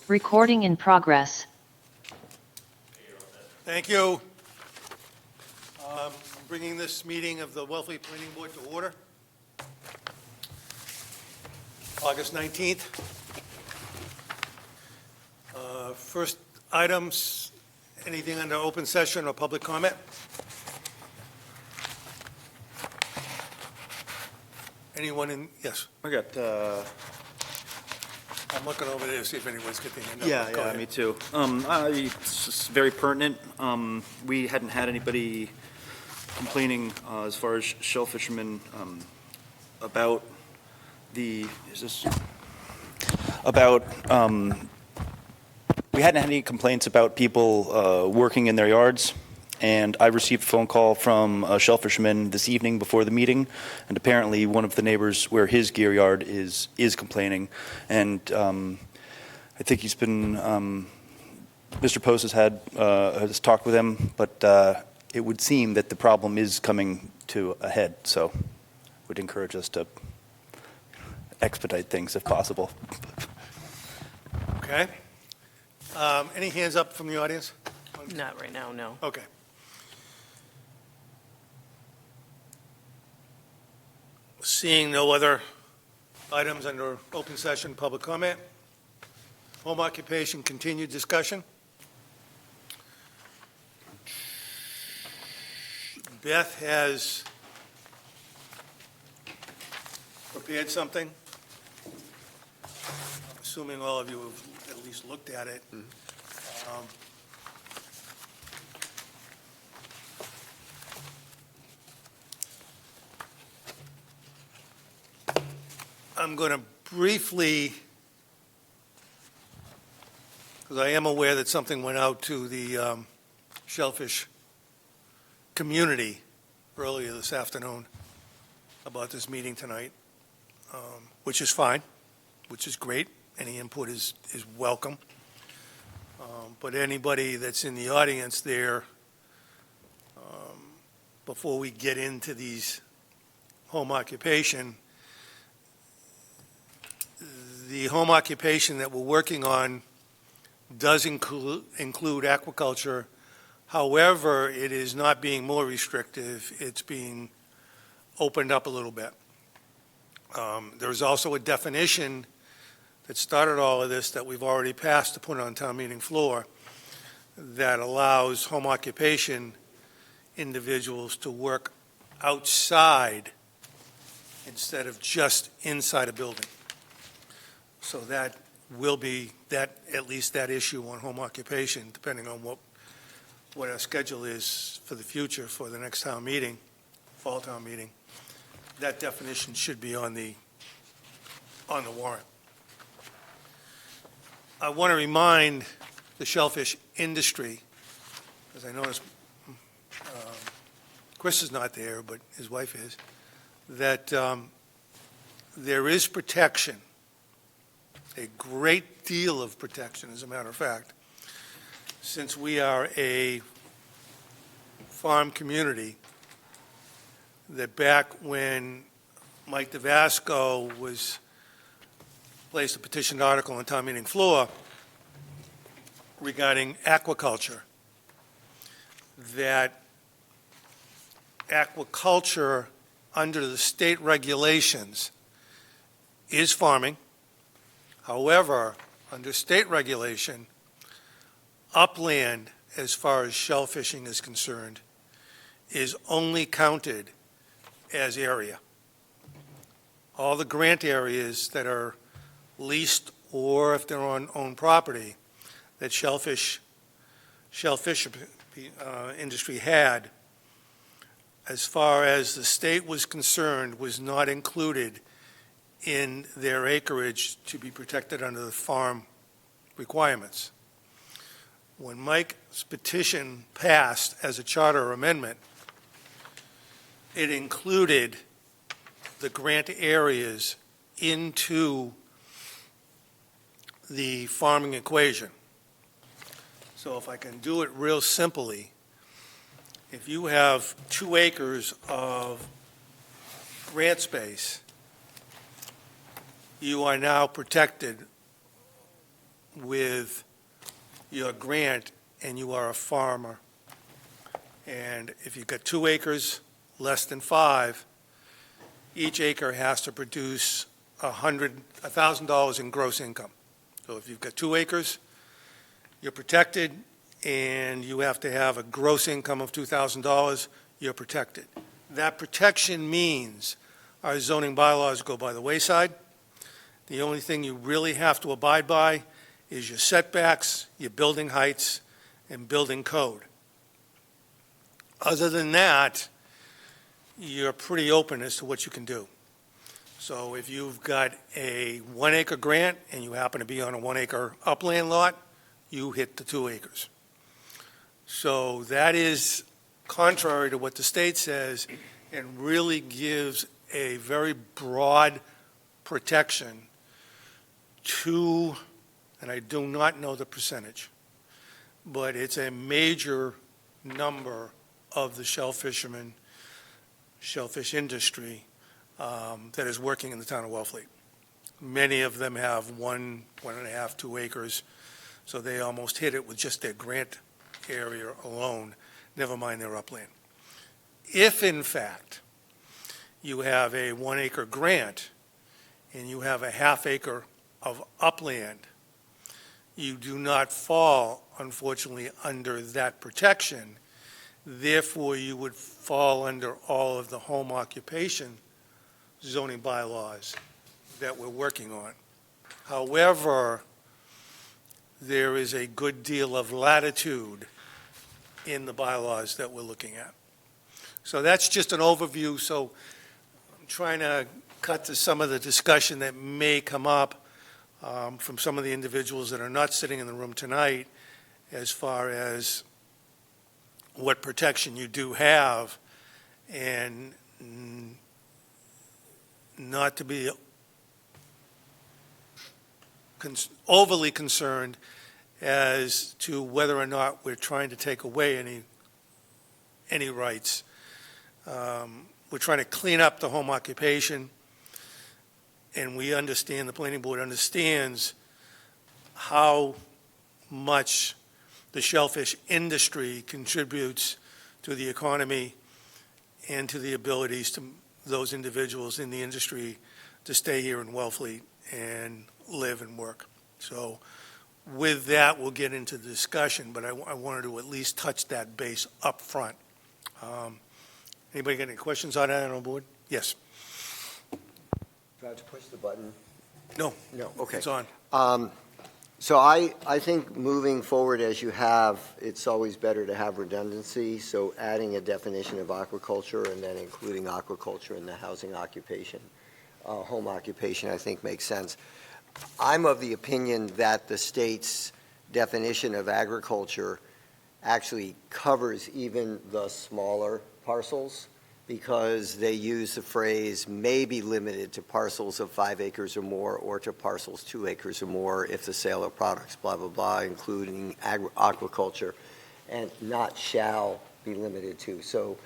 Recording in progress. Thank you. Bringing this meeting of the Wellfleet Planning Board to order. August 19th. First items, anything under open session or public comment? Anyone in, yes? I got, I'm looking over there to see if anyone's getting in. yeah, me too. It's just very pertinent. We hadn't had anybody complaining as far as shell fishermen about we hadn't had any complaints about people working in their yards. And I received a phone call from a shell fisherman this evening before the meeting, and apparently one of the neighbors where his gear yard is complaining. And I think he's been, Mr. Post has talked with him, but it would seem that the problem is coming to a head, so would encourage us to expedite things if possible. Okay. Any hands up from the audience? Not right now, no. Okay. Seeing no other items under open session, public comment. Home occupation, continued discussion. Beth has prepared something. I'm assuming all of you have at least looked at it. I'm going to briefly, because I am aware that something went out to the shellfish community earlier this afternoon about this meeting tonight, which is fine, which is great. Any input is welcome. But anybody that's in the audience there, before we get into these home occupation, the home occupation that we're working on does include aquaculture. However, it is not being more restrictive. It's being opened up a little bit. There's also a definition that started all of this that we've already passed to put on town meeting floor that allows home occupation individuals to work outside instead of just inside a building. So that will be at least that issue on home occupation, depending on what our schedule is for the future for the next town meeting, fall town meeting. That definition should be on the warrant. I want to remind the shellfish industry, because I notice Chris is not there, but his wife is, that there is protection, a great deal of protection, as a matter of fact, since we are a farm community, that back when Mike DeVasco placed a petitioned article on town meeting floor regarding aquaculture, that aquaculture under the state regulations is farming. However, under state regulation, upland, as far as shell fishing is concerned, is only counted as area. All the grant areas that are leased or if they're on owned property that shellfish industry had, as far as the state was concerned, was not included in their acreage to be protected under the farm requirements. When Mike's petition passed as a charter amendment, it included the grant areas into the farming equation. So if I can do it real simply, if you have 2 acres of grant space, you are now protected with your grant and you are a farmer, and if you've got 2 acres, less than 5, each acre has to produce $1,000 in gross income. So if you've got 2 acres, you're protected, and you have to have a gross income of $2,000, you're protected. That protection means our zoning bylaws go by the wayside. The only thing you really have to abide by is your setbacks, your building heights, and building code. Other than that, you're pretty open as to what you can do. So if you've got a 1 acre grant and you happen to be on a 1 acre upland lot, you hit the 2 acres. So that is contrary to what the state says and really gives a very broad protection to, and I do not know the percentage, but it's a major number of the shellfish industry that is working in the town of Wellfleet. Many of them have 1.5, 2 acres, so they almost hit it with just their grant area alone, never mind their upland. If, in fact, you have a 1 acre grant and you have a ½ acre of upland, you do not fall, unfortunately, under that protection. Therefore, you would fall under all of the home occupation zoning bylaws that we're working on. However, there is a good deal of latitude in the bylaws that we're looking at. So that's just an overview. So I'm trying to cut to some of the discussion that may come up from some of the individuals that are not sitting in the room tonight as far as what protection you do have, and not to be overly concerned as to whether or not we're trying to take away any rights. We're trying to clean up the home occupation, and we understand, the planning board understands how much the shellfish industry contributes to the economy and to the abilities to those individuals in the industry to stay here in Wellfleet and live and work. So with that, we'll get into the discussion, but I wanted to at least touch that base up front. Anybody got any questions on that on the board? Yes. Do I have to push the button? No. No, okay. It's on. So I think moving forward as you have, it's always better to have redundancy. So adding a definition of aquaculture and then including aquaculture in the housing occupation, home occupation, I think makes sense. I'm of the opinion that the state's definition of agriculture actually covers even the smaller parcels, because they use the phrase may be limited to parcels of 5 acres or more or to parcels 2 acres or more if the sale of products, blah, blah, blah, including aquaculture, and not shall be limited to. So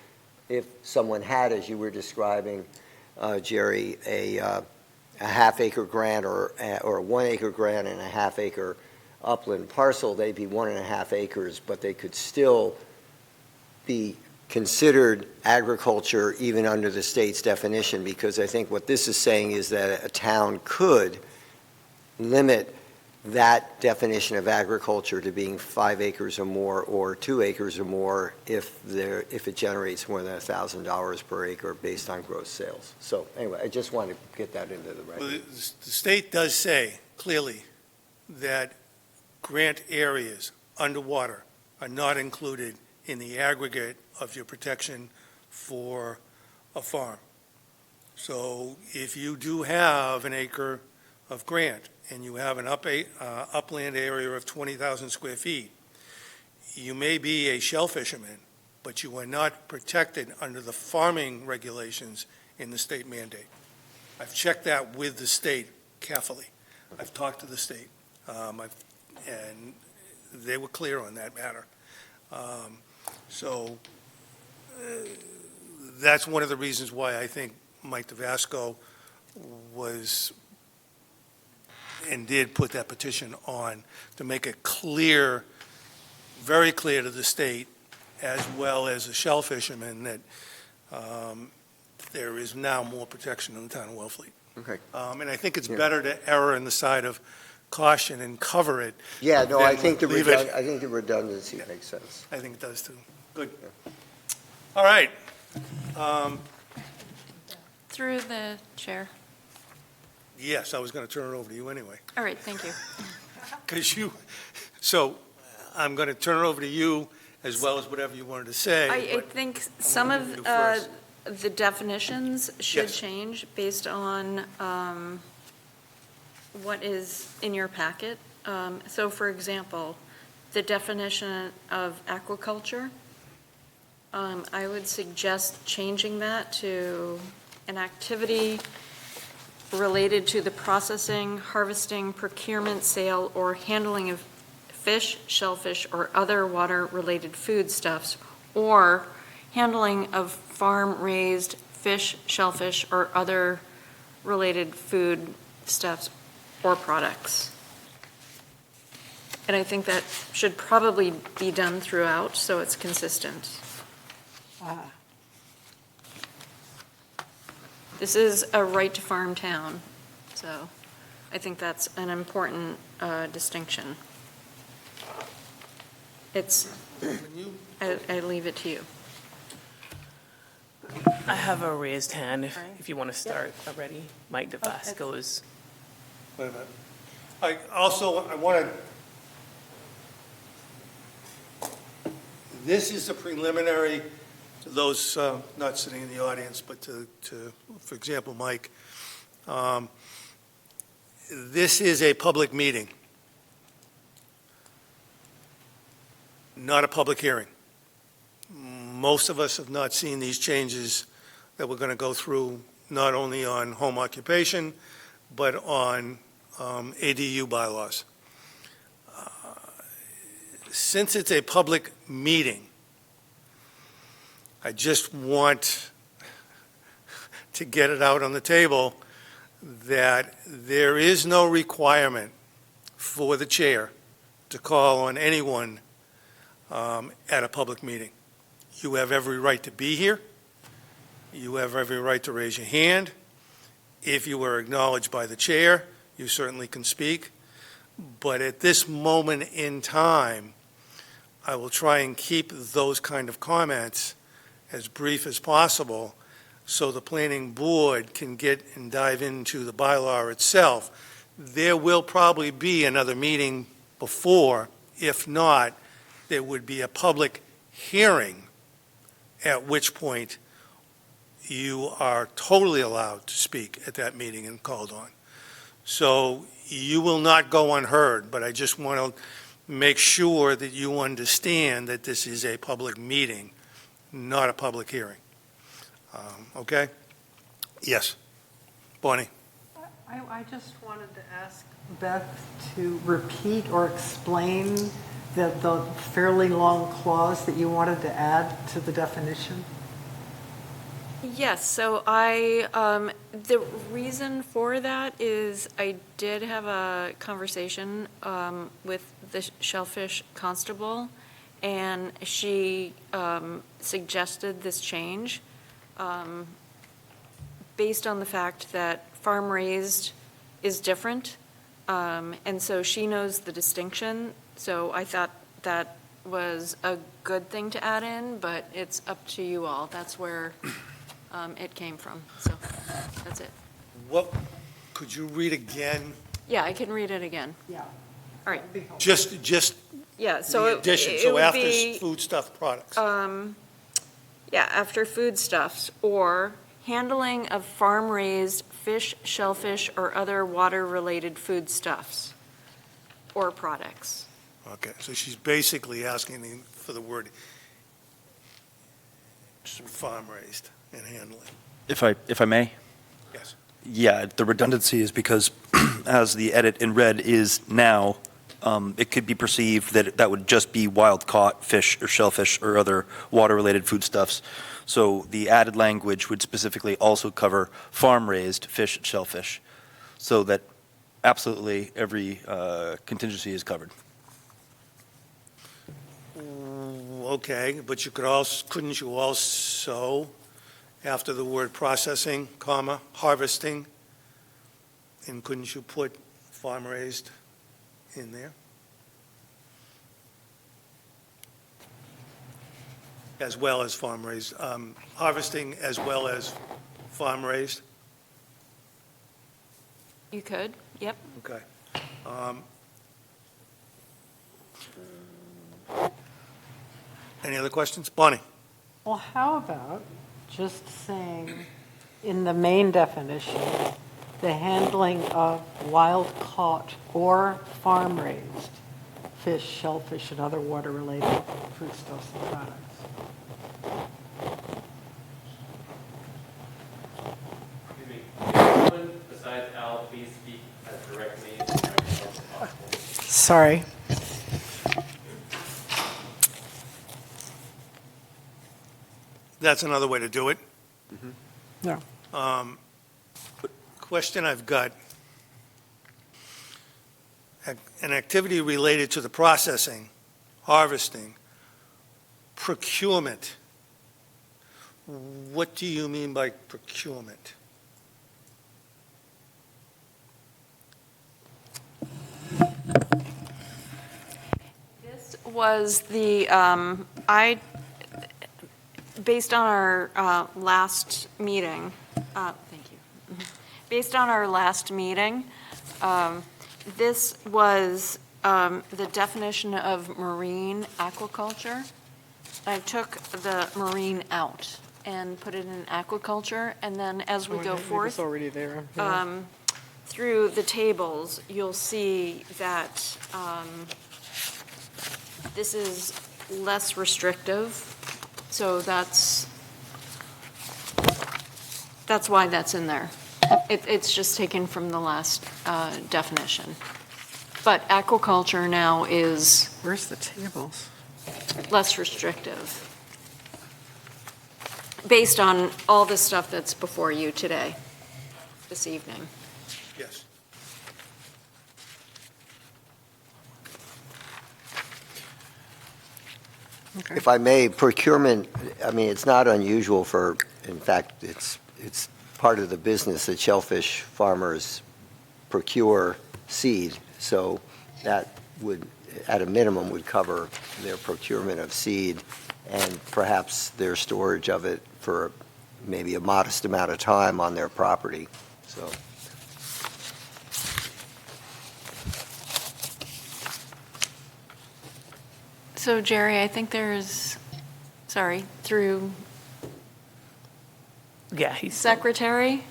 if someone had, as you were describing, Jerry, a ½ acre grant or a 1 acre grant and a ½ acre upland parcel, they'd be 1.5 acres, but they could still be considered agriculture even under the state's definition, because I think what this is saying is that a town could limit that definition of agriculture to being 5 acres or more or 2 acres or more if it generates more than $1,000 per acre based on gross sales. So anyway, I just wanted to get that into the record. Well, the state does say clearly that grant areas underwater are not included in the aggregate of your protection for a farm. So if you do have an acre of grant and you have an upland area of 20,000 square feet, you may be a shell fisherman, but you are not protected under the farming regulations in the state mandate. I've checked that with the state carefully. I've talked to the state, and they were clear on that matter. So that's one of the reasons why I think Mike DeVasco was and did put that petition on to make it clear, very clear to the state, as well as the shell fishermen, that there is now more protection in the town of Wellfleet. Okay. And I think it's Yeah. better to err on the side of caution and cover it. Yeah, no, I Then think leave it. I think the redundancy makes sense. I think it does too. Good. All right. Through the chair. Yes, I was going to turn it over to you anyway. All right, thank you. So I'm going to turn it over to you as well as whatever you wanted to say. I but think some what do of you do first? the definitions should Yes. change based on what is in your packet. So for example, the definition of aquaculture, I would suggest changing that to an activity related to the processing, harvesting, procurement, sale, or handling of fish, shellfish, or other water-related foodstuffs, or handling of farm-raised fish, shellfish, or other related foodstuffs or products. And I think that should probably be done throughout, so it's consistent. This is a right-to-farm town, so I think that's an important distinction. It's, I leave it to you. I have a raised hand if you want to start already. Mike DeVasco is, Wait a minute. I want to, this is a preliminary to those not sitting in the audience, but to for example, Mike. This is a public meeting, not a public hearing. Most of us have not seen these changes that we're going to go through, not only on home occupation, but on ADU bylaws. Since it's a public meeting, I just want to get it out on the table that there is no requirement for the chair to call on anyone at a public meeting. You have every right to be here. You have every right to raise your hand. If you are acknowledged by the chair, you certainly can speak. But at this moment in time, I will try and keep those kind of comments as brief as possible so the planning board can get and dive into the bylaw itself. There will probably be another meeting before. If not, there would be a public hearing, at which point you are totally allowed to speak at that meeting and called on. So you will not go unheard, but I just want to make sure that you understand that this is a public meeting, not a public hearing. Okay? Yes. Bonnie? I just wanted to ask Beth to repeat or explain the fairly long clause that you wanted to add to the definition. Yes, so the reason for that is I did have a conversation with the shellfish constable, and she suggested this change based on the fact that farm-raised is different, and so she knows the distinction, so I thought that was a good thing to add in, but it's up to you all. That's where it came from, so that's it. What, could you read again? Yeah, I can read it again. Yeah. All right, Just yeah, so the addition, it so would after be, foodstuff products. yeah, after foodstuffs, or handling of farm-raised fish, shellfish, or other water-related foodstuffs or products. Okay, so she's basically asking for the word farm-raised and handling. If I may? Yes. Yeah, the redundancy is because as the edit in red is now, it could be perceived that that would just be wild-caught fish or shellfish or other water-related foodstuffs. So the added language would specifically also cover farm-raised fish and shellfish, so that absolutely every contingency is covered. Okay, but you could also, couldn't you also, after the word processing, comma, harvesting, and couldn't you put farm-raised in there? As well as farm-raised, harvesting as well as farm-raised? You could, yep. Okay. Any other questions? Bonnie? Well, how about just saying in the main definition, the handling of wild-caught or farm-raised fish, shellfish, and other water-related foodstuffs and products? Excuse me, can anyone besides Al please speak as directly into the microphone as possible? Sorry. That's another way to do it. No. Question I've got, an activity related to the processing, harvesting, procurement. What do you mean by procurement? This was the, based on our last meeting, thank you. Based on our last meeting, this was the definition of marine aquaculture. I took the marine out and put it in aquaculture, and then as we go forth. It's already there. Through the tables, you'll see that this is less restrictive, so that's why that's in there. It's just taken from the last definition. But aquaculture now is Where's the tables? less restrictive, based on all the stuff that's before you today, this evening. Yes. If I may, procurement, I mean, it's not unusual for, in fact, it's part of the business that shellfish farmers procure seed, so that would, at a minimum, would cover their procurement of seed and perhaps their storage of it for maybe a modest amount of time on their property, so. So Jerry, I think there's, sorry, through Yeah, he's. secretary,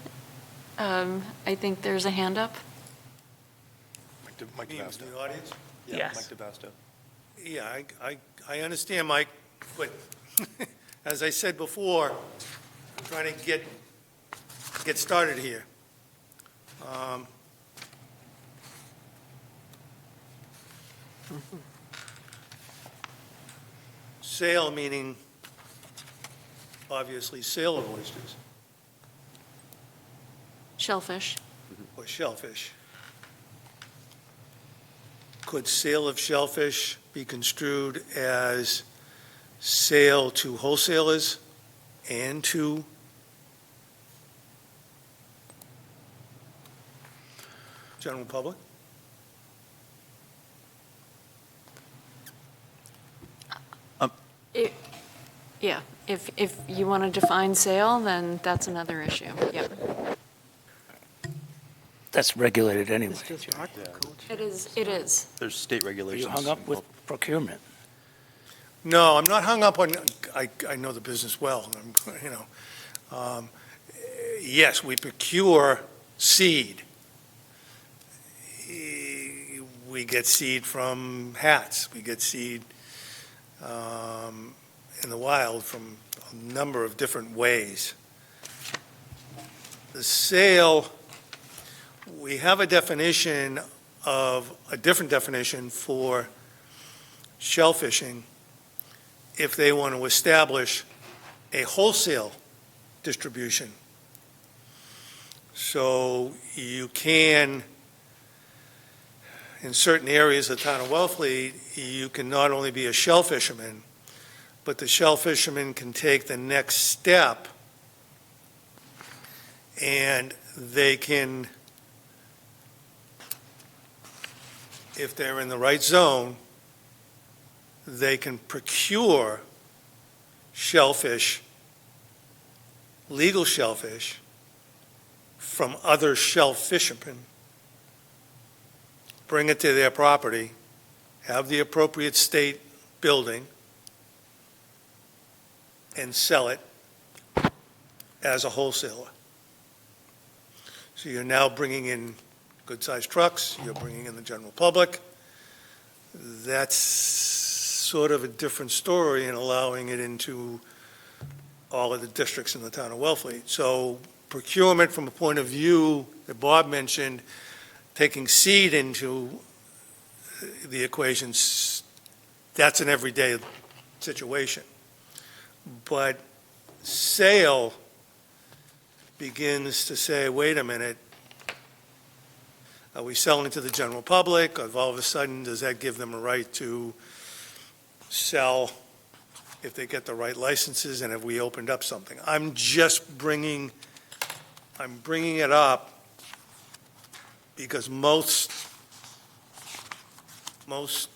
I think there's a hand up. Mike Means the audience? Yes. Mike DeVasto. Yeah, I understand, Mike, but as I said before, I'm trying to get started here. Sale meaning, obviously, sale of oysters Shellfish. or shellfish. Could sale of shellfish be construed as sale to wholesalers and to general public? Yeah, if you want to define sale, then that's another issue, yep. That's regulated anyway. It's just aquaculture. It is. There's state Are regulations. you hung up with procurement? No, I'm not hung up on, I know the business well, you know. Yes, we procure seed. We get seed from hats, we get seed in the wild from a number of different ways. The sale, we have a definition of, a different definition for shellfishing if they want to establish a wholesale distribution. So you can in certain areas of the town of Wellfleet, you can not only be a shell fisherman, but the shell fisherman can take the next step and they can, if they're in the right zone, they can procure shellfish, legal shellfish, from other shell fishermen, bring it to their property, have the appropriate state building, and sell it as a wholesaler. So you're now bringing in good-sized trucks, you're bringing in the general public. That's sort of a different story in allowing it into all of the districts in the town of Wellfleet. So procurement from a point of view that Bob mentioned, taking seed into the equations, that's an everyday situation. But sale begins to say, wait a minute, are we selling to the general public? Or all of a sudden, does that give them a right to sell if they get the right licenses, and have we opened up something? I'm bringing it up because most of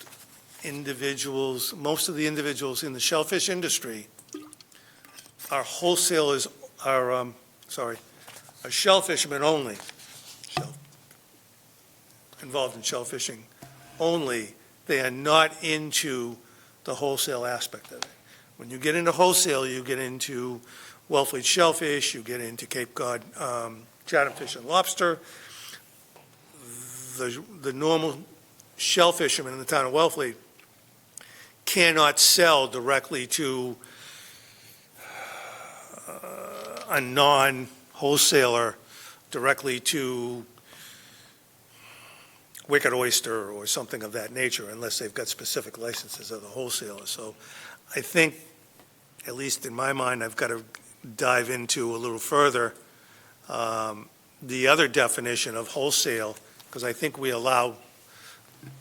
the individuals in the shellfish industry are wholesalers, are shell fishermen only, involved in shell fishing only. They are not into the wholesale aspect of it. When you get into wholesale, you get into Wellfleet shellfish, you get into Cape Cod chatham fish and lobster. The normal shell fisherman in the town of Wellfleet cannot sell directly to a non-wholesaler, directly to Wicked Oyster or something of that nature, unless they've got specific licenses of the wholesaler. So I think, at least in my mind, I've got to dive into a little further the other definition of wholesale, because I think we allow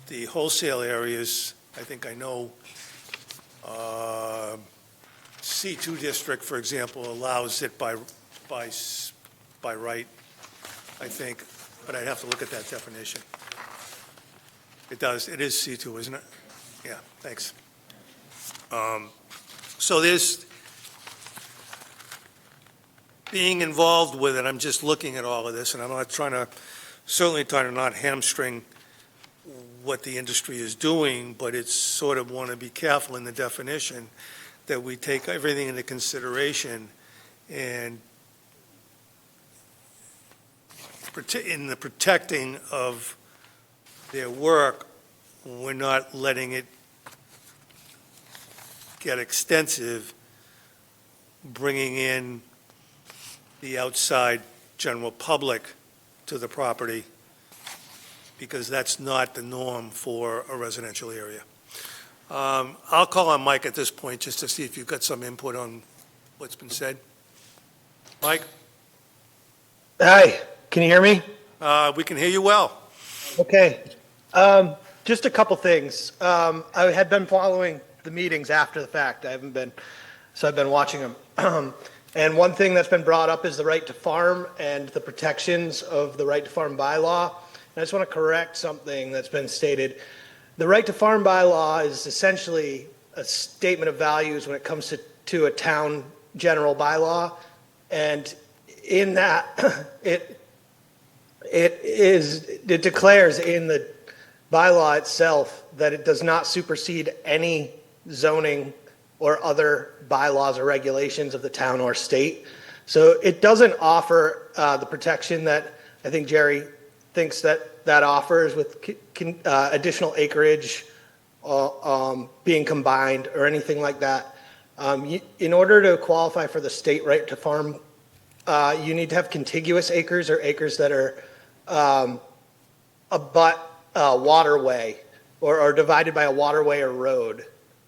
the wholesale areas. I think I know C2 district, for example, allows it by right, I think, but I'd have to look at that definition. It does, it is C2, isn't it? Yeah, thanks. So there's, being involved with it, I'm just looking at all of this, and I'm not certainly trying to not hamstring what the industry is doing, but it's sort of want to be careful in the definition that we take everything into consideration, and in the protecting of their work, we're not letting it get extensive, bringing in the outside general public to the property, because that's not the norm for a residential area. I'll call on Mike at this point just to see if you've got some input on what's been said. Mike? Hi, can you hear me? We can hear you well. Okay. Just a couple things. I had been following the meetings after the fact. I've been watching them. And one thing that's been brought up is the right to farm and the protections of the right to farm bylaw. And I just want to correct something that's been stated. The right to farm bylaw is essentially a statement of values when it comes to a town general bylaw. And in that, it declares in the bylaw itself that it does not supersede any zoning or other bylaws or regulations of the town or state. So it doesn't offer the protection that I think Jerry thinks that offers with additional acreage being combined or anything like that. In order to qualify for the state right to farm, you need to have contiguous acres or acres that are abut waterway or divided by a waterway or road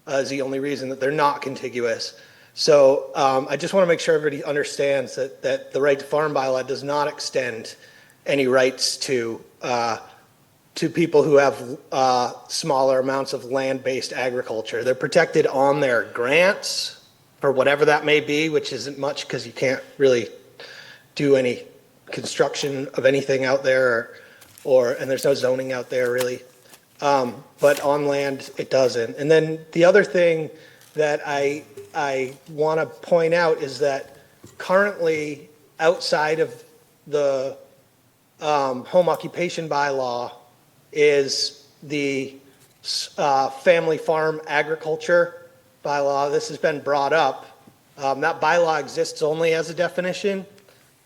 is the only reason that they're not contiguous. So I just want to make sure everybody understands that the right to farm bylaw does not extend any rights to to people who have smaller amounts of land-based agriculture. They're protected on their grants for whatever that may be, which isn't much because you can't really do any construction of anything out there, and there's no zoning out there really. But on land, it doesn't. And then the other thing that I want to point out is that currently, outside of the home occupation bylaw, is the family farm agriculture bylaw. This has been brought up. That bylaw exists only as a definition.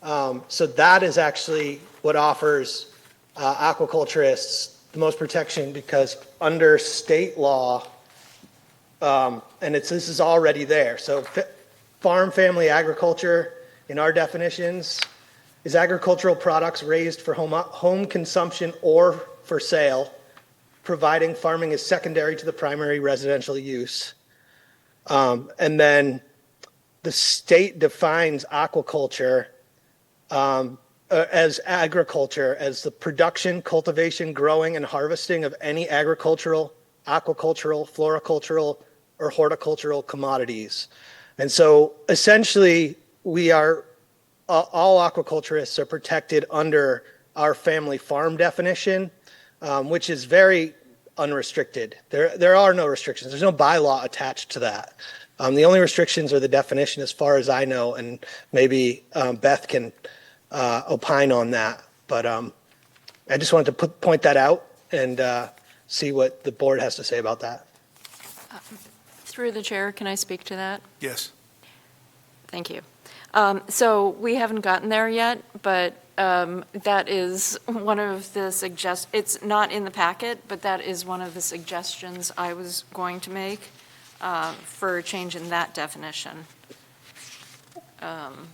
So that is actually what offers aquaculturists the most protection, because under state law, and this is already there. So farm family agriculture in our definitions is agricultural products raised for home consumption or for sale, providing farming is secondary to the primary residential use. And then the state defines aquaculture as agriculture, as the production, cultivation, growing, and harvesting of any agricultural, aquacultural, floricultural, or horticultural commodities. And so essentially, we are, all aquaculturists are protected under our family farm definition, which is very unrestricted. There are no restrictions. There's no bylaw attached to that. The only restrictions are the definition as far as I know, and maybe Beth can opine on that. But I just wanted to point that out and see what the board has to say about that. Through the chair, can I speak to that? Yes. Thank you. So we haven't gotten there yet, but that is one of the it's not in the packet, but that is one of the suggestions I was going to make for changing that definition. I'm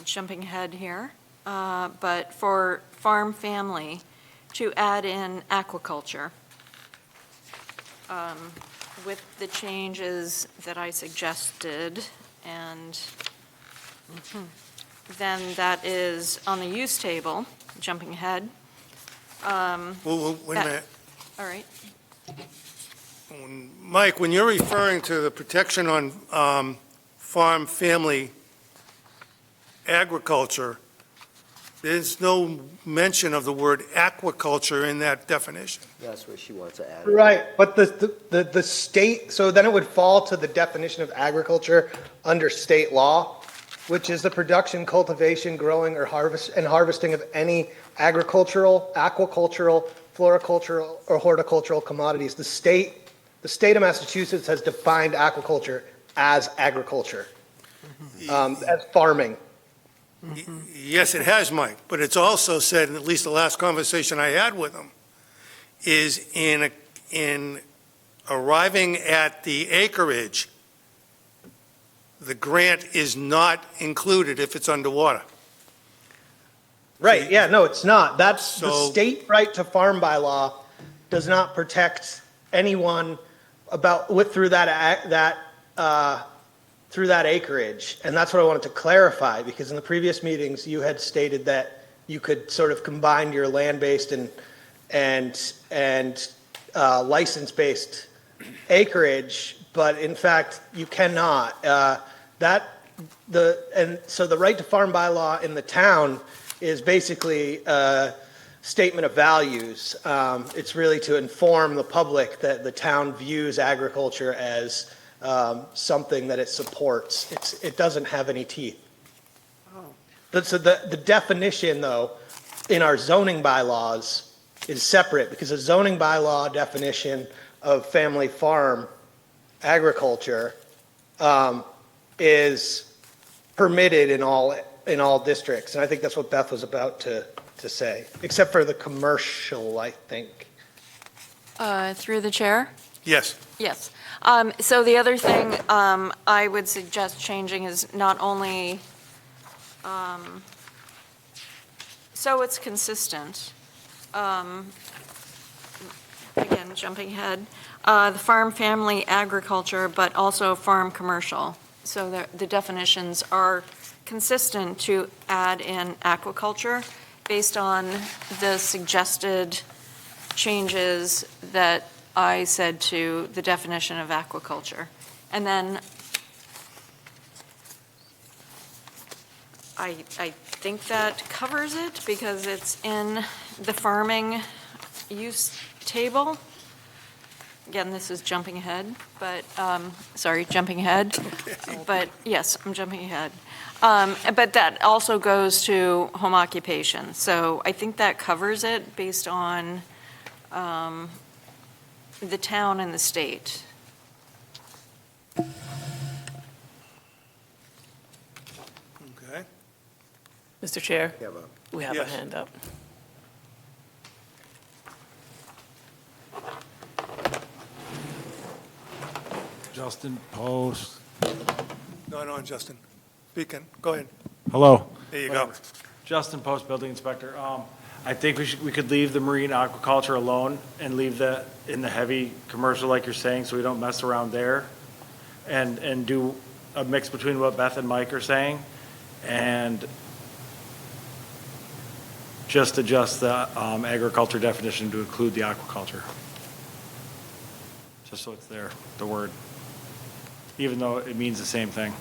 jumping ahead here, but for farm family, to add in aquaculture with the changes that I suggested, and then that is on the use table, jumping ahead. Well, wait a minute. All right. Mike, when you're referring to the protection on farm family agriculture, there's no mention of the word aquaculture in that definition. That's what she wants to add. Right, but the state, so then it would fall to the definition of agriculture under state law, which is the production, cultivation, growing, or harvesting of any agricultural, aquacultural, floricultural, or horticultural commodities. The state of Massachusetts has defined aquaculture as agriculture, as farming. Yes, it has, Mike, but it's also said, in at least the last conversation I had with him, is in arriving at the acreage, the grant is not included if it's underwater. Right, yeah, no, it's not. That's the So- state right to farm bylaw does not protect anyone through that acreage. And that's what I wanted to clarify, because in the previous meetings, you had stated that you could sort of combine your land-based and license-based acreage, but in fact, you cannot. So the right to farm bylaw in the town is basically a statement of values. It's really to inform the public that the town views agriculture as something that it supports. It doesn't have any teeth. So the definition, though, in our zoning bylaws is separate, because a zoning bylaw definition of family farm agriculture is permitted in all districts. And I think that's what Beth was about to say, except for the commercial, I think. Through the chair? Yes. Yes. So the other thing I would suggest changing is not only, so it's consistent, again, jumping ahead, the farm family agriculture, but also farm commercial. So the definitions are consistent to add in aquaculture based on the suggested changes that I said to the definition of aquaculture. And then I think that covers it because it's in the farming use table. Again, this is jumping ahead, but, jumping ahead. But yes, I'm jumping ahead. But that also goes to home occupation. So I think that covers it based on the town and the state. Okay. Mr. Chair, Yeah, but we have a Yes. hand up. Justin Post. Not on, Justin. Speaking. Go ahead. Hello. There you go. Justin Post, Building Inspector. I think we could leave the marine aquaculture alone and leave that in the heavy commercial like you're saying, so we don't mess around there. And do a mix between what Beth and Mike are saying and just adjust the agriculture definition to include the aquaculture. Just so it's there, the word, even though it means the same thing.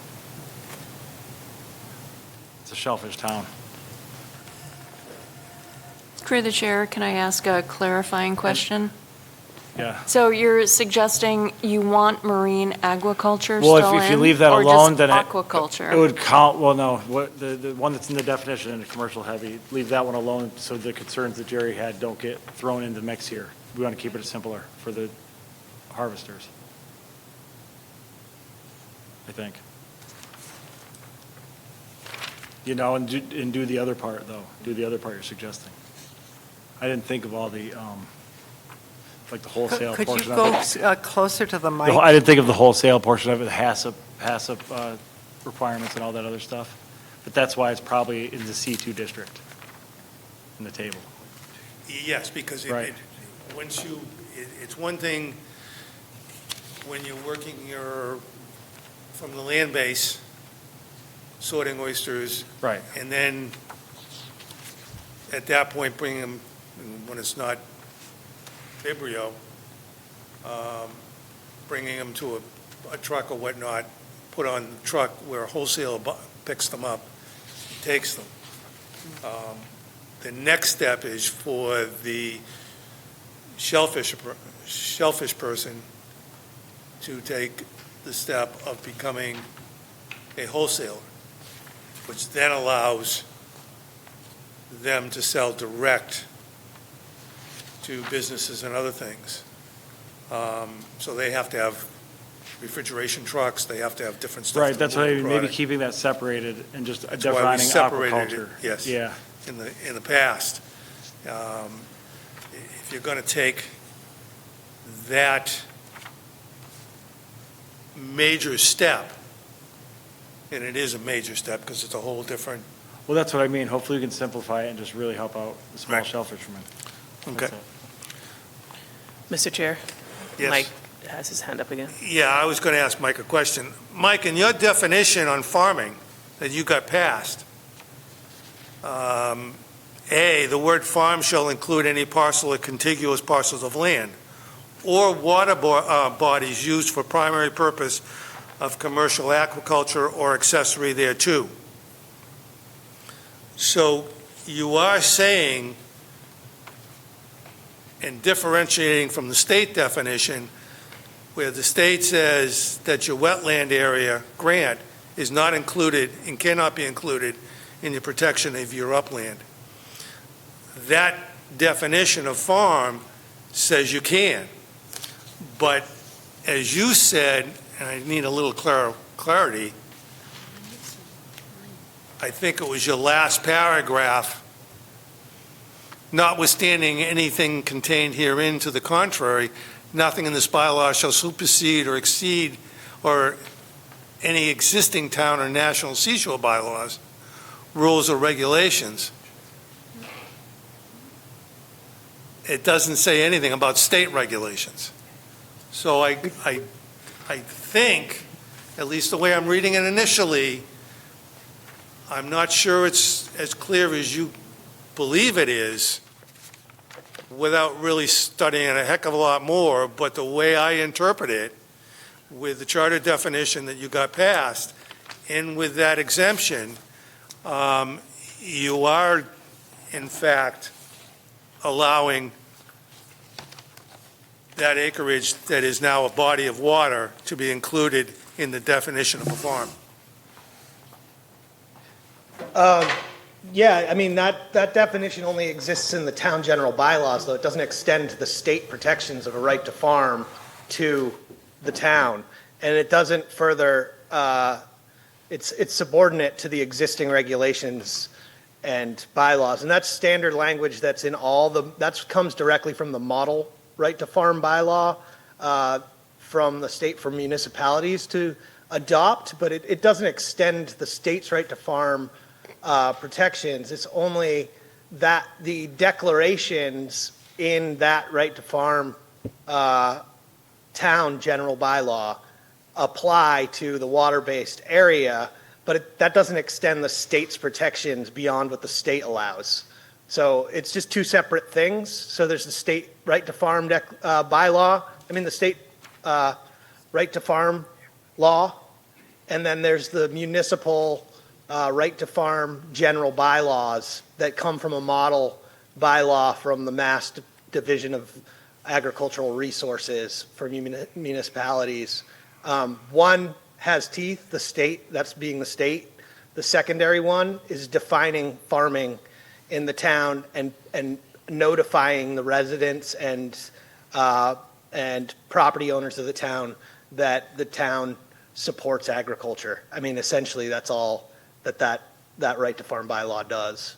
It's a shellfish town. Through the chair, can I ask a clarifying question? Yeah. So you're suggesting you want marine agriculture Well, still in? if you leave that or alone, just then aquaculture? it would count, well, no, what, the one that's in the definition in the commercial heavy, leave that one alone so the concerns that Jerry had don't get thrown into the mix here. We want to keep it simpler for the harvesters. I think. You know, and do the other part, though. Do the other part you're suggesting. I didn't think of all the, like the wholesale Could you portion go of it. closer to the mic? No, I didn't think of the wholesale portion of it, the HACCP requirements and all that other stuff. But that's why it's probably in the C2 district in the table. Yes, because Right. it's one thing when you're working from the land base, sorting oysters, Right. and then at that point, bring them, when it's not Vibrio, bringing them to a truck or whatnot, put on the truck where a wholesaler picks them up, takes them. The next step is for the shellfish person to take the step of becoming a wholesaler, which then allows them to sell direct to businesses and other things. So they have to have refrigeration trucks, they have to have different stuff. Right, to that's move why the maybe product. keeping that separated and just That's why we defining separated it, aquaculture. yes. Yeah, In the past. If you're going to take that major step, and it is a major step because it's a whole different, well, that's what I mean. Hopefully we can simplify it and just really help out the small Right. shellfishermen. okay. That's it. Mr. Chair? Yes. Mike has his hand up again. Yeah, I was going to ask Mike a question. Mike, in your definition on farming that you got passed, A, the word farm shall include any parcel or contiguous parcels of land or water bodies used for primary purpose of commercial aquaculture or accessory thereto. So you are saying, and differentiating from the state definition, where the state says that your wetland area grant is not included and cannot be included in the protection of your upland. That definition of farm says you can. But as you said, and I need a little clarity, I think it was your last paragraph, notwithstanding anything contained herein to the contrary, nothing in this bylaw shall supersede or exceed or any existing town or national seashore bylaws, rules, or regulations. It doesn't say anything about state regulations. So I think, at least the way I'm reading it initially, I'm not sure it's as clear as you believe it is without really studying it a heck of a lot more, but the way I interpret it, with the charter definition that you got passed, and with that exemption, you are, in fact, allowing that acreage that is now a body of water to be included in the definition of a farm. Yeah, I mean, that definition only exists in the town general bylaws, though it doesn't extend to the state protections of a right to farm to the town. And it doesn't further, it's subordinate to the existing regulations and bylaws. And that's standard language that's in that comes directly from the model right to farm bylaw from the state for municipalities to adopt, but it doesn't extend the state's right to farm protections. It's only that the declarations in that right to farm town general bylaw apply to the water-based area, but that doesn't extend the state's protections beyond what the state allows. So it's just two separate things. So there's the state right to farm bylaw, the state right to farm law, and then there's the municipal right to farm general bylaws that come from a model bylaw from the Mass Division of Agricultural Resources for municipalities. One has teeth, the state, that's being the state. The secondary one is defining farming in the town and notifying the residents and property owners of the town that the town supports agriculture. Essentially, that's all that right to farm bylaw does.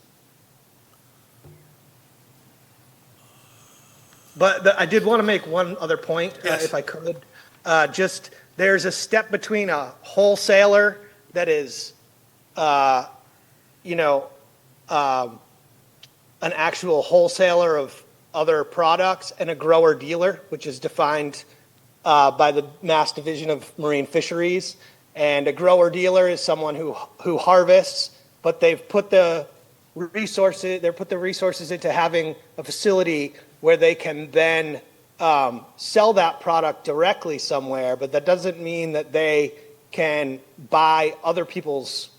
But I did want to make one other point, Yes. if I could. There's a step between a wholesaler that is, an actual wholesaler of other products and a grower dealer, which is defined by the Mass Division of Marine Fisheries. And a grower dealer is someone who harvests, but they've put the resources into having a facility where they can then sell that product directly somewhere, but that doesn't mean that they can buy other people's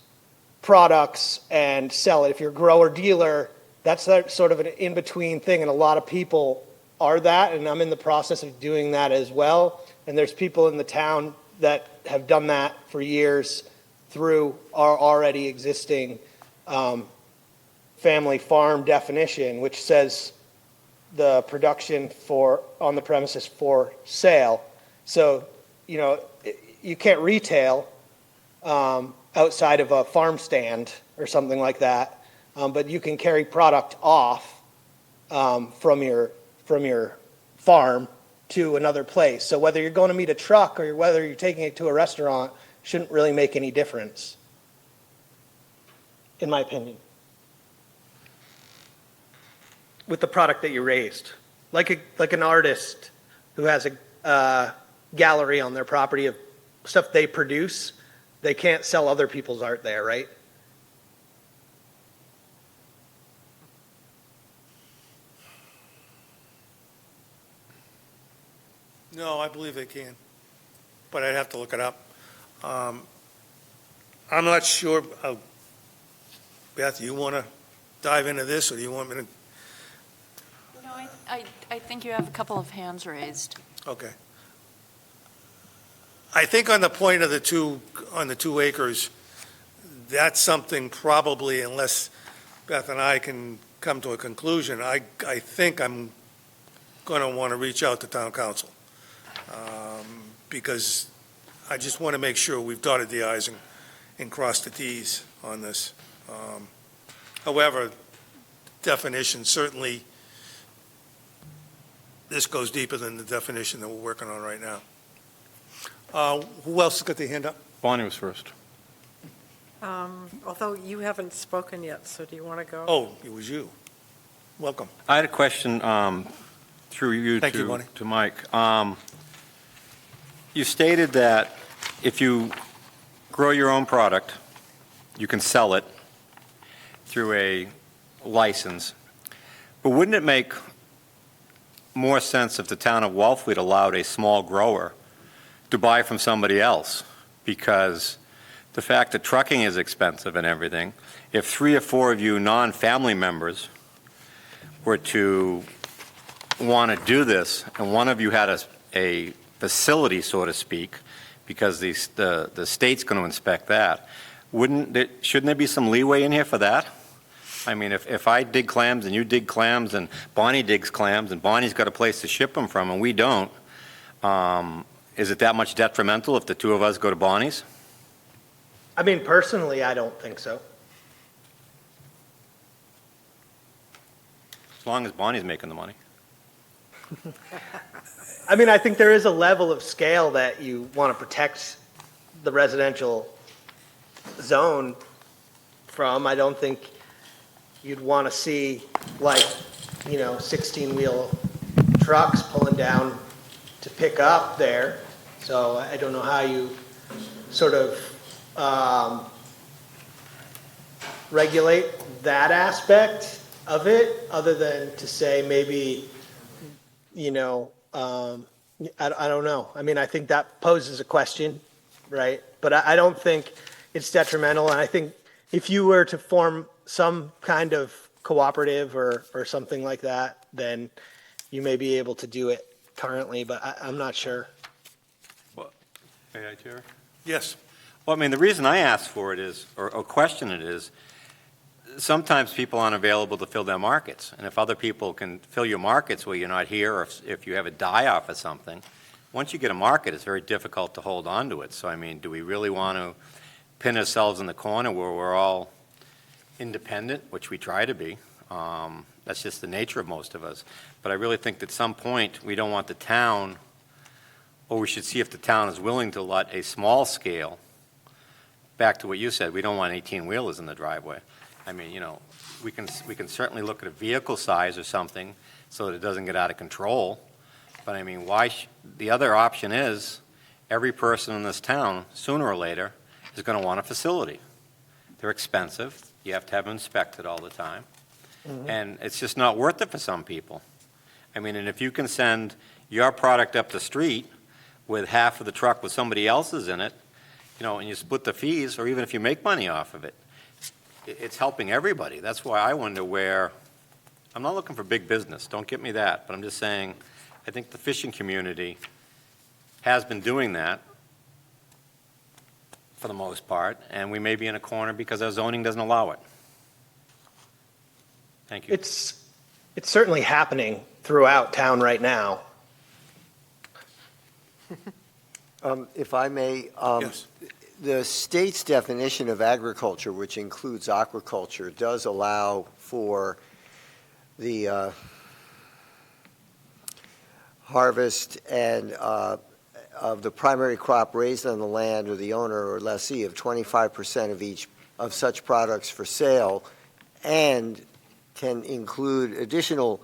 products and sell it. If you're a grower dealer, that's sort of an in-between thing, and a lot of people are that, and I'm in the process of doing that as well. And there's people in the town that have done that for years through our already existing family farm definition, which says the production on the premises for sale. So, you can't retail outside of a farm stand or something like that, but you can carry product off from your farm to another place. So whether you're going to meet a truck or whether you're taking it to a restaurant shouldn't really make any difference, in my opinion, with the product that you raised. Like an artist who has a gallery on their property of stuff they produce, they can't sell other people's art there, right? No, I believe they can, but I'd have to look it up. I'm not sure. Beth, you want to dive into this, or do you want me to? No, I think you have a couple of hands raised. Okay. I think on the point of the 2 acres, that's something probably, unless Beth and I can come to a conclusion, I think I'm going to want to reach out to town council. Because I just want to make sure we've dotted the i's and crossed the t's on this. However, definition, certainly, this goes deeper than the definition that we're working on right now. Who else has got their hand up? Bonnie was first. Although you haven't spoken yet, so do you want to go? Oh, it was you. Welcome. I had a question through you Thank you, Bonnie. to Mike. You stated that if you grow your own product, you can sell it through a license. But wouldn't it make more sense if the town of Wellfleet allowed a small grower to buy from somebody else? Because the fact that trucking is expensive and everything, if 3 or 4 of you non-family members were to want to do this, and one of you had a facility, so to speak, because the state's going to inspect that, shouldn't there be some leeway in here for that? I mean, if I dig clams and you dig clams and Bonnie digs clams and Bonnie's got a place to ship them from and we don't, is it that much detrimental if the 2 of us go to Bonnie's? I mean, personally, I don't think so. As long as Bonnie's making the money. I mean, I think there is a level of scale that you want to protect the residential zone from. I don't think you'd want to see, like, 16-wheel trucks pulling down to pick up there. So I don't know how you sort of regulate that aspect of it, other than to say maybe, I don't know. I mean, I think that poses a question, right? But I don't think it's detrimental. And I think if you were to form some kind of cooperative or something like that, then you may be able to do it currently, but I'm not sure. May I, Jerry? Yes. Well, I mean, the reason I ask for it is, or question it is, sometimes people aren't available to fill their markets. And if other people can fill your markets where you're not here, or if you have a die-off or something, once you get a market, it's very difficult to hold on to it. So, I mean, do we really want to pin ourselves in the corner where we're all independent, which we try to be? That's just the nature of most of us. But I really think that at some point, we don't want the town, or we should see if the town is willing to let a small scale, back to what you said, we don't want 18-wheelers in the driveway. I mean, we can certainly look at a vehicle size or something so that it doesn't get out of control. But I mean, the other option is every person in this town, sooner or later, is going to want a facility. They're expensive. You have to have them inspected all the time. Mm-hmm. And it's just not worth it for some people. I mean, and if you can send your product up the street with half of the truck with somebody else's in it, and you split the fees, or even if you make money off of it, it's helping everybody. That's why I wonder where, I'm not looking for big business, don't get me that, but I'm just saying, I think the fishing community has been doing that for the most part, and we may be in a corner because our zoning doesn't allow it. Thank you. It's certainly happening throughout town right now. If I may, Yes. the state's definition of agriculture, which includes aquaculture, does allow for the harvest and of the primary crop raised on the land or the owner or lessee of 25% of such products for sale, and can include additional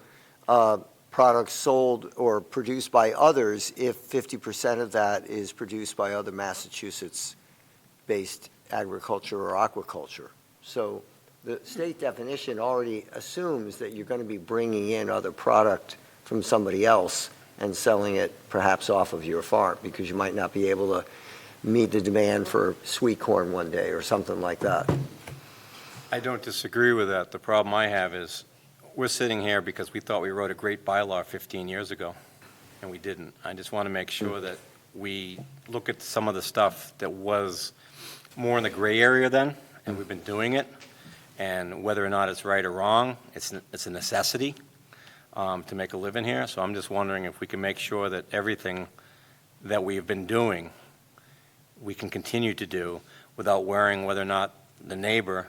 products sold or produced by others if 50% of that is produced by other Massachusetts-based agriculture or aquaculture. So the state definition already assumes that you're going to be bringing in other product from somebody else and selling it perhaps off of your farm, because you might not be able to meet the demand for sweet corn one day or something like that. I don't disagree with that. The problem I have is we're sitting here because we thought we wrote a great bylaw 15 years ago, and we didn't. I just want to make sure that we look at some of the stuff that was more in the gray area then, and we've been doing it, and whether or not it's right or wrong, it's a necessity to make a living here. So I'm just wondering if we can make sure that everything that we've been doing, we can continue to do without worrying whether or not the neighbor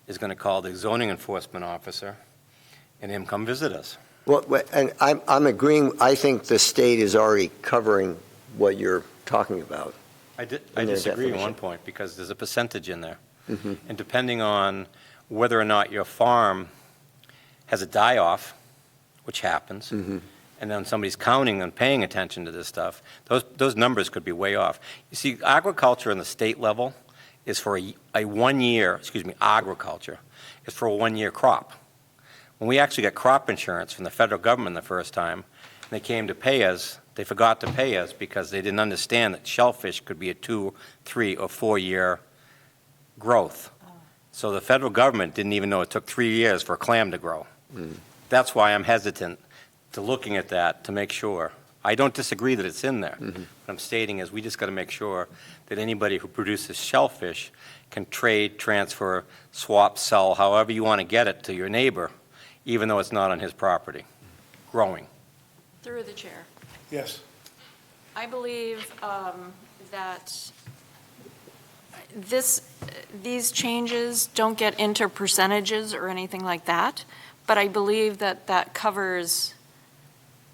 is going to call the zoning enforcement officer and him come visit us. Well, and I'm agreeing. I think the state is already covering what you're talking about. I disagree on one point, because there's a percentage in there. Mm-hmm. And depending on whether or not your farm has a die-off, which happens, Mm-hmm. and then somebody's counting and paying attention to this stuff, those numbers could be way off. You see, agriculture on the state level is for a 1 year, agriculture is for a one-year crop. When we actually got crop insurance from the federal government the first time, and they came to pay us, they forgot to pay us because they didn't understand that shellfish could be a 2, 3, or 4-year growth. So the federal government didn't even know it took 3 years for a clam to grow. That's why I'm hesitant to looking at that to make sure. I don't disagree that it's in there. What I'm stating is we just got to make sure that anybody who produces shellfish can trade, transfer, swap, sell, however you want to get it to your neighbor, even though it's not on his property, growing. Through the chair. Yes. I believe that these changes don't get into percentages or anything like that, but I believe that that covers,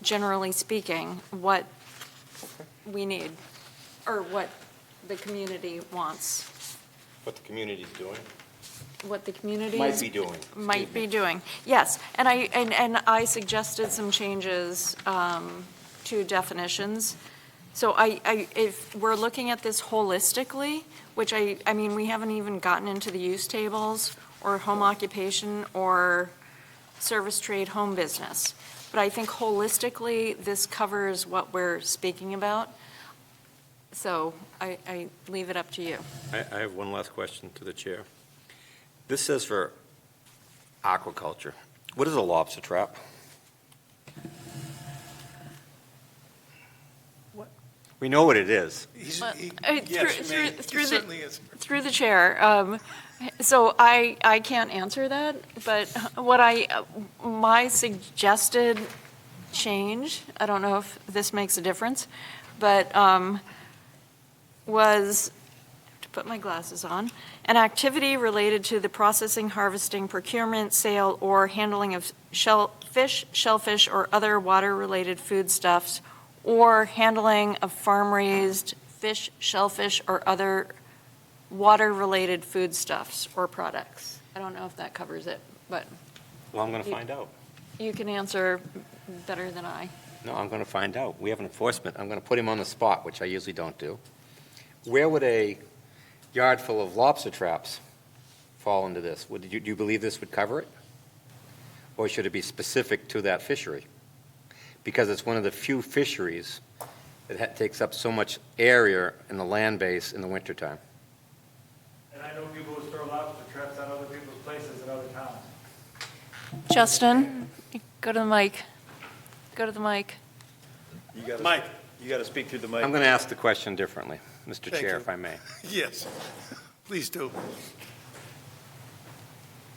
generally speaking, what we need, or what the community wants, What the community's doing? what the community Might be doing. might be doing. Yes, and I suggested some changes to definitions. So if we're looking at this holistically, which I mean, we haven't even gotten into the use tables or home occupation or service trade home business. But I think holistically, this covers what we're speaking about. So I leave it up to you. I have one last question to the chair. This says for aquaculture. What is a lobster trap? What? We know what it is. Yes, Through it certainly is. Through the chair, so I can't answer that, but my suggested change, I don't know if this makes a difference, but was, to put my glasses on, an activity related to the processing, harvesting, procurement, sale, or handling of shellfish, or other water-related foodstuffs, or handling of farm-raised fish, shellfish, or other water-related foodstuffs or products. I don't know if that covers it, but Well, I'm going to find out. you can answer better than I. No, I'm going to find out. We have an enforcement. I'm going to put him on the spot, which I usually don't do. Where would a yard full of lobster traps fall into this? Do you believe this would cover it? Or should it be specific to that fishery? Because it's one of the few fisheries that takes up so much area in the land base in the wintertime. And I know people who throw lobster traps on other people's places in other towns. Justin, go to the mic. Go to the mic. Mike. You got to speak through the mic. I'm going to ask the question differently, Mr. Thank Chair, you. if I may. Yes, please do.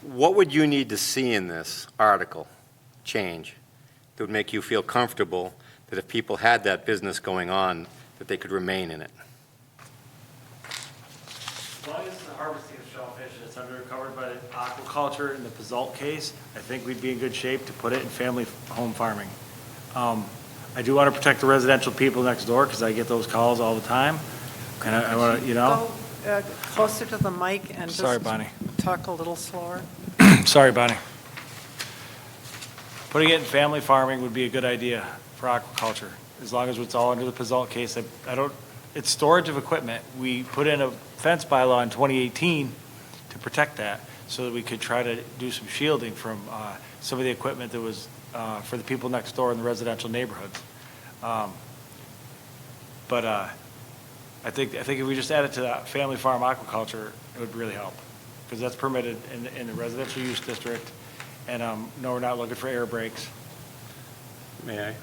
What would you need to see in this article change that would make you feel comfortable that if people had that business going on, that they could remain in it? As long as the harvesting of shellfish is covered by the aquaculture in the Pizalt case, I think we'd be in good shape to put it in family home farming. I do want to protect the residential people next door because I get those calls all the time. And I want to, Go closer to the mic and Sorry, just Bonnie. talk a little slower. Sorry, Bonnie. Putting it in family farming would be a good idea for aquaculture, as long as it's all under the Pizalt case. It's storage of equipment. We put in a fence bylaw in 2018 to protect that, so that we could try to do some shielding from some of the equipment that was for the people next door in the residential neighborhoods. But I think if we just add it to that family farm aquaculture, it would really help, because that's permitted in the residential use district, and no, we're not looking for air brakes. May I?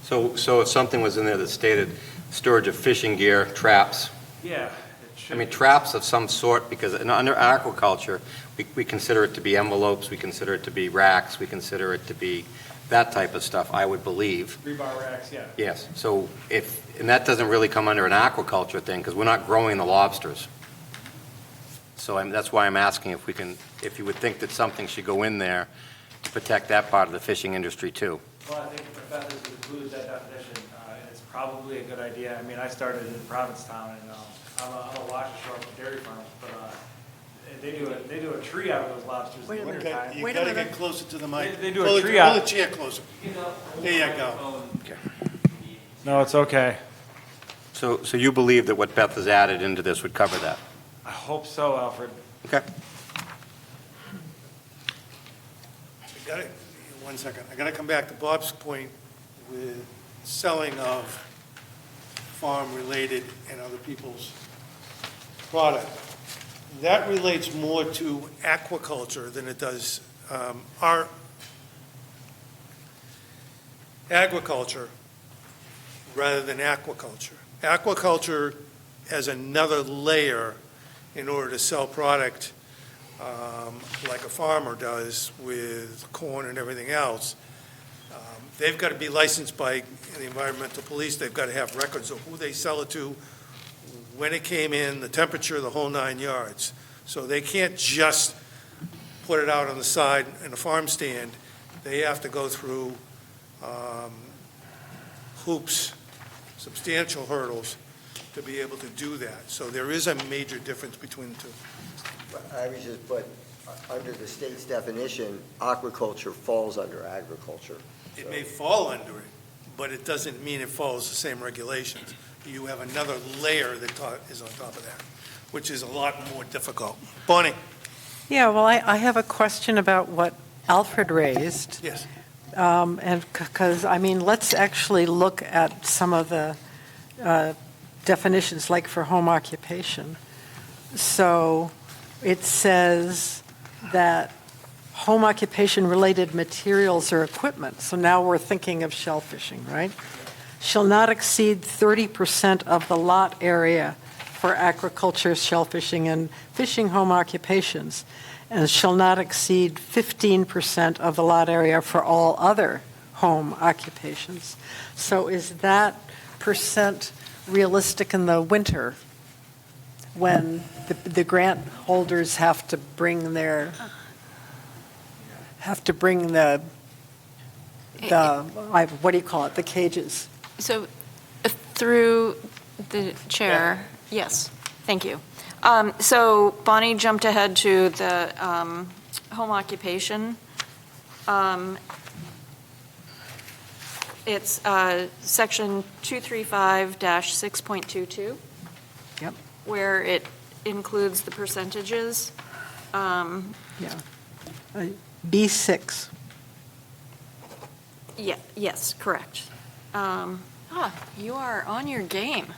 So if something was in there that stated storage of fishing gear, traps, Yeah, it I should. mean, traps of some sort, because under aquaculture, we consider it to be envelopes, we consider it to be racks, we consider it to be that type of stuff, I would believe. Rebar racks, yeah. Yes, so and that doesn't really come under an aquaculture thing, because we're not growing the lobsters. So that's why I'm asking if you would think that something should go in there to protect that part of the fishing industry too. Well, I think if Beth has included that definition, it's probably a good idea. I mean, I started in Provincetown, and I'm a washer short for dairy farms, but they do a tree out of those lobsters in the wintertime. You gotta get closer to the mic. They do Pull a it- tree out. Pull the chair closer. There you go. No, it's okay. So you believe that what Beth has added into this would cover that? I hope so, Alfred. Okay. Gotta- One second, I gotta come back to Bob's point with selling of farm-related and other people's product. That relates more to aquaculture than it does, our agriculture rather than aquaculture. Aquaculture has another layer in order to sell product like a farmer does with corn and everything else. They've got to be licensed by the environmental police. They've got to have records of who they sell it to, when it came in, the temperature, the whole 9 yards. So they can't just put it out on the side in a farm stand. They have to go through hoops, substantial hurdles to be able to do that. So there is a major difference between the two. But under the state's definition, aquaculture falls under agriculture. It may fall under it, but it doesn't mean it follows the same regulations. You have another layer that is on top of that, which is a lot more difficult. Bonnie? Yeah, well, I have a question about what Alfred raised. Yes. And because, I mean, let's actually look at some of the definitions, like for home occupation. So it says that home occupation-related materials or equipment, so now we're thinking of shell fishing, right? Shall not exceed 30% of the lot area for agriculture, shell fishing, and fishing home occupations, and shall not exceed 15% of the lot area for all other home occupations. So is that percent realistic in the winter when the grant holders have to bring the what do you call it, the cages? So through the chair, yes, thank you. So Bonnie jumped ahead to the home occupation. It's section 235-6.22. Yep. Where it includes the percentages. B6. Yeah, yes, correct. You are on your game.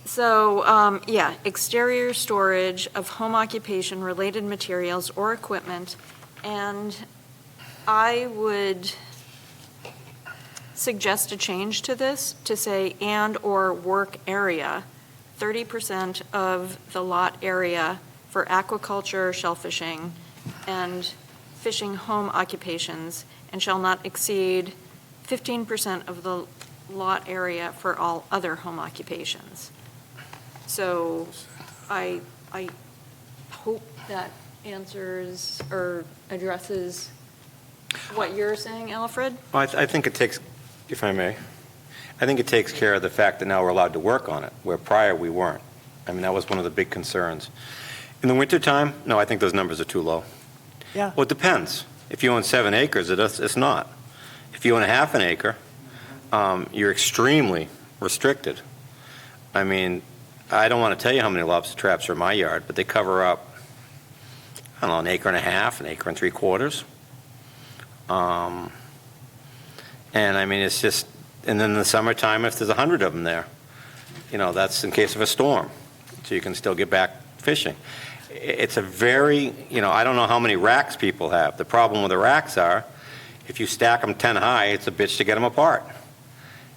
So, exterior storage of home occupation-related materials or equipment, and I would suggest a change to this to say and/or work area, 30% of the lot area for aquaculture, shellfishing, and fishing home occupations, and shall not exceed 15% of the lot area for all other home occupations. So I hope that answers or addresses what you're saying, Alfred. Well, I think it takes, if I may, I think it takes care of the fact that now we're allowed to work on it, where prior we weren't. I mean, that was one of the big concerns. In the wintertime, no, I think those numbers are too low. Yeah. Well, it depends. If you own 7 acres, it's not. If you own a half an acre, you're extremely restricted. I mean, I don't want to tell you how many lobster traps are in my yard, but they cover up, I don't know, an acre and a half, an acre and 3/4. And I mean, it's just, and then in the summertime, if there's 100 of them there, that's in case of a storm. So you can still get back fishing. It's a very, I don't know how many racks people have. The problem with the racks are, if you stack them 10 high, it's a bitch to get them apart.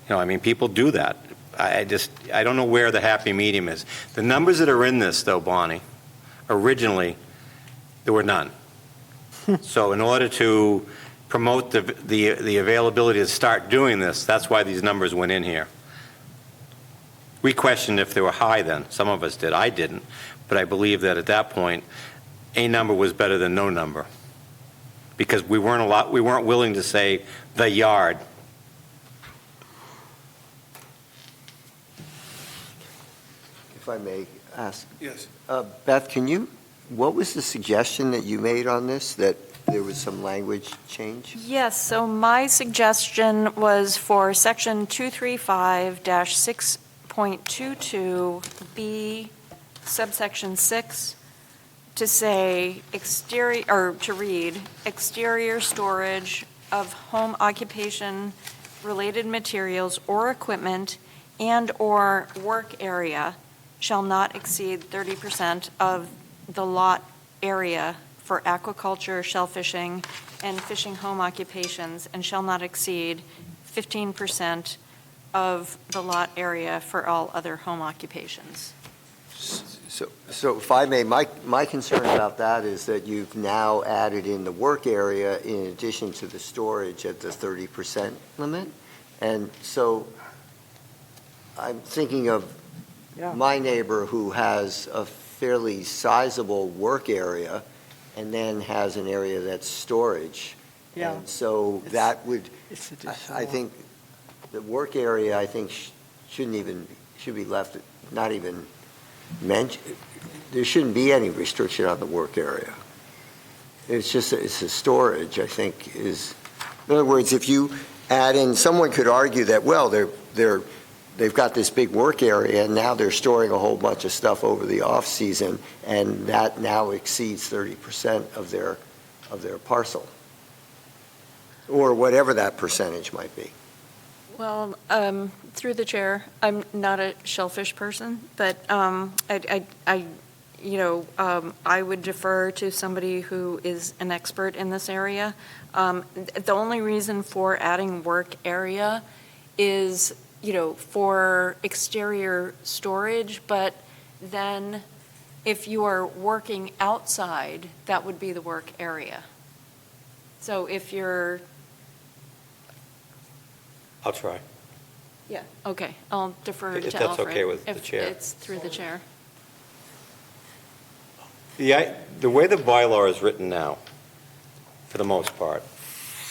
I mean, people do that. I don't know where the happy medium is. The numbers that are in this, though, Bonnie, originally, there were none. So in order to promote the availability to start doing this, that's why these numbers went in here. We questioned if they were high then. Some of us did. I didn't. But I believe that at that point, a number was better than no number. Because we weren't willing to say the yard. If I may ask. Yes. Beth, what was the suggestion that you made on this, that there was some language change? Yes, so my suggestion was for section 235-6.22B, subsection 6, to say exterior, or to read, exterior storage of home occupation-related materials or equipment and/or work area shall not exceed 30% of the lot area for aquaculture, shellfishing, and fishing home occupations, and shall not exceed 15% of the lot area for all other home occupations. So if I may, my concern about that is that you've now added in the work area in addition to the storage at the 30% limit. And so I'm thinking of Yeah. my neighbor who has a fairly sizable work area and then has an area that's storage. Yeah. And so that would, It's I additional. think, the work area, I think, should be left, not even mentioned. There shouldn't be any restriction on the work area. It's just, it's a storage, I think, is, in other words, if you add in, someone could argue that, well, they've got this big work area, and now they're storing a whole bunch of stuff over the off-season, and that now exceeds 30% of their parcel, or whatever that percentage might be. Well, through the chair, I'm not a shellfish person, but I would defer to somebody who is an expert in this area. The only reason for adding work area is, for exterior storage, but then if you are working outside, that would be the work area. So if you're I'll try. Yeah, okay, I'll defer to If Alfred. that's okay with the If chair. it's through the chair. The way the bylaw is written now, for the most part,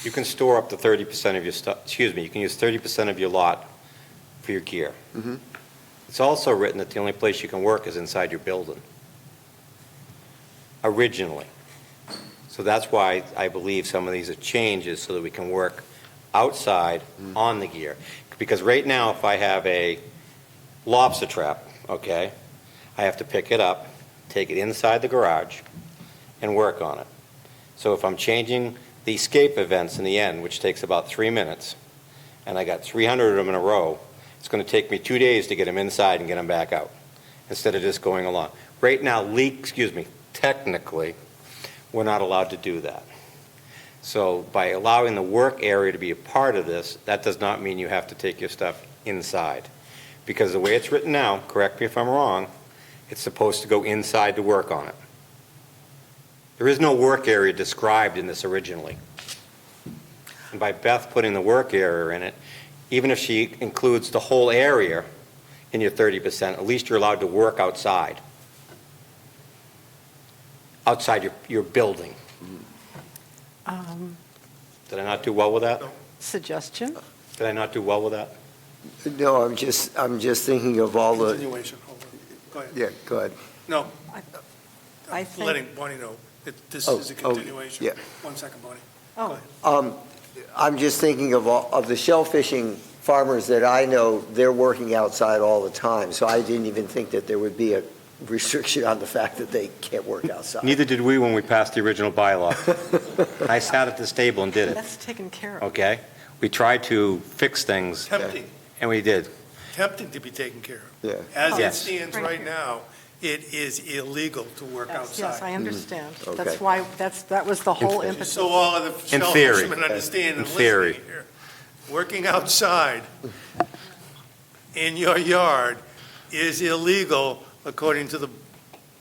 you can store up to 30% of your stuff, you can use 30% of your lot for your gear. Mhm. It's also written that the only place you can work is inside your building, originally. So that's why I believe some of these are changes so that we can work outside on the gear. Because right now, if I have a lobster trap, okay, I have to pick it up, take it inside the garage, and work on it. So if I'm changing the escape events in the end, which takes about 3 minutes, and I got 300 of them in a row, it's going to take me 2 days to get them inside and get them back out, instead of just going along. Right now, technically, we're not allowed to do that. So by allowing the work area to be a part of this, that does not mean you have to take your stuff inside. Because the way it's written now, correct me if I'm wrong, it's supposed to go inside to work on it. There is no work area described in this originally. And by Beth putting the work area in it, even if she includes the whole area in your 30%, at least you're allowed to work outside. Outside your building. Did I not do well with that? Suggestion? Did I not do well with that? No, I'm just thinking of all the, Continuation, hold on. Go ahead. yeah, go ahead. No, I I'm think- letting Bonnie know that this Oh, is a oh, continuation. yeah. 1 second, Bonnie. Oh, Go ahead. I'm just thinking of the shellfishing farmers that I know, they're working outside all the time, so I didn't even think that there would be a restriction on the fact that they can't work outside. Neither did we when we passed the original bylaw. I sat at this table and did it, that's taken care of. okay? We tried to fix things, Tempting, and we did. tempting to be taken care of. Yeah. As it Yes. stands right now, it is illegal to work Yes, outside. I understand. okay. That's why, that was the whole impetus. So all of the In theory. shellfishermen understand and In theory. listening here. Working outside in your yard is illegal according to the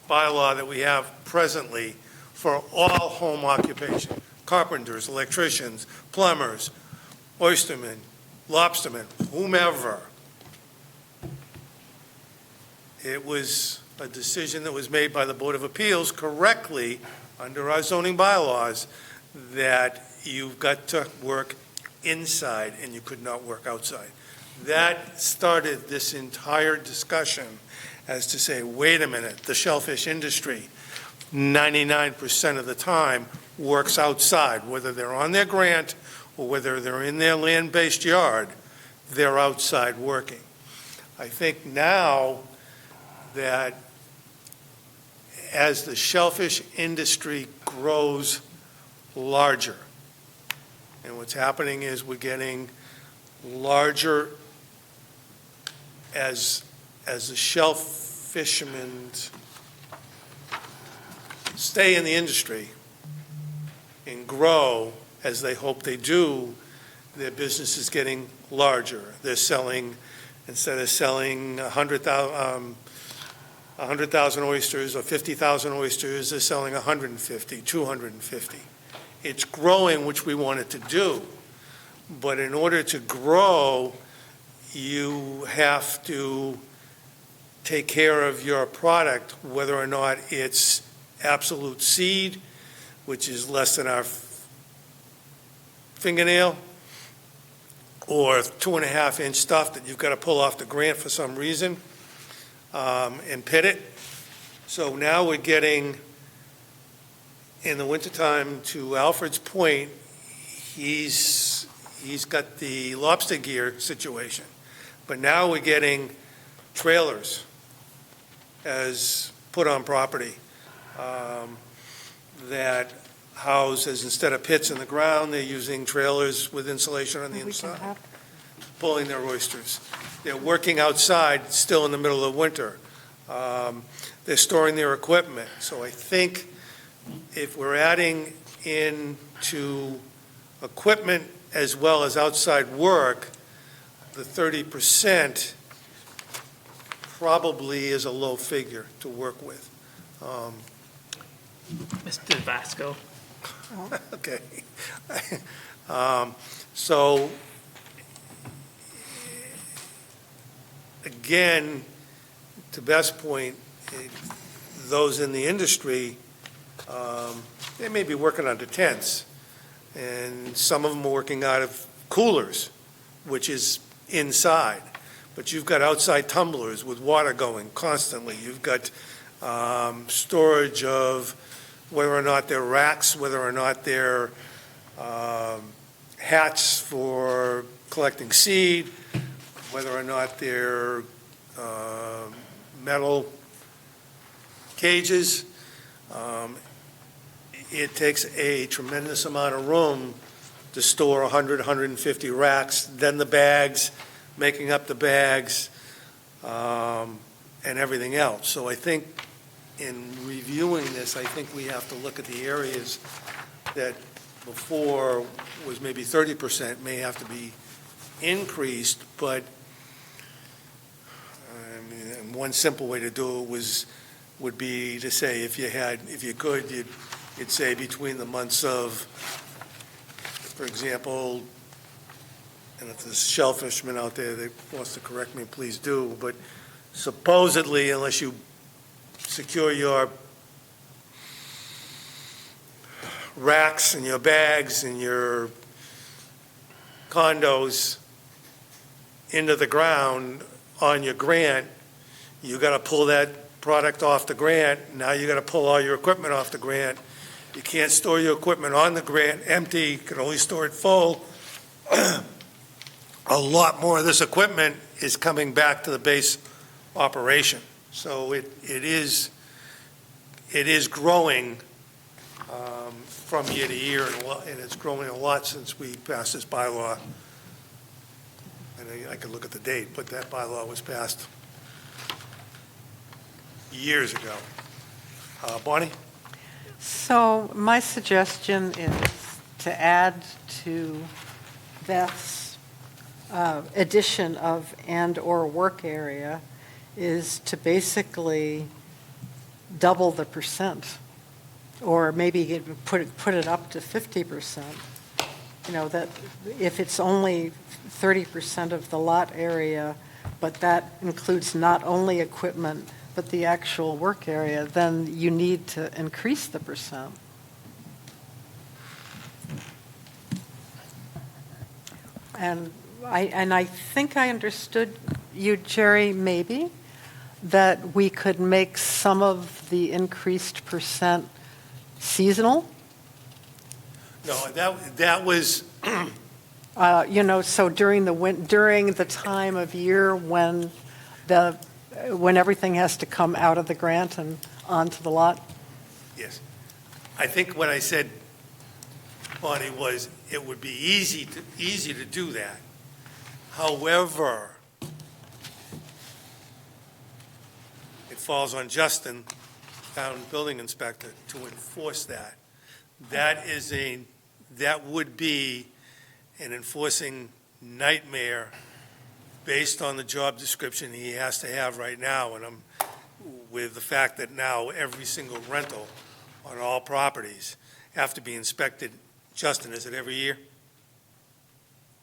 bylaw that we have presently for all home occupation, carpenters, electricians, plumbers, oystermen, lobstermen, whomever. It was a decision that was made by the Board of Appeals correctly under our zoning bylaws that you've got to work inside and you could not work outside. That started this entire discussion as to say, wait a minute, the shellfish industry, 99% of the time works outside, whether they're on their grant or whether they're in their land-based yard, they're outside working. I think now that as the shellfish industry grows larger, and what's happening is we're getting larger as the shellfish fishermen stay in the industry and grow as they hope they do, their business is getting larger. They're selling, instead of selling 100,000 oysters or 50,000 oysters, they're selling 150, 250. It's growing, which we want it to do. But in order to grow, you have to take care of your product, whether or not it's absolute seed, which is less than our fingernail, or 2.5-inch stuff that you've got to pull off the grant for some reason, and pit it. So now we're getting, in the wintertime, to Alfred's point, he's got the lobster gear situation. But now we're getting trailers as put on property that houses, instead of pits in the ground, they're using trailers with insulation on the inside, pulling their oysters. They're working outside still in the middle of winter. They're storing their equipment. So I think if we're adding into equipment as well as outside work, the 30% probably is a low figure to work with. Mr. Vasco. Okay. So, again, to Beth's point, those in the industry, they may be working under tents, and some of them are working out of coolers, which is inside. But you've got outside tumblers with water going constantly. You've got storage of whether or not they're racks, whether or not they're hats for collecting seed, whether or not they're metal cages. It takes a tremendous amount of room to store 100, 150 racks, then the bags, making up the bags, and everything else. So I think in reviewing this, I think we have to look at the areas that before was maybe 30% may have to be increased, but I mean, one simple way to do it would be to say if you could, you'd say between the months of, for example, and if there's shellfishermen out there that wants to correct me, please do, but supposedly, unless you secure your racks and your bags and your condos into the ground on your grant, you got to pull that product off the grant. Now you got to pull all your equipment off the grant. You can't store your equipment on the grant empty, you can only store it full. A lot more of this equipment is coming back to the base operation. So it is growing from year to year, and it's growing a lot since we passed this bylaw. And I could look at the date, but that bylaw was passed years ago. Bonnie? So my suggestion is to add to Beth's addition of and/or work area is to basically double the percent, or maybe put it up to 50%. You know, that if it's only 30% of the lot area, but that includes not only equipment, but the actual work area, then you need to increase the percent. And I think I understood you, Jerry, maybe, that we could make some of the increased percent seasonal? No, that was, You know, so during the time of year when everything has to come out of the grant and onto the lot? Yes. I think what I said, Bonnie, was it would be easy to do that. However, it falls on Justin, town building inspector, to enforce that. That would be an enforcing nightmare based on the job description he has to have right now, and with the fact that now every single rental on all properties have to be inspected. Justin, is it every year?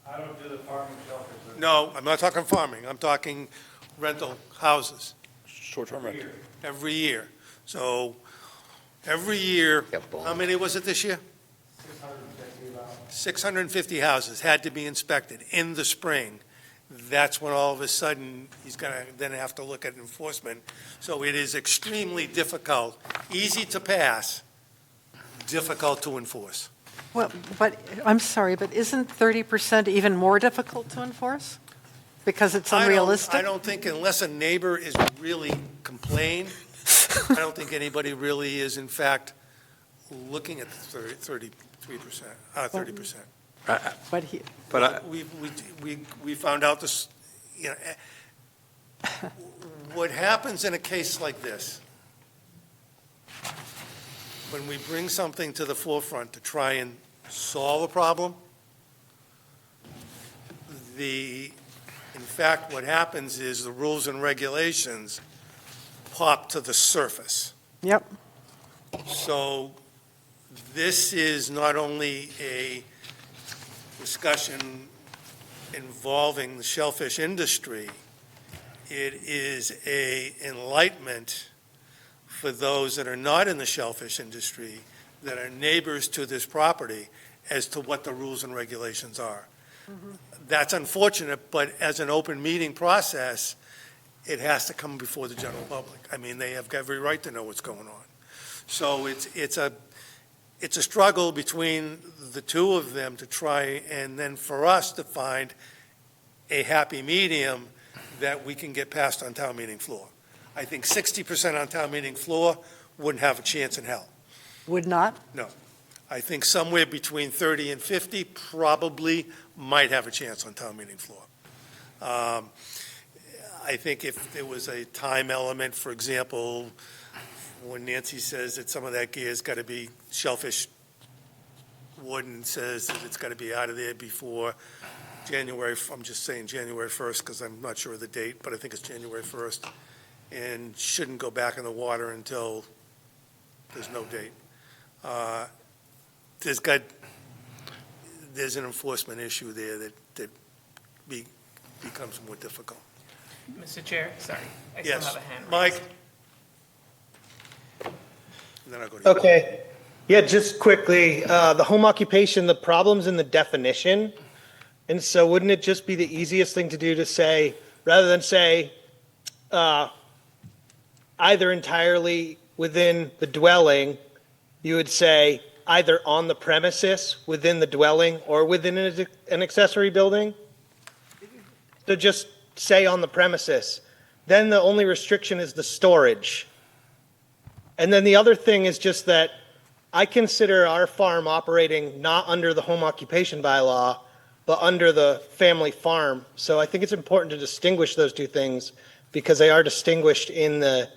I don't do the farming shelters. No, I'm not talking farming, I'm talking rental houses, Short-term rental. every year. So, every year, how many was it this year? 650 houses had to be inspected in the spring. That's when all of a sudden, he's going to then have to look at enforcement. So it is extremely difficult, easy to pass, difficult to enforce. Well, but, I'm sorry, but isn't 30% even more difficult to enforce? Because it's unrealistic? I don't think unless a neighbor is really complained, I don't think anybody really is in fact looking at the 30%. But he, We found out this, what happens in a case like this, when we bring something to the forefront to try and solve a problem, in fact, what happens is the rules and regulations pop to the surface. Yep. So this is not only a discussion involving the shellfish industry, it is a enlightenment for those that are not in the shellfish industry, that are neighbors to this property, as to what the rules and regulations are. That's unfortunate, but as an open meeting process, it has to come before the general public. I mean, they have every right to know what's going on. So it's a struggle between the two of them to try, and then for us to find a happy medium that we can get passed on town meeting floor. I think 60% on town meeting floor wouldn't have a chance in hell. Would not? No. I think somewhere between 30 and 50 probably might have a chance on town meeting floor. I think if there was a time element, for example, when Nancy says that some of that gear's got to be shellfish, Warden says that it's got to be out of there before January, I'm just saying January 1st because I'm not sure of the date, but I think it's January 1st, and shouldn't go back in the water until there's no date. There's an enforcement issue there that becomes more difficult. Mr. Chair, sorry, I still Yes, have a hand raised. Mike? And then I'll go to you. Okay. Yeah, just quickly, the home occupation, the problem's in the definition. And so wouldn't it just be the easiest thing to do to say, rather than say, either entirely within the dwelling, you would say either on the premises, within the dwelling, or within an accessory building? So just say on the premises. Then the only restriction is the storage. And then the other thing is just that I consider our farm operating not under the home occupation bylaw, but under the family farm. So I think it's important to distinguish those two things because they are distinguished in the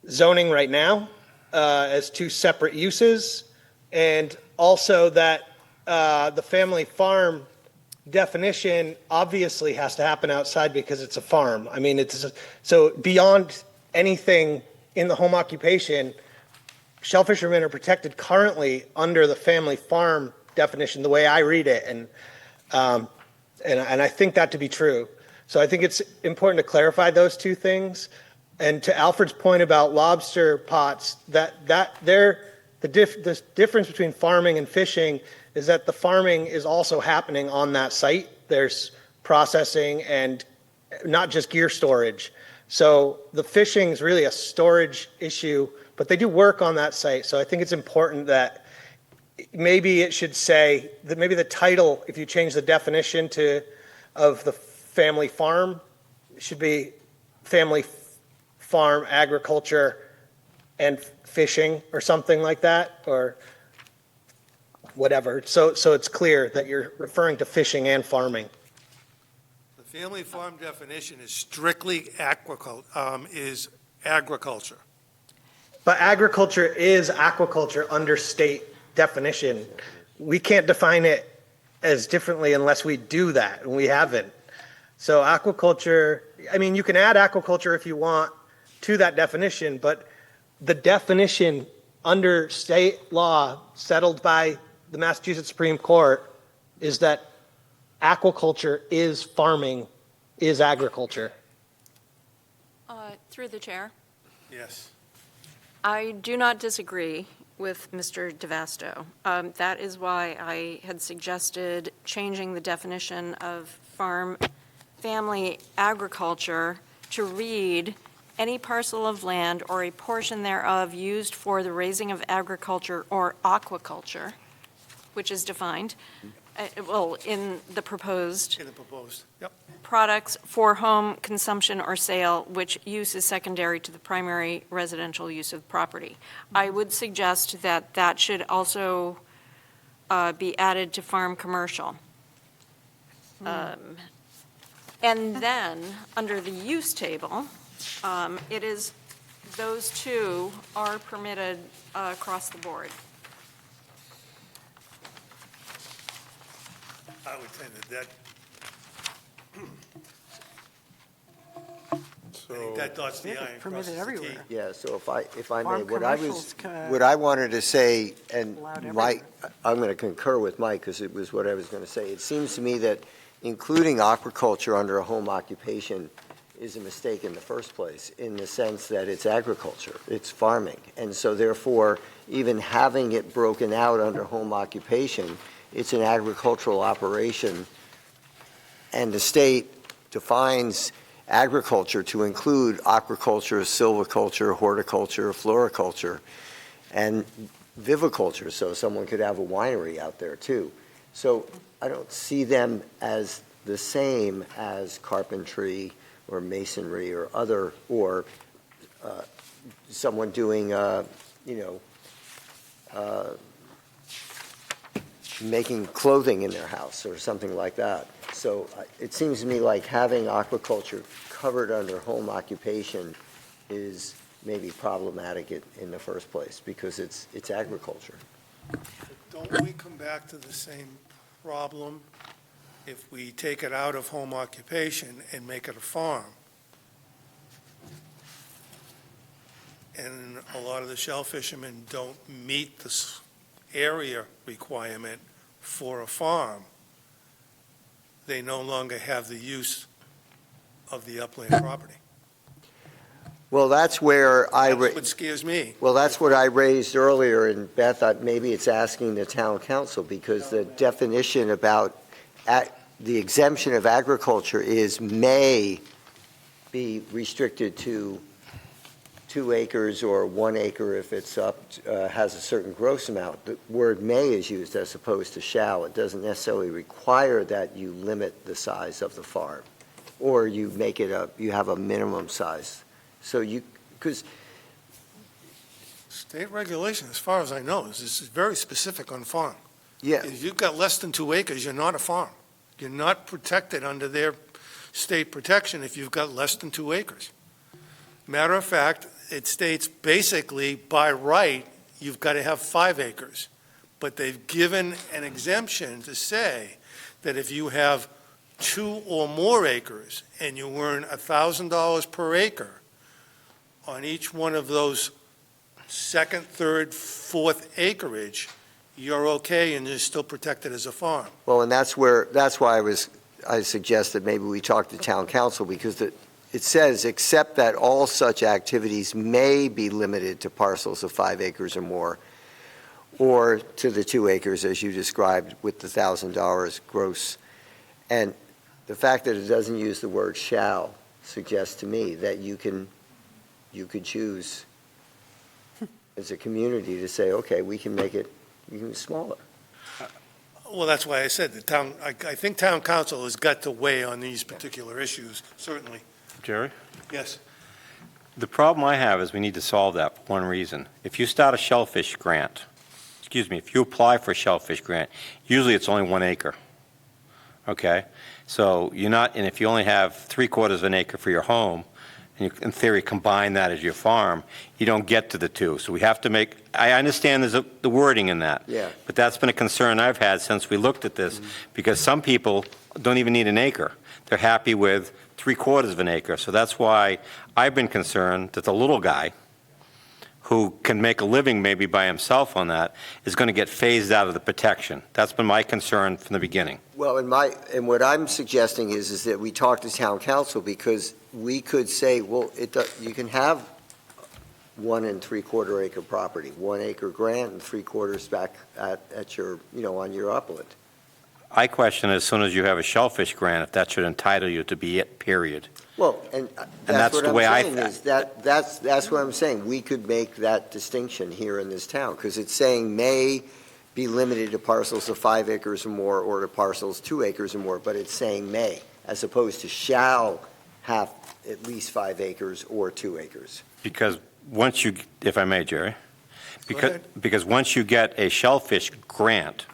zoning right now as two separate uses. And also that the family farm definition obviously has to happen outside because it's a farm. I mean, so beyond anything in the home occupation, shellfish fishermen are protected currently under the family farm definition, the way I read it, and I think that to be true. So I think it's important to clarify those two things. And to Alfred's point about lobster pots, the difference between farming and fishing is that the farming is also happening on that site. There's processing and not just gear storage. So the fishing is really a storage issue, but they do work on that site. So I think it's important that maybe it should say that maybe the title, if you change the definition of the family farm, should be family farm agriculture and fishing or something like that, or whatever. So it's clear that you're referring to fishing and farming. The family farm definition is strictly agriculture. But agriculture is aquaculture under state definition. We can't define it as differently unless we do that, and we haven't. So aquaculture, I mean, you can add aquaculture if you want to that definition, but the definition under state law settled by the Massachusetts Supreme Court is that aquaculture is farming, is agriculture. Through the chair. Yes. I do not disagree with Mr. DeVasto. That is why I had suggested changing the definition of family agriculture to read any parcel of land or a portion thereof used for the raising of agriculture or aquaculture, which is defined, in the proposed. Yep. Products for home consumption or sale, which use is secondary to the primary residential use of the property. I would suggest that that should also be added to farm commercial. And then, under the use table, it is, those two are permitted across the board. I would say that I think that dots the I and crosses Permitted the T. everywhere. Yeah, so if I may, Farm what I commercials can- what I wanted to say, and Allowed Mike, I'm going to concur with Mike, because it was what I was going to say. It seems to me that including aquaculture under a home occupation is a mistake in the first place, in the sense that it's agriculture, it's farming. And so therefore, even having it broken out under home occupation, it's an agricultural operation, and the state defines agriculture to include aquaculture, silviculture, horticulture, floriculture, and viviculture, so someone could have a winery out there too. So I don't see them as the same as carpentry or masonry or other, or someone doing, making clothing in their house or something like that. So it seems to me like having aquaculture covered under home occupation is maybe problematic in the first place, because it's agriculture. Don't we come back to the same problem if we take it out of home occupation and make it a farm? And a lot of the shell fishermen don't meet this area requirement for a farm. They no longer have the use of the upland property. Well, that's where That's what scares me. Well, that's what I raised earlier, and Beth, maybe it's asking the town council, because the definition about the exemption of agriculture is may be restricted to 2 acres or 1 acre if it's has a certain gross amount. The word may is used as opposed to shall. It doesn't necessarily require that you limit the size of the farm, or you make it you have a minimum size. So because State regulation, as far as I know, is very specific on farm. yeah, If you've got less than 2 acres, you're not a farm. You're not protected under their state protection if you've got less than 2 acres. Matter of fact, it states basically by right, you've got to have 5 acres. But they've given an exemption to say that if you have 2 or more acres and you earn $1,000 per acre on each one of those second, third, fourth acreage, you're okay and you're still protected as a farm. well, and that's why I suggested maybe we talk to town council, because it says, except that all such activities may be limited to parcels of 5 acres or more, or to the 2 acres as you described with the $1,000 gross. And the fact that it doesn't use the word shall suggests to me that you could choose as a community to say, okay, we can make it smaller. Well, that's why I said I think town council has got to weigh on these particular issues, certainly. Jerry? Yes. The problem I have is we need to solve that for one reason. If you start a shellfish grant, if you apply for a shellfish grant, usually it's only 1 acre. Okay? So you're not, and if you only have 3/4 of an acre for your home, and you, in theory, combine that as your farm, you don't get to the 2. So we have to make, I understand there's the wording in that. Yeah. But that's been a concern I've had since we looked at this, because some people don't even need an acre. They're happy with 3/4 of an acre. So that's why I've been concerned that the little guy, who can make a living maybe by himself on that, is going to get phased out of the protection. That's been my concern from the beginning. Well, and what I'm suggesting is that we talk to town council, because we could say, well, you can have 1 3/4 acre property, 1 acre grant and 3/4 back at your, on your upland. I question as soon as you have a shellfish grant, if that should entitle you to be it, period. Well, and that's that's what the I'm way I saying, is that's what I'm saying. We could make that distinction here in this town, because it's saying may be limited to parcels of 5 acres or more, or to parcels 2 acres or more, but it's saying may, as opposed to shall have at least 5 acres or 2 acres. Because once you, if I may, Jerry, Go ahead. because once you get a shellfish grant,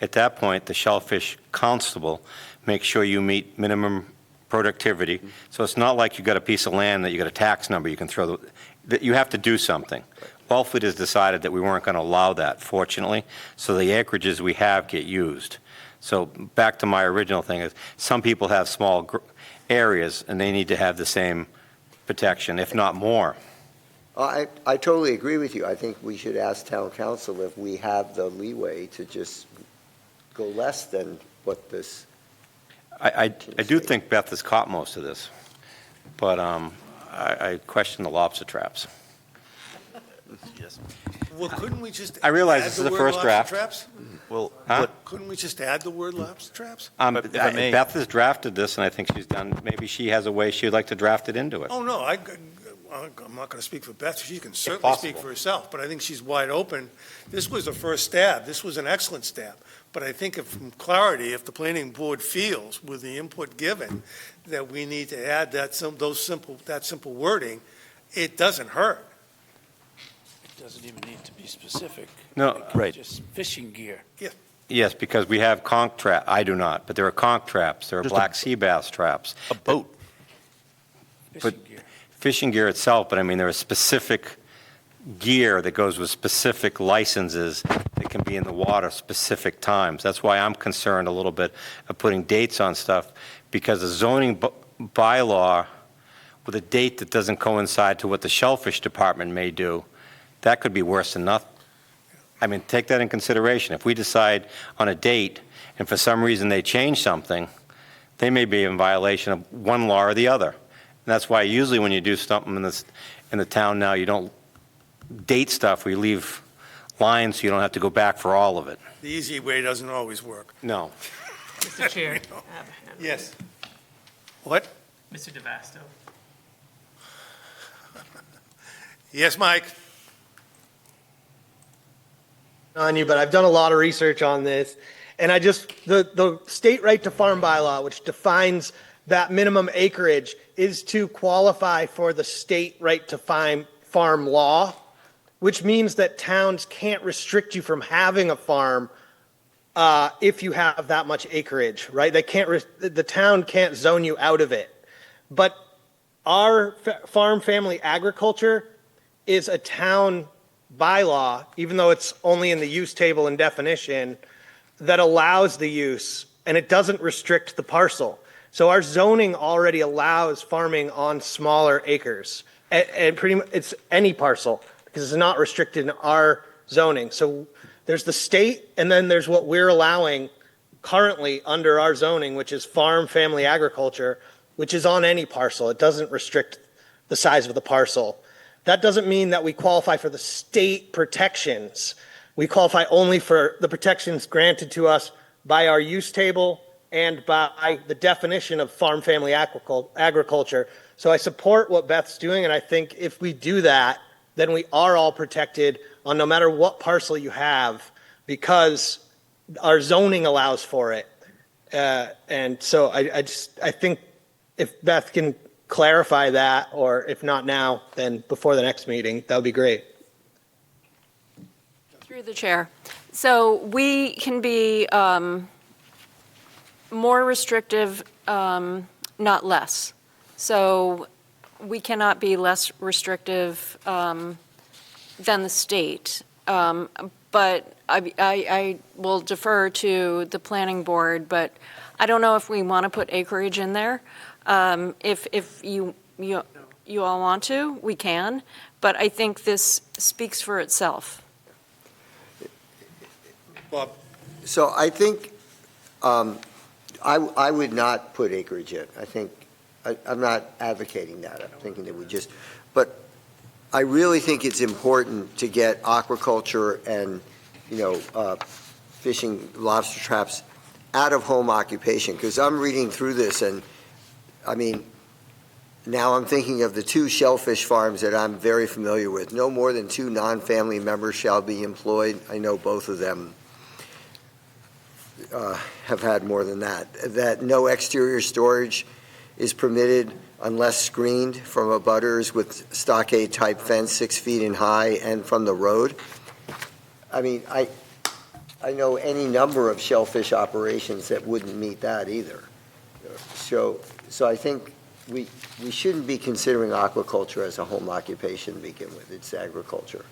at that point, the shellfish constable makes sure you meet minimum productivity. So it's not like you got a piece of land that you got a tax number you can throw, that you have to do something. Wellfleet has decided that we weren't going to allow that, fortunately, so the acreages we have get used. So back to my original thing is, some people have small areas and they need to have the same protection, if not more. I totally agree with you. I think we should ask town council if we have the leeway to just go less than what this. I do think Beth has caught most of this, but I question the lobster traps. Well, couldn't we just I realize add this is the the word first lobster draft. traps? Well, Huh? Couldn't we just add the word lobster traps? But if I may- Beth has drafted this, and I think she's done, maybe she has a way she'd like to draft it into it. Oh, no, I'm not going to speak for Beth. She can certainly speak possible. for herself, but I think she's wide open. This was the first stab. This was an excellent stab. But I think from clarity, if the planning board feels, with the input given, that we need to add that simple wording, it doesn't hurt. It doesn't even need to be specific. No, It could right. Just fishing gear. Yes, because we have conch trap, I do not, but there are conch traps, there are Just a- black sea bass traps. A boat. Fishing gear. Fishing gear itself, but I mean, there is specific gear that goes with specific licenses that can be in the water specific times. That's why I'm concerned a little bit of putting dates on stuff, because the zoning bylaw with a date that doesn't coincide to what the shellfish department may do, that could be worse than nothing. I mean, take that in consideration. If we decide on a date and for some reason they change something, they may be in violation of one law or the other. And that's why usually when you do something in the town now, you don't date stuff, we leave lines so you don't have to go back for all of it. The easy way doesn't always work. No. Mr. Chair. Yes. What? Mr. DeVasto. Yes, Mike? On you, but I've done a lot of research on this, and the state right to farm bylaw, which defines that minimum acreage, is to qualify for the state right to farm law, which means that towns can't restrict you from having a farm if you have that much acreage, right? The town can't zone you out of it. But our farm family agriculture is a town bylaw, even though it's only in the use table and definition, that allows the use, and it doesn't restrict the parcel. So our zoning already allows farming on smaller acres, and pretty much it's any parcel, because it's not restricted in our zoning. So there's the state, and then there's what we're allowing currently under our zoning, which is farm family agriculture, which is on any parcel. It doesn't restrict the size of the parcel. That doesn't mean that we qualify for the state protections. We qualify only for the protections granted to us by our use table and by the definition of farm family agriculture. So I support what Beth's doing, and I think if we do that, then we are all protected on no matter what parcel you have, because our zoning allows for it. And so I think if Beth can clarify that, or if not now, then before the next meeting, that would be great. Through the chair. So we can be more restrictive, not less. So we cannot be less restrictive than the state. But I will defer to the planning board, but I don't know if we want to put acreage in there. If you all want to, we can, but I think this speaks for itself. Bob? So I think, I would not put acreage in. I think, I'm not advocating that. I'm thinking that we just, but I really think it's important to get aquaculture and, fishing, lobster traps out of home occupation, because I'm reading through this and, now I'm thinking of the 2 shellfish farms that I'm very familiar with. No more than 2 non-family members shall be employed. I know both of them have had more than that. That no exterior storage is permitted unless screened from abutters with stockade-type fence 6 feet in high and from the road. I know any number of shellfish operations that wouldn't meet that either. So I think we shouldn't be considering aquaculture as a home occupation to begin with. It's agriculture.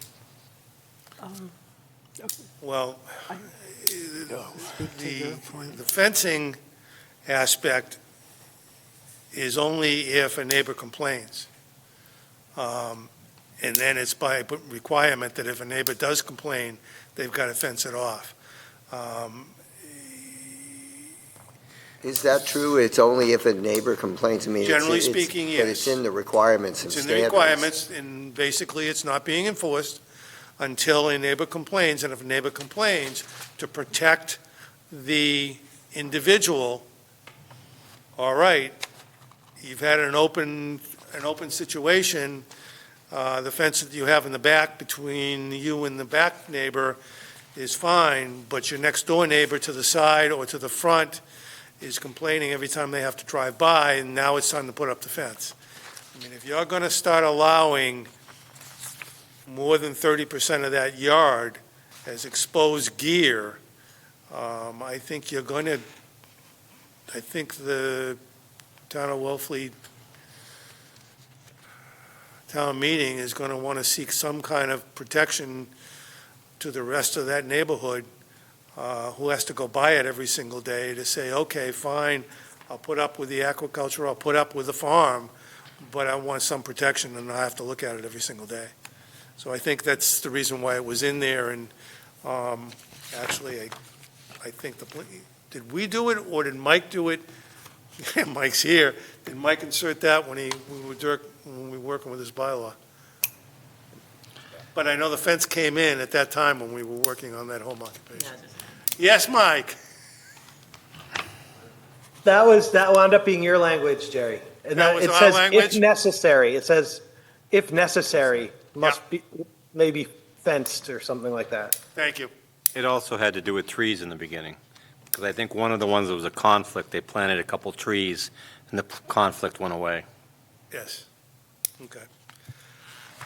Well, the fencing aspect is only if a neighbor complains. And then it's by requirement that if a neighbor does complain, they've got to fence it off. Is that true? It's only if a neighbor complains? Generally speaking, yes. But it's in the requirements and It's in standards. the requirements, and basically it's not being enforced until a neighbor complains, and if a neighbor complains, to protect the individual, all right, you've had an open situation, the fence that you have in the back between you and the back neighbor is fine, but your next door neighbor to the side or to the front is complaining every time they have to drive by, and now it's time to put up the fence. If you're going to start allowing more than 30% of that yard as exposed gear, I think the town of Wellfleet town meeting is going to want to seek some kind of protection to the rest of that neighborhood who has to go by it every single day to say, okay, fine, I'll put up with the aquaculture, I'll put up with the farm, but I want some protection and I have to look at it every single day. So I think that's the reason why it was in there, and actually, I think did we do it, or did Mike do it? Mike's here. Did Mike insert that when we were working with his bylaw? But I know the fence came in at that time when we were working on that home occupation. Yes, Mike? That wound up being your language, Jerry. And That was it our says language? if necessary. It says if necessary must be maybe fenced or something like that. Thank you. It also had to do with trees in the beginning, because I think one of the ones that was a conflict, they planted a couple trees, and the conflict went away. Yes. Okay.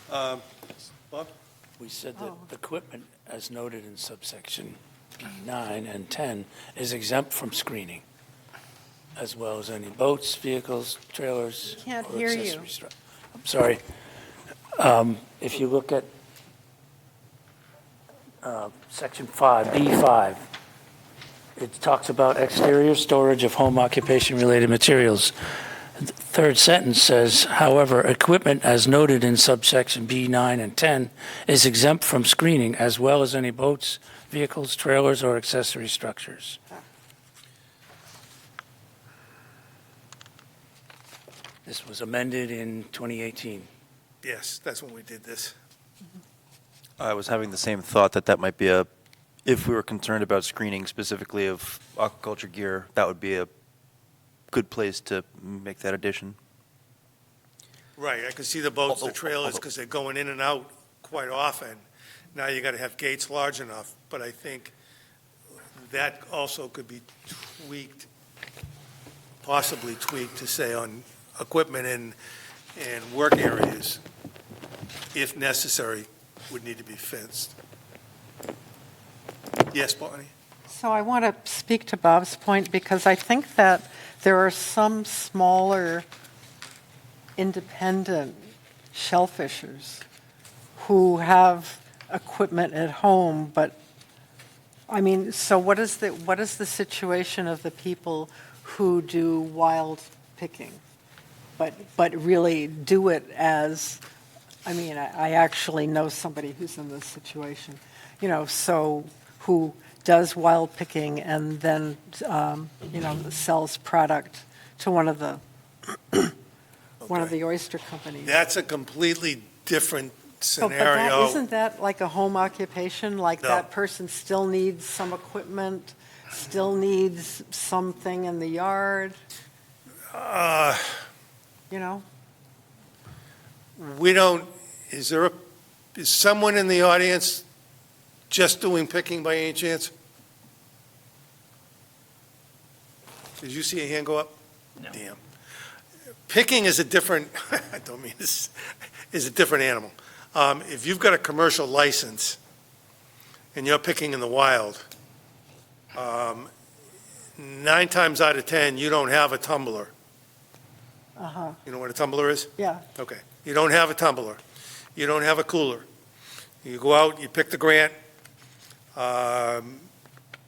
Bob? We said that equipment, as noted in subsection B9 and 10, is exempt from screening, as well as any boats, vehicles, trailers, Can't or hear you. accessory I'm sorry. If you look at section 5, B5, it talks about exterior storage of home occupation-related materials. The third sentence says, however, equipment as noted in subsection B9 and 10 is exempt from screening, as well as any boats, vehicles, trailers, or accessory structures. This was amended in 2018. Yes, that's when we did this. I was having the same thought that might be if we were concerned about screening specifically of aquaculture gear, that would be a good place to make that addition. Right, I can see the boats, the trailers, because they're going in and out quite often. Now you got to have gates large enough, but I think that also could be tweaked, possibly tweaked to say on equipment and work areas, if necessary, would need to be fenced. Yes, Bonnie? So I want to speak to Bob's point because I think that there are some smaller independent shellfishers who have equipment at home, but, I mean, so what is the situation of the people who do wild picking, but really do it as, I mean, I actually know somebody who's in this situation, so who does wild picking and then, sells product to one of the oyster companies. That's a completely different But scenario. isn't that like a home occupation? Like No. that person still needs some equipment, still needs something in the yard, Uh, you know? We don't, is someone in the audience just doing picking by any chance? Did you see a hand go up? No. Damn. Picking is a different, I don't mean this, is a different animal. If you've got a commercial license and you're picking in the wild, 9 times out of 10, you don't have a tumbler. Uh-huh, You know what a tumbler is? yeah, Okay. You don't have a tumbler. You don't have a cooler. You go out, you pick the grant,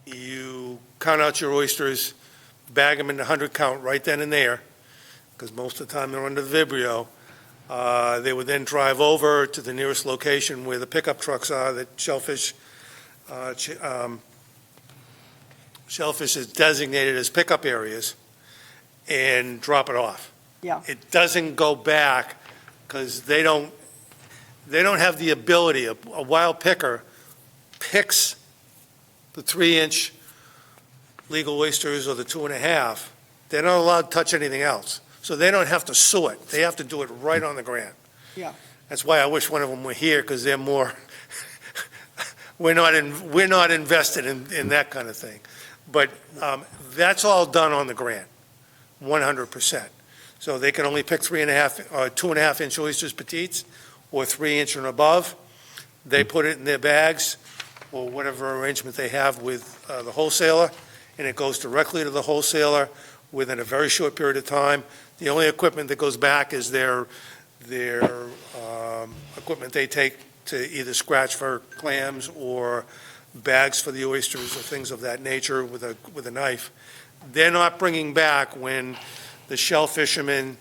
you count out your oysters, bag them in the 100 count right then and there, because most of the time they're under the Vibrio. They would then drive over to the nearest location where the pickup trucks are that Shellfish is designated as pickup areas, and drop it off. yeah, It doesn't go back because they don't have the ability. A wild picker picks the 3-inch legal oysters or the 2.5. They're not allowed to touch anything else. So they don't have to sue it. They have to do it right on the grant. yeah. That's why I wish one of them were here, because they're more, we're not invested in that kind of thing. But that's all done on the grant, 100%. So they can only pick 3.5 or 2.5-inch oysters petites or 3-inch and above. They put it in their bags or whatever arrangement they have with the wholesaler, and it goes directly to the wholesaler within a very short period of time. The only equipment that goes back is their equipment they take to either scratch for clams or bags for the oysters or things of that nature with a knife. They're not bringing back when the shell fisherman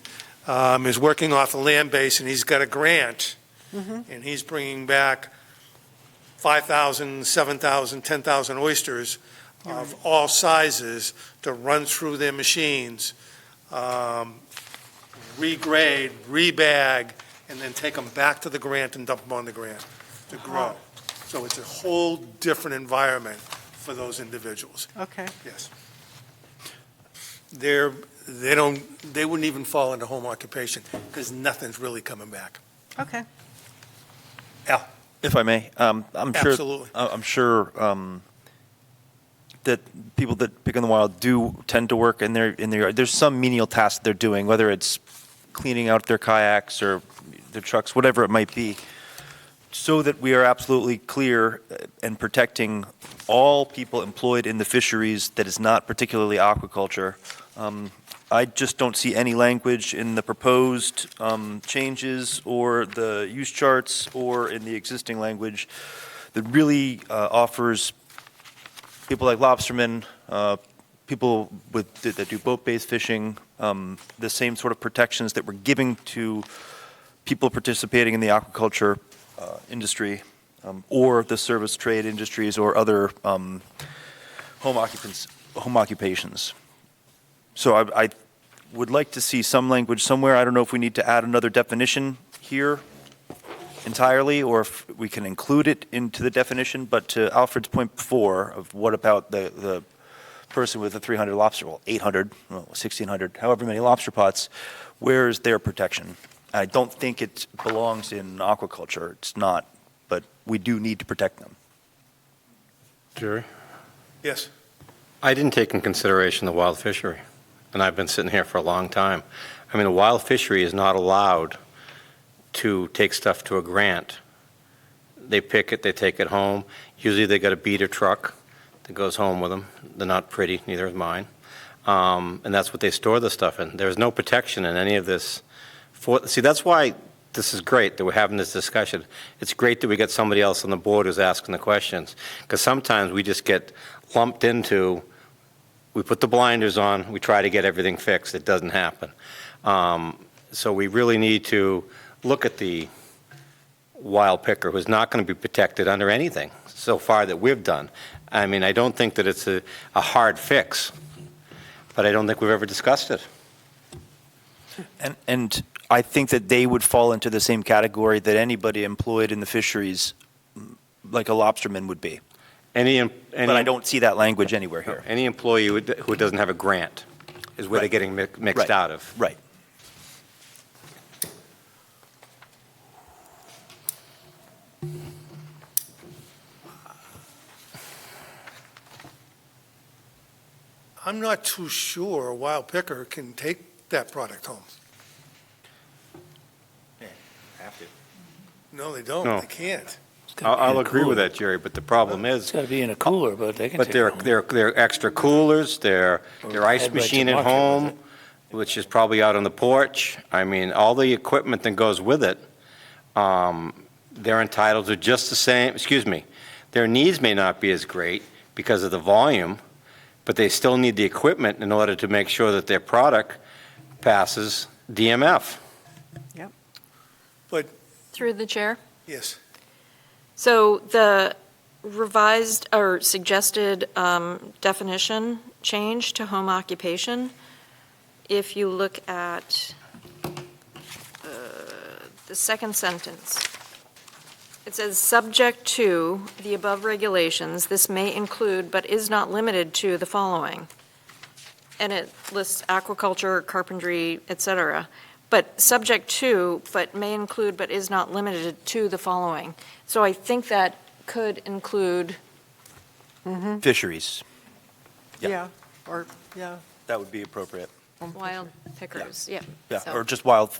is working off a land base and he's got a grant, and he's bringing back 5,000, 7,000, 10,000 oysters of all sizes to run through their machines, regrade, rebag, and then take them back to the grant and dump them on the grant to grow. So it's a whole different environment for those individuals. Okay, Yes. They wouldn't even fall into home occupation because nothing's really coming back. okay. If I may, I'm sure. Absolutely. I'm sure that people that pick in the wild do tend to work in their yard. There's some menial task they're doing, whether it's cleaning out their kayaks or their trucks, whatever it might be, so that we are absolutely clear and protecting all people employed in the fisheries that is not particularly aquaculture. I just don't see any language in the proposed changes or the use charts or in the existing language that really offers people like lobstermen, people that do boat-based fishing, the same sort of protections that we're giving to people participating in the aquaculture industry or the service trade industries or other home occupations. So I would like to see some language somewhere. I don't know if we need to add another definition here entirely, or if we can include it into the definition. But to Alfred's point before, of what about the person with the 300 lobster, well, 800, well, 1,600, however many lobster pots, where is their protection? I don't think it belongs in aquaculture. It's not, but we do need to protect them. Jerry? Yes. I didn't take in consideration the wild fishery, and I've been sitting here for a long time. I mean, a wild fishery is not allowed to take stuff to a grant. They pick it, they take it home. Usually they got a beater truck that goes home with them. They're not pretty, neither is mine. And that's what they store the stuff in. There's no protection in any of this. See, that's why this is great that we're having this discussion. It's great that we get somebody else on the board who's asking the questions, because sometimes we just get lumped into, we put the blinders on, we try to get everything fixed. It doesn't happen. So we really need to look at the wild picker who's not going to be protected under anything so far that we've done. I mean, I don't think that it's a hard fix, but I don't think we've ever discussed it. And I think that they would fall into the same category that anybody employed in the fisheries, like a lobsterman would be. But I don't see that language anywhere here. Any employee who doesn't have a grant is where they're getting mixed out of. Right. I'm not too sure a wild picker can take that product home. Have to. No, they don't. No. They can't. I'll agree with that, Jerry, but the problem is. It's got to be in a cooler, but they can But take it home. they're extra coolers, their ice Head right to machine at market with home, it. which is probably out on the porch. I mean, all the equipment that goes with it, they're entitled to just the same, their needs may not be as great because of the volume, but they still need the equipment in order to make sure that their product passes DMF. Through the chair. Yes. So the revised or suggested definition change to home occupation, if you look at the second sentence, it says, subject to the above regulations, this may include but is not limited to the following. And it lists aquaculture, carpentry, et cetera. But subject to, but may include, but is not limited to the following. So I think that could include. Fisheries. Yeah, That would be appropriate. Wild pickers, yeah. Yeah, So- or just wild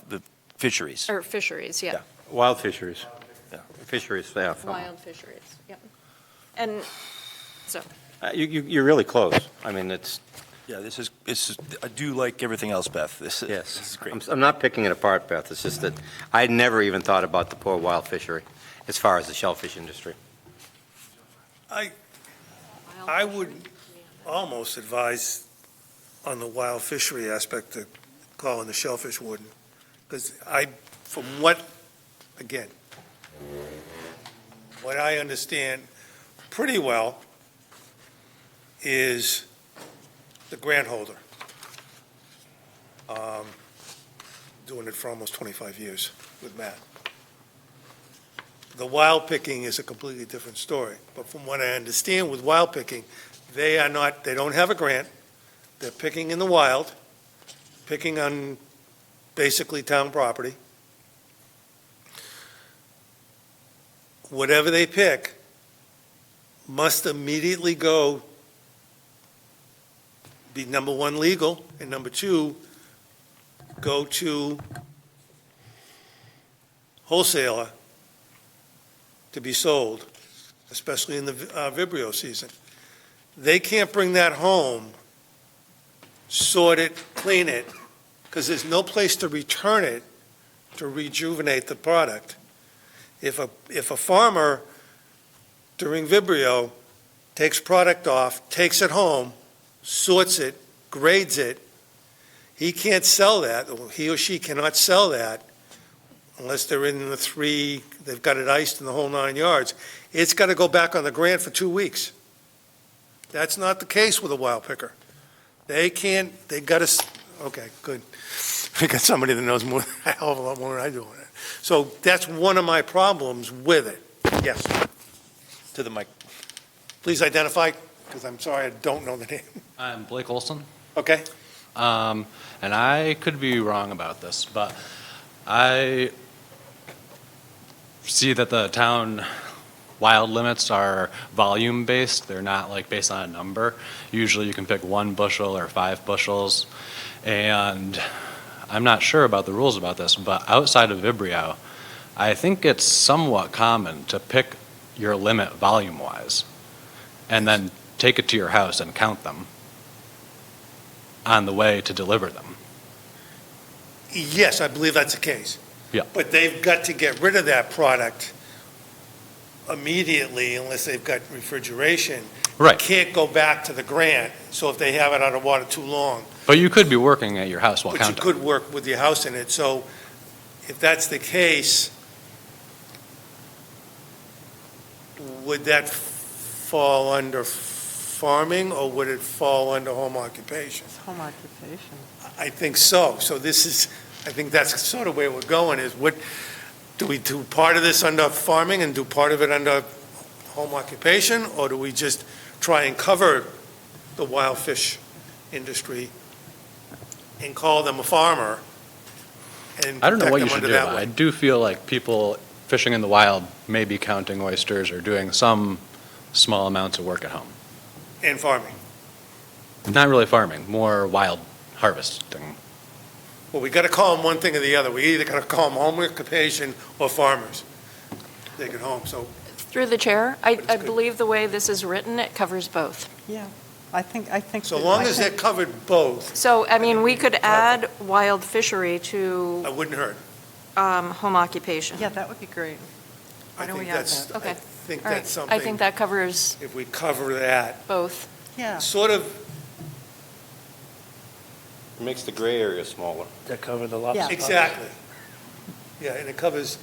fisheries. Or fisheries, yeah. Yeah. Wild fisheries. Fisheries, yeah. Wild fisheries, yep. And so, You're really close. I mean, it's. Yeah, this is, I do like everything else, Beth. This is great. I'm not picking it apart, Beth. It's just that I never even thought about the poor wild fishery as far as the shellfish industry. I would almost advise on the wild fishery aspect to call in the shellfish warden. Because from what I understand pretty well is the grant holder. Doing it for almost 25 years with Matt. The wild picking is a completely different story. But from what I understand with wild picking, they don't have a grant. They're picking in the wild, picking on basically town property. Whatever they pick must immediately be number one, legal, and number two, go to wholesaler to be sold, especially in the Vibrio season. They can't bring that home, sort it, clean it, because there's no place to return it to rejuvenate the product. If a farmer during Vibrio takes product off, takes it home, sorts it, grades it, he can't sell that, or he or she cannot sell that unless they're in they've got it iced in the whole 9 yards. It's got to go back on the grant for 2 weeks. That's not the case with a wild picker. They got to, okay, good. We got somebody that knows a hell of a lot more than I do on it. So that's one of my problems with it. Yes. To the mic. Please identify, because I'm sorry, I don't know the name. I'm Blake Olson. Okay? And I could be wrong about this, but I see that the town wild limits are volume-based. They're not like based on a number. Usually you can pick 1 bushel or 5 bushels. And I'm not sure about the rules about this, but outside of Vibrio, I think it's somewhat common to pick your limit volume-wise and then take it to your house and count them on the way to deliver them. Yes, I believe that's the case. Yeah. But they've got to get rid of that product immediately unless they've got refrigeration. Right. You can't go back to the grant, so if they have it out of water too long. But you could be working at your house while But you counting. could work with your house in it, so if that's the case, would that fall under farming, or would it fall under home occupation? It's home occupation. I think so. So I think that's sort of where we're going, is do we do part of this under farming and do part of it under home occupation, or do we just try and cover the wild fish industry and call them a farmer and I don't know protect what you them should under do. that I way? do feel like people fishing in the wild may be counting oysters or doing some small amounts of work at home. And farming. Not really farming, more wild harvesting. Well, we got to call them one thing or the other. We either got to call them home occupation or farmers. Take it home, so. Through the chair, I But it's good. believe the way this is written, it covers both. Yeah, I think. So long as they're covered both, So, I mean, we could add wild fishery to I wouldn't hurt. home occupation. Yeah, that would be great. Why I don't think we add that's- that? Okay. I think All right. that's I think something, that covers if we cover that, both. Yeah. sort of, It makes the gray area smaller. That cover the lobster. Yeah. exactly. Yeah, and it covers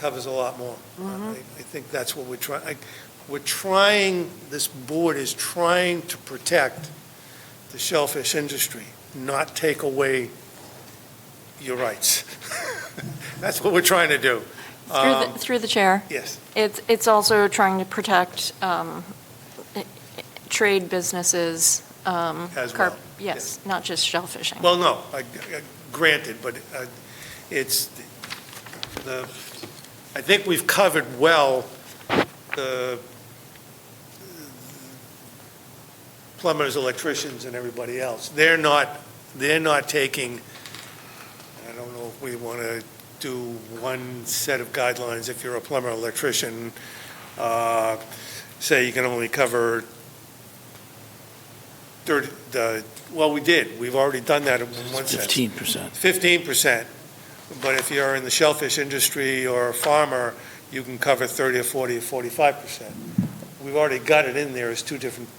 a lot more. I think that's what we're trying, this board is trying to protect the shellfish industry, not take away your rights. That's what we're trying to do. Through the chair, Yes, it's also trying to protect trade businesses. as well. Yes, not just shellfishing. Well, no, granted, but it's, I think we've covered well the plumbers, electricians, and everybody else. They're not taking, I don't know if we want to do one set of guidelines. If you're a plumber, electrician, say you can only cover 30, well, we did. We've already done that in one sense. 15%. 15%. But if you're in the shellfish industry or a farmer, you can cover 30 or 40 or 45%. We've already got it in there as two different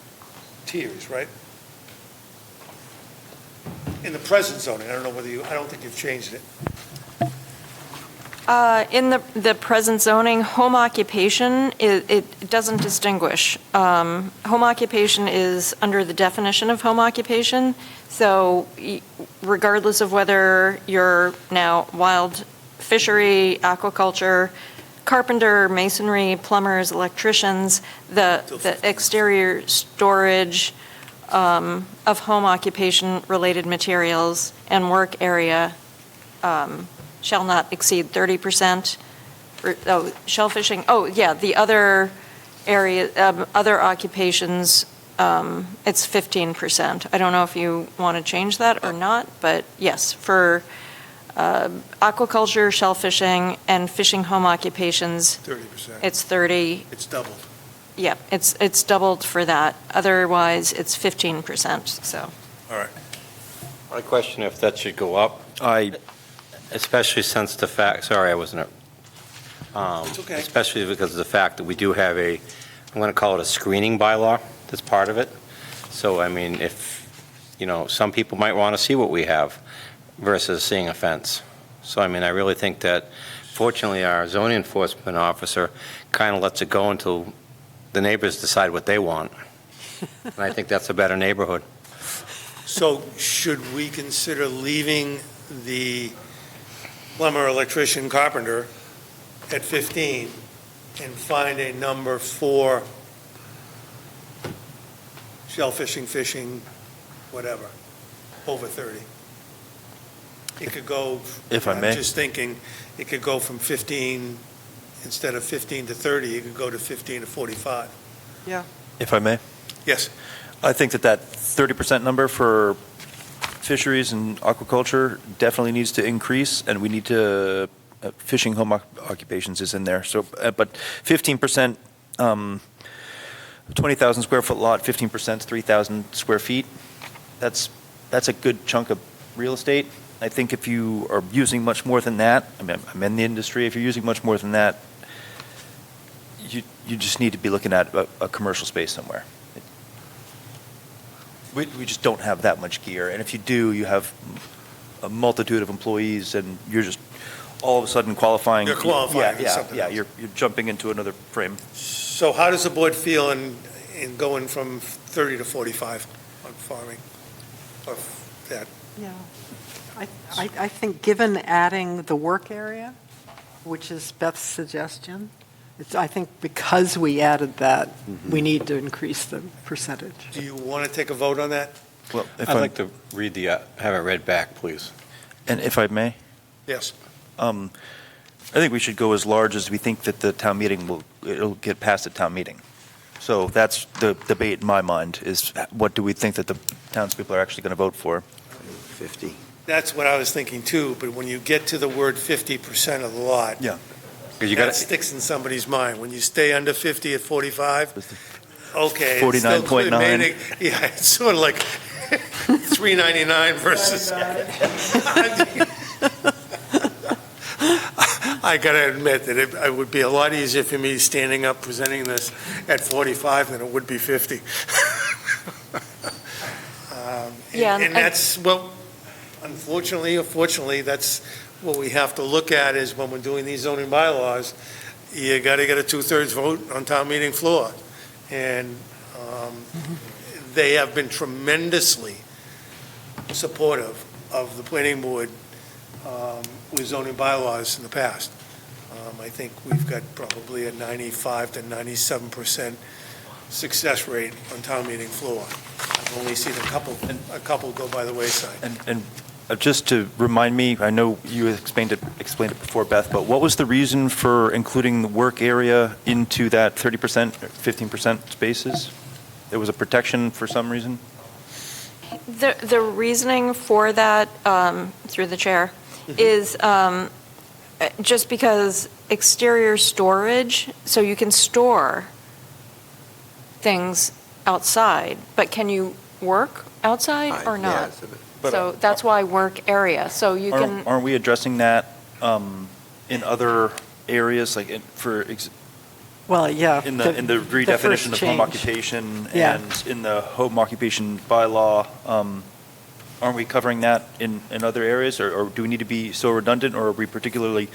tiers, right? In the present zoning, I don't know whether I don't think you've changed it. In the present zoning, home occupation, it doesn't distinguish. Home occupation is under the definition of home occupation, so regardless of whether you're now wild fishery, aquaculture, carpenter, masonry, plumbers, electricians, the exterior storage of home occupation-related materials and work area shall not exceed 30%. Shellfishing, the other area, other occupations, it's 15%. I don't know if you want to change that or not, but yes, for aquaculture, shellfishing, and fishing home occupations, 30%. it's 30. It's doubled. Yeah, it's doubled for that. Otherwise, it's 15%, so. All right. I question if that should go up, especially since the fact, sorry, I wasn't, It's okay. especially because of the fact that we do have I'm going to call it a screening bylaw that's part of it. So, I mean, if, some people might want to see what we have versus seeing a fence. So, I mean, I really think that fortunately our zoning enforcement officer kind of lets it go until the neighbors decide what they want. And I think that's a better neighborhood. So should we consider leaving the plumber, electrician, carpenter at 15 and find a number for shellfishing, fishing, whatever, over 30? It could go. If I may. I'm just thinking, it could go from 15, instead of 15 to 30, it could go to 15 to 45. Yeah. If I may, Yes, I think that 30% number for fisheries and aquaculture definitely needs to increase, and we need to, fishing home occupations is in there, so, but 15%, 20,000 square foot lot, 15% is 3,000 square feet. That's a good chunk of real estate. I think if you are using much more than that, I mean, I'm in the industry, if you're using much more than that, you just need to be looking at a commercial space somewhere. We just don't have that much gear, and if you do, you have a multitude of employees, and you're just all of a sudden qualifying. You're qualifying for Yeah, something yeah, else. you're jumping into another frame. So how does the board feel in going from 30 to 45 on farming? Or that, Yeah. I think given adding the work area, which is Beth's suggestion, I think because we added that, we need to increase the percentage. do you want to take a vote on that? Well, if I'd like to read have it read back, please. And if I may, Yes. I think we should go as large as we think that the town meeting it'll get passed at town meeting. So that's the debate in my mind, is what do we think that the townspeople are actually going to vote for? 50. That's what I was thinking too, but when you get to the word 50% of the lot, Yeah. Because you that got sticks in somebody's mind. When you stay under 50 at 45, okay. it's still 49.9. good. Yeah, it's sort of like 399 versus. I got to admit that it would be a lot easier for me standing up presenting this at 45 than it would be 50. Yeah, And that's, well, unfortunately or fortunately, that's what we have to look at is when we're doing these zoning bylaws, you got to get a 2/3 vote on town meeting floor. And they have been tremendously supportive of the planning board with zoning bylaws in the past. I think we've got probably a 95 to 97% success rate on town meeting floor. I've only seen a couple go by the wayside. And just to remind me, I know you explained it before, Beth, but what was the reason for including the work area into that 30%, 15% spaces? There was a protection for some reason? The reasoning for that, through the chair, is just because exterior storage, so you can store things outside, but can you work outside or not? So that's why work area, so you can. Aren't we addressing that in other areas, like Well, yeah. in the redefinition of home change. occupation Yeah. and in the home occupation bylaw? Aren't we covering that in other areas, or do we need to be so redundant, or are we particularly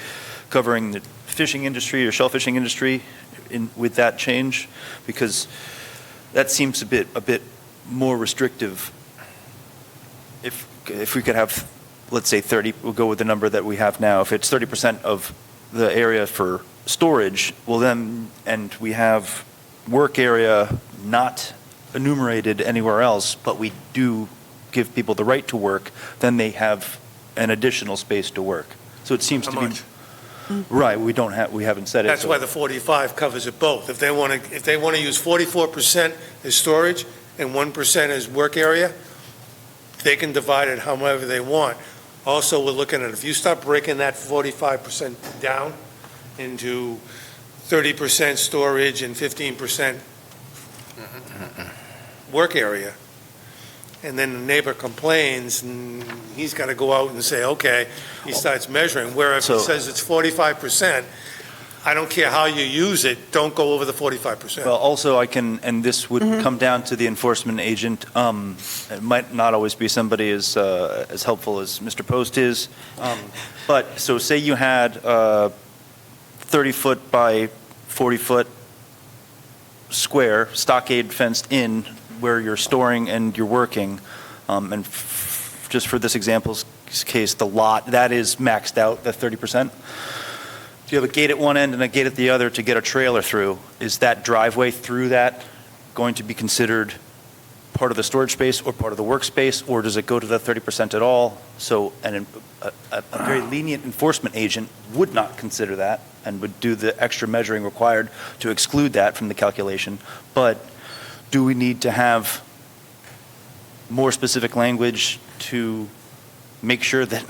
covering the fishing industry or shellfishing industry with that change? Because that seems a bit more restrictive. If we could have, let's say 30, we'll go with the number that we have now. If it's 30% of the area for storage, well then, and we have work area not enumerated anywhere else, but we do give people the right to work, then they have an additional space to work. So it seems How to be. much? Right, we haven't said it. That's so- why the 45 covers it both. If they want to use 44% as storage and 1% as work area, they can divide it however they want. Also, we're looking at, if you start breaking that 45% down into 30% storage and 15% work area, and then the neighbor complains, and he's got to go out and say, okay, he starts measuring, where if he So- says it's 45%, I don't care how you use it, don't go over the 45%. Well, also I can, and this would come down to the enforcement agent. It might not always be somebody as helpful as Mr. Post is. But, so say you had 30-foot by 40-foot square, stockade fenced in, where you're storing and you're working. And just for this example's case, the lot, that is maxed out, the 30%. If you have a gate at one end and a gate at the other to get a trailer through, is that driveway through that going to be considered part of the storage space or part of the workspace, or does it go to the 30% at all? So a very lenient enforcement agent would not consider that and would do the extra measuring required to exclude that from the calculation. But do we need to have more specific language to make sure that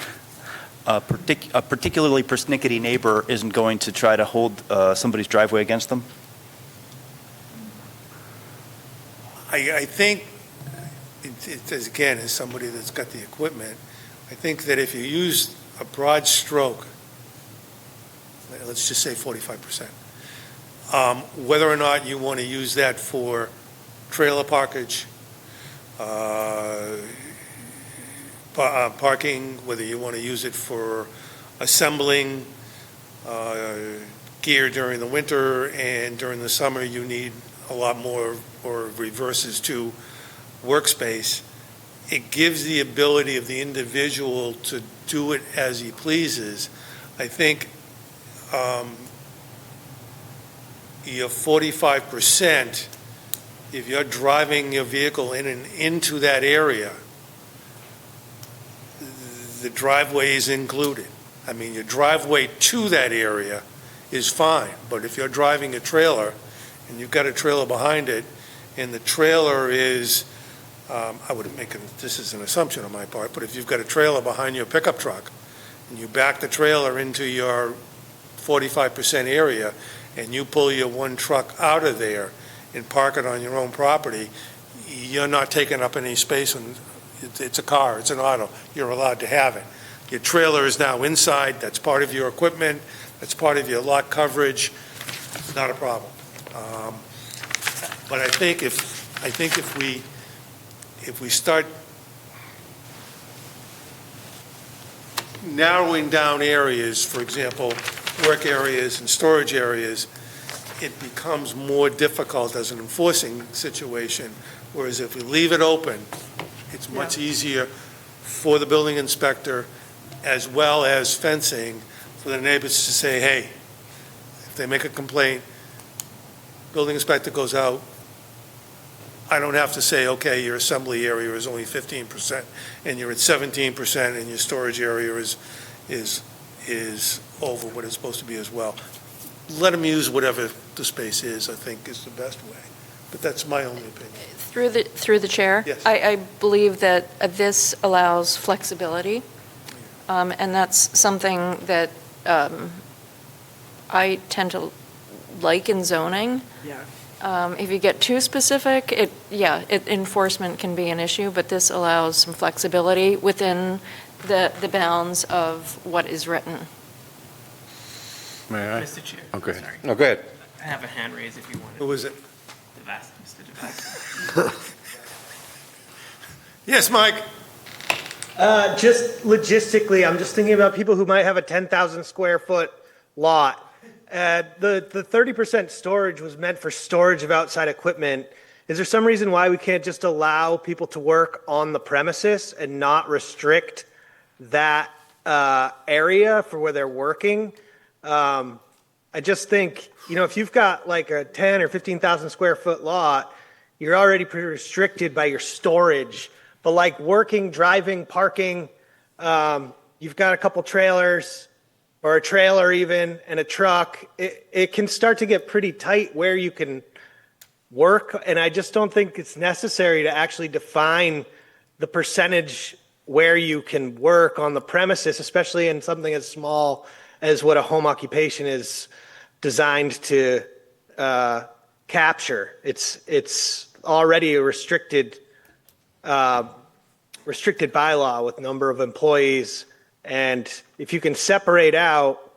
a particularly persnickety neighbor isn't going to try to hold somebody's driveway against them? I think, again, as somebody that's got the equipment, I think that if you use a broad stroke, let's just say 45%, whether or not you want to use that for trailer parkage, parking, whether you want to use it for assembling gear during the winter, and during the summer you need a lot more, or reverses to workspace. It gives the ability of the individual to do it as he pleases. I think your 45%, if you're driving your vehicle in and into that area, the driveway is included. I mean, your driveway to that area is fine, but if you're driving a trailer and you've got a trailer behind it, and the trailer is, I would make this is an assumption on my part, but if you've got a trailer behind your pickup truck and you back the trailer into your 45% area and you pull your one truck out of there and park it on your own property, you're not taking up any space, and it's a car, it's an auto, you're allowed to have it. Your trailer is now inside, that's part of your equipment, that's part of your lot coverage, it's not a problem. But I think if we start narrowing down areas, for example, work areas and storage areas, it becomes more difficult as an enforcing situation, whereas if we leave it open, it's much easier for the building inspector, as well as fencing, for the neighbors to say, hey, if they make a complaint, building inspector goes out, I don't have to say, okay, your assembly area is only 15%, and you're at 17%, and your storage area is over what it's supposed to be as well. Let them use whatever the space is, I think, is the best way. But that's my only opinion. Through the chair? Yes. I believe that this allows flexibility, and that's something that I tend to like in zoning. Yeah. If you get too specific, enforcement can be an issue, but this allows some flexibility within the bounds of what is written. May I? Mr. Chair. Okay. Sorry. No, go ahead. I have a hand raised if you want it. Who is it? Mr. DeVasco. Yes, Mike? Just logistically, I'm just thinking about people who might have a 10,000 square foot lot. The 30% storage was meant for storage of outside equipment. Is there some reason why we can't just allow people to work on the premises and not restrict that area for where they're working? I just think, if you've got like a 10 or 15,000 square foot lot, you're already pretty restricted by your storage. But like working, driving, parking, you've got a couple trailers or a trailer even and a truck. It can start to get pretty tight where you can work. And I just don't think it's necessary to actually define the percentage where you can work on the premises, especially in something as small as what a home occupation is designed to capture. It's already a restricted bylaw with number of employees, and if you can separate out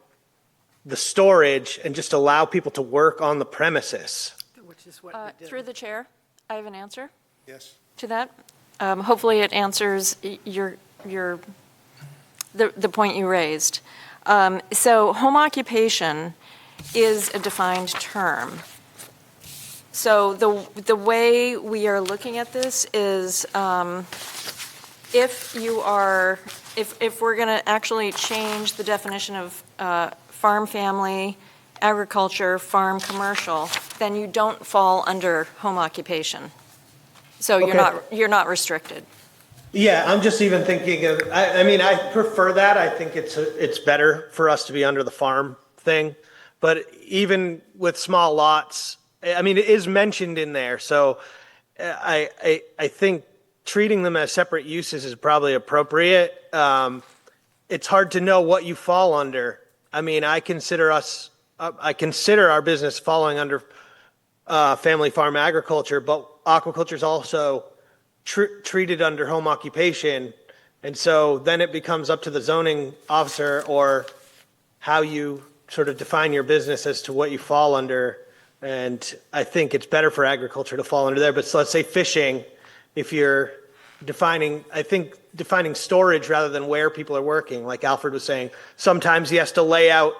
the storage and just allow people to work on the premises. Which is what we did. Through the chair, I have an answer Yes. to that. Hopefully it answers the point you raised. So home occupation is a defined term. So the way we are looking at this is if we're going to actually change the definition of farm family, agriculture, farm commercial, then you don't fall under home occupation. So you're not restricted. Yeah, I'm just even thinking of, I prefer that. I think it's better for us to be under the farm thing. But even with small lots, it is mentioned in there. So I think treating them as separate uses is probably appropriate. It's hard to know what you fall under. I mean, I consider our business falling under family farm agriculture, but aquaculture is also treated under home occupation. And so then it becomes up to the zoning officer or how you sort of define your business as to what you fall under. And I think it's better for agriculture to fall under there. But so let's say fishing, if you're defining storage rather than where people are working, like Alfred was saying, sometimes he has to lay out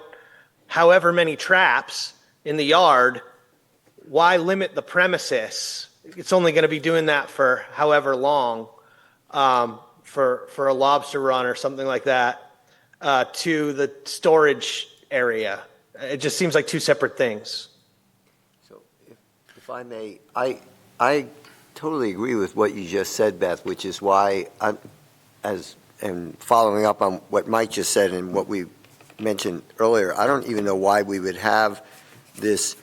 however many traps in the yard. Why limit the premises? It's only going to be doing that for however long, for a lobster run or something like that, to the storage area. It just seems like two separate things. So if I may, I totally agree with what you just said, Beth, which is why and following up on what Mike just said and what we mentioned earlier, I don't even know why we would have this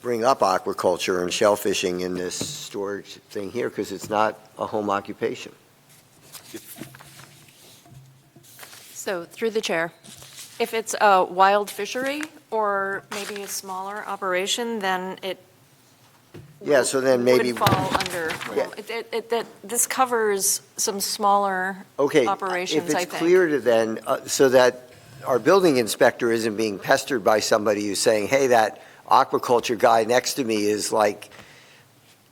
bring up aquaculture and shellfishing in this storage thing here, because it's not a home occupation. So through the chair, if it's a wild fishery or maybe a smaller operation, then it Yeah, so then maybe. would fall under, Yeah. this covers some smaller Okay, operations, if I it's think. clear to then, so that our building inspector isn't being pestered by somebody who's saying, hey, that aquaculture guy next to me is like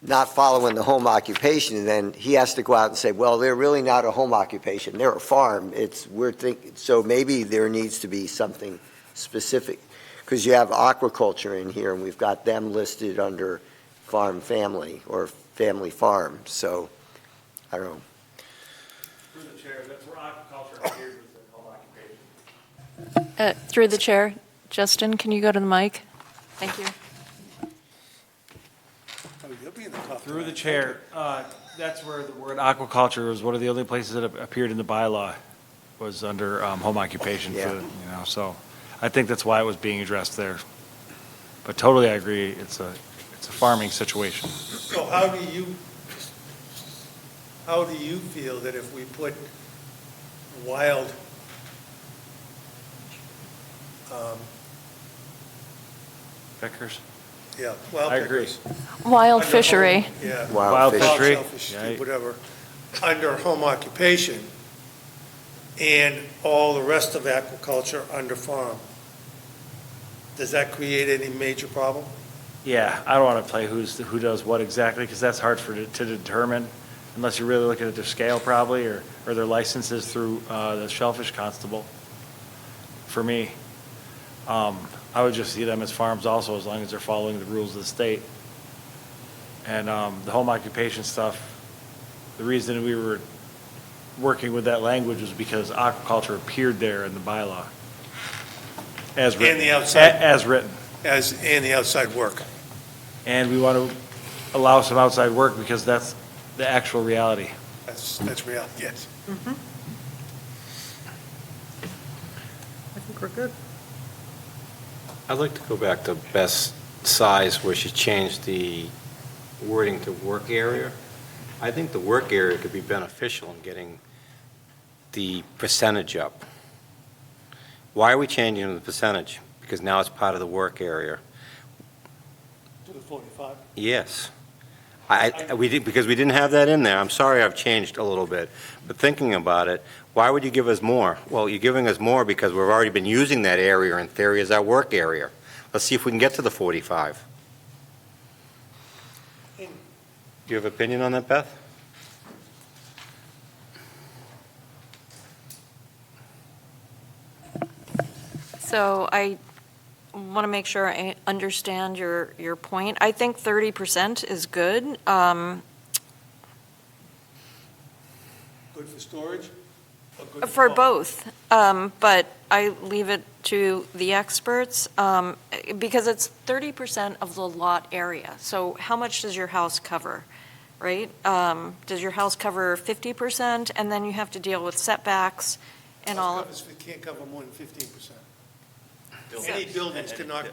not following the home occupation, and then he has to go out and say, well, they're really not a home occupation, they're a farm. So maybe there needs to be something specific, because you have aquaculture in here, and we've got them listed under farm family or family farm, so, I don't know. Through the chair, that's where aquaculture appears as a home occupation. Through the chair, Justin, can you go to the mic? Thank you. Through the chair, that's where the word aquaculture was one of the only places that appeared in the bylaw, was under home occupation. Yeah. So I think that's why it was being addressed there. But totally, I agree, it's a farming situation. So how do you feel that if we put wild, Vickers? yeah, wild I agree. pickers. Wild under fishery. home- Yeah. Wild fish. fishery. Shellfish, Yeah. whatever, under home occupation, and all the rest of aquaculture under farm. Does that create any major problem? Yeah, I don't want to play who does what exactly, because that's hard to determine, unless you're really looking at their scale probably, or their licenses through the Shellfish Constable. For me, I would just see them as farms also, as long as they're following the rules of the state. And the home occupation stuff, the reason we were working with that language was because aquaculture appeared there in the bylaw. As written. And the outside. As written. And the outside work. And we want to allow some outside work because that's the actual reality. That's reality, yes. I think we're good. I'd like to go back to Beth's size, where she changed the wording to work area. I think the work area could be beneficial in getting the percentage up. Why are we changing the percentage? Because now it's part of the work area. To the 45? Yes. Because we didn't have that in there. I'm sorry I've changed a little bit. But thinking about it, why would you give us more? Well, you're giving us more because we've already been using that area in theory as our work area. Let's see if we can get to the 45. Do you have an opinion on that, Beth? So I want to make sure I understand your point. I think 30% is good. Good for storage? Or good For farm? both, but I leave it to the experts, because it's 30% of the lot area. So how much does your house cover, right? Does your house cover 50%, and then you have to deal with setbacks and all of, It can't cover more than 15%. Any buildings cannot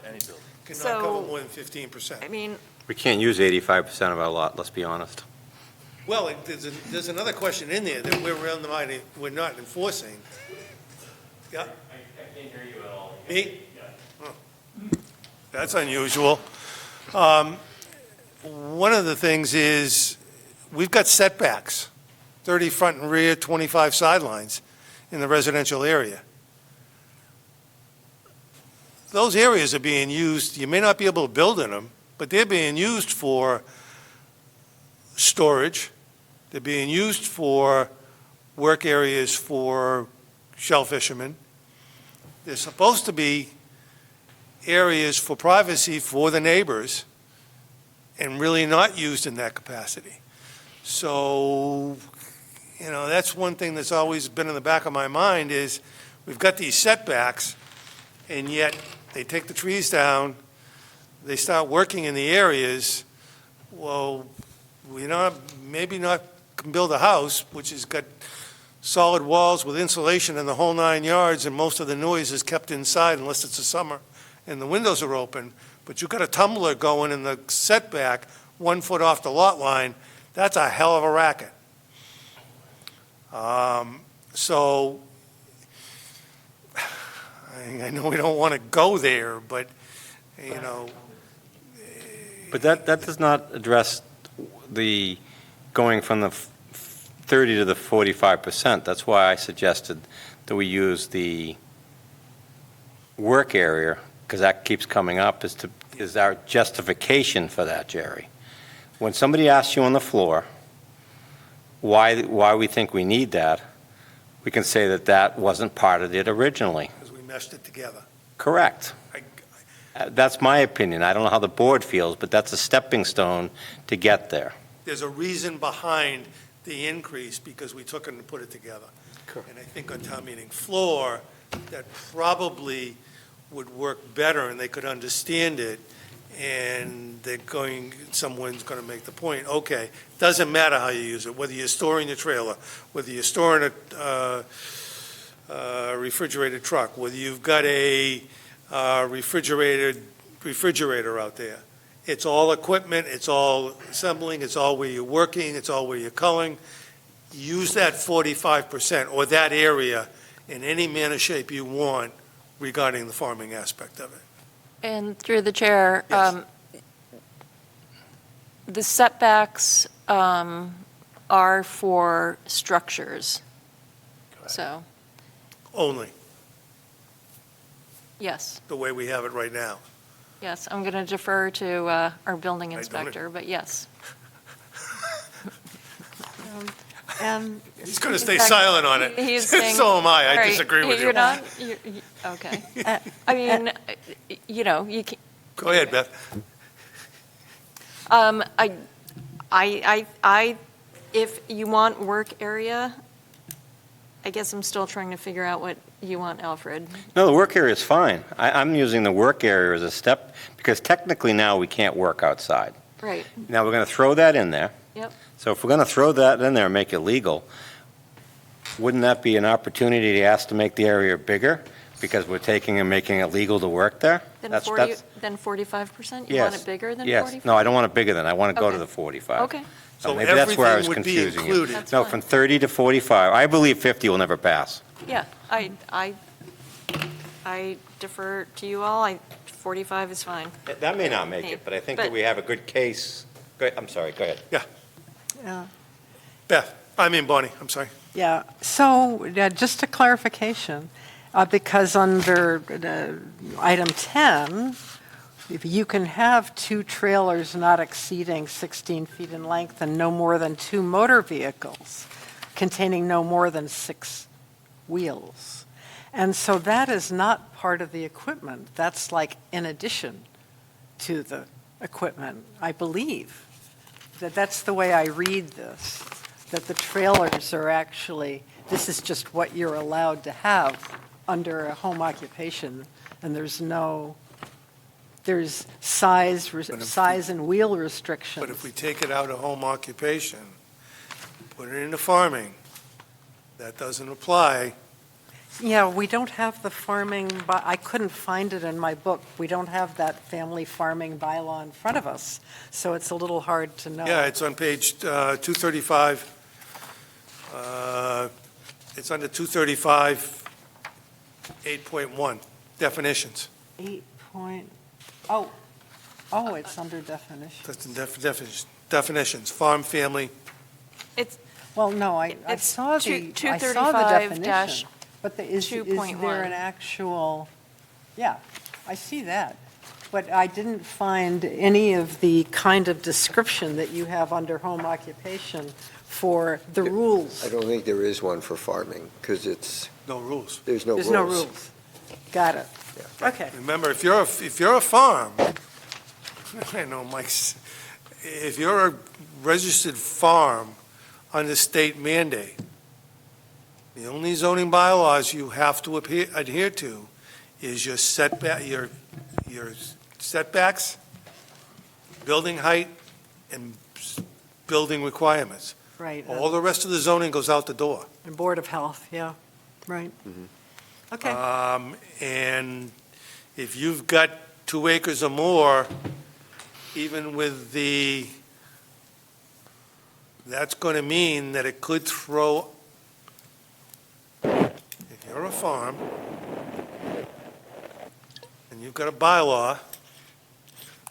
So- cover more than 15%. I mean, We can't use 85% of our lot, let's be honest. Well, there's another question in there that we're not enforcing. Yeah? I can't hear you at all. Me? Oh. That's unusual. One of the things is, we've got setbacks, 30 front and rear, 25 sidelines in the residential area. Those areas are being used, you may not be able to build in them, but they're being used for storage. They're being used for work areas for shell fishermen. They're supposed to be areas for privacy for the neighbors and really not used in that capacity. So, that's one thing that's always been in the back of my mind is we've got these setbacks, and yet they take the trees down, they start working in the areas. Well, maybe not can build a house, which has got solid walls with insulation in the whole 9 yards, and most of the noise is kept inside unless it's the summer and the windows are open. But you've got a tumbler going in the setback 1 foot off the lot line. That's a hell of a racket. So I know we don't want to go there, but, But that does not address the going from the 30 to the 45%. That's why I suggested that we use the work area, because that keeps coming up, is our justification for that, Jerry. When somebody asks you on the floor why we think we need that, we can say that wasn't part of it originally. because we meshed it together. Correct. That's my opinion. I don't know how the board feels, but that's a stepping stone to get there. There's a reason behind the increase because we took it and put it together. Correct. And I think on town meeting floor, that probably would work better and they could understand it. And someone's going to make the point, okay, doesn't matter how you use it, whether you're storing your trailer, whether you're storing a refrigerated truck, whether you've got a refrigerator out there. It's all equipment, it's all assembling, it's all where you're working, it's all where you're culling. Use that 45% or that area in any manner, shape you want regarding the farming aspect of it. And through the chair, Yes. The setbacks are for structures. So, Only, yes, the way we have it right now. yes, I'm going to defer to our building don't- inspector, but yes. And He's going to stay In fact, silent on it. he's saying- So am I. All I right, disagree with you. You're not, okay. I mean, you can. Go ahead, Beth. If you want work area, I guess I'm still trying to figure out what you want, Alfred. No, the work area is fine. I'm using the work area as a step, because technically now we can't work outside. Right, Now, we're going to throw that in there. yep. So if we're going to throw that in there and make it legal, wouldn't that be an opportunity to ask to make the area bigger? Because we're taking and making it legal to work there? Then That's- 40, that's- then 45%? You want Yes. it bigger than Yes. 45? No, I don't want it bigger than, I want to go to Okay. the 45. Okay, So maybe that's where I was everything would be confusing you. included. That's No, fine. from 30 to 45. I believe 50 will never pass. yeah, I defer to you all, 45 is fine. That may not make it, but I think that we have a good case. I'm sorry, go ahead. Yeah. Bonnie, I'm sorry. Yeah, so just a clarification, because under item 10, if you can have 2 trailers not exceeding 16 feet in length and no more than 2 motor vehicles containing no more than 6 wheels. And so that is not part of the equipment. That's like in addition to the equipment, I believe. That's the way I read this, that the trailers are actually, this is just what you're allowed to have under a home occupation, and there's size and wheel restrictions. But if we take it out of home occupation, put it into farming, that doesn't apply. Yeah, we don't have the farming, but I couldn't find it in my book. We don't have that family farming bylaw in front of us, so it's a little hard to know. Yeah, it's on page 235. It's under 235, 8.1, definitions. 8 point, it's under definition. That's in definitions, farm, family. Well, no, I It's saw the, I saw the 235 definition, but is there 2.1. an actual, yeah, I see that. But I didn't find any of the kind of description that you have under home occupation for the rules. I don't think there is one for farming, because No rules. there's no rules. There's no rules. Got it. Yeah. Okay. Remember, if you're a farm, I know Mike's, if you're a registered farm under state mandate, the only zoning bylaws you have to adhere to is your setbacks, building height, and building requirements. Right. All the rest of the zoning goes out the door. And Board of Health, yeah, right. Okay. And if you've got 2 acres or more, even with that's going to mean that it could throw, if you're a farm, and you've got a bylaw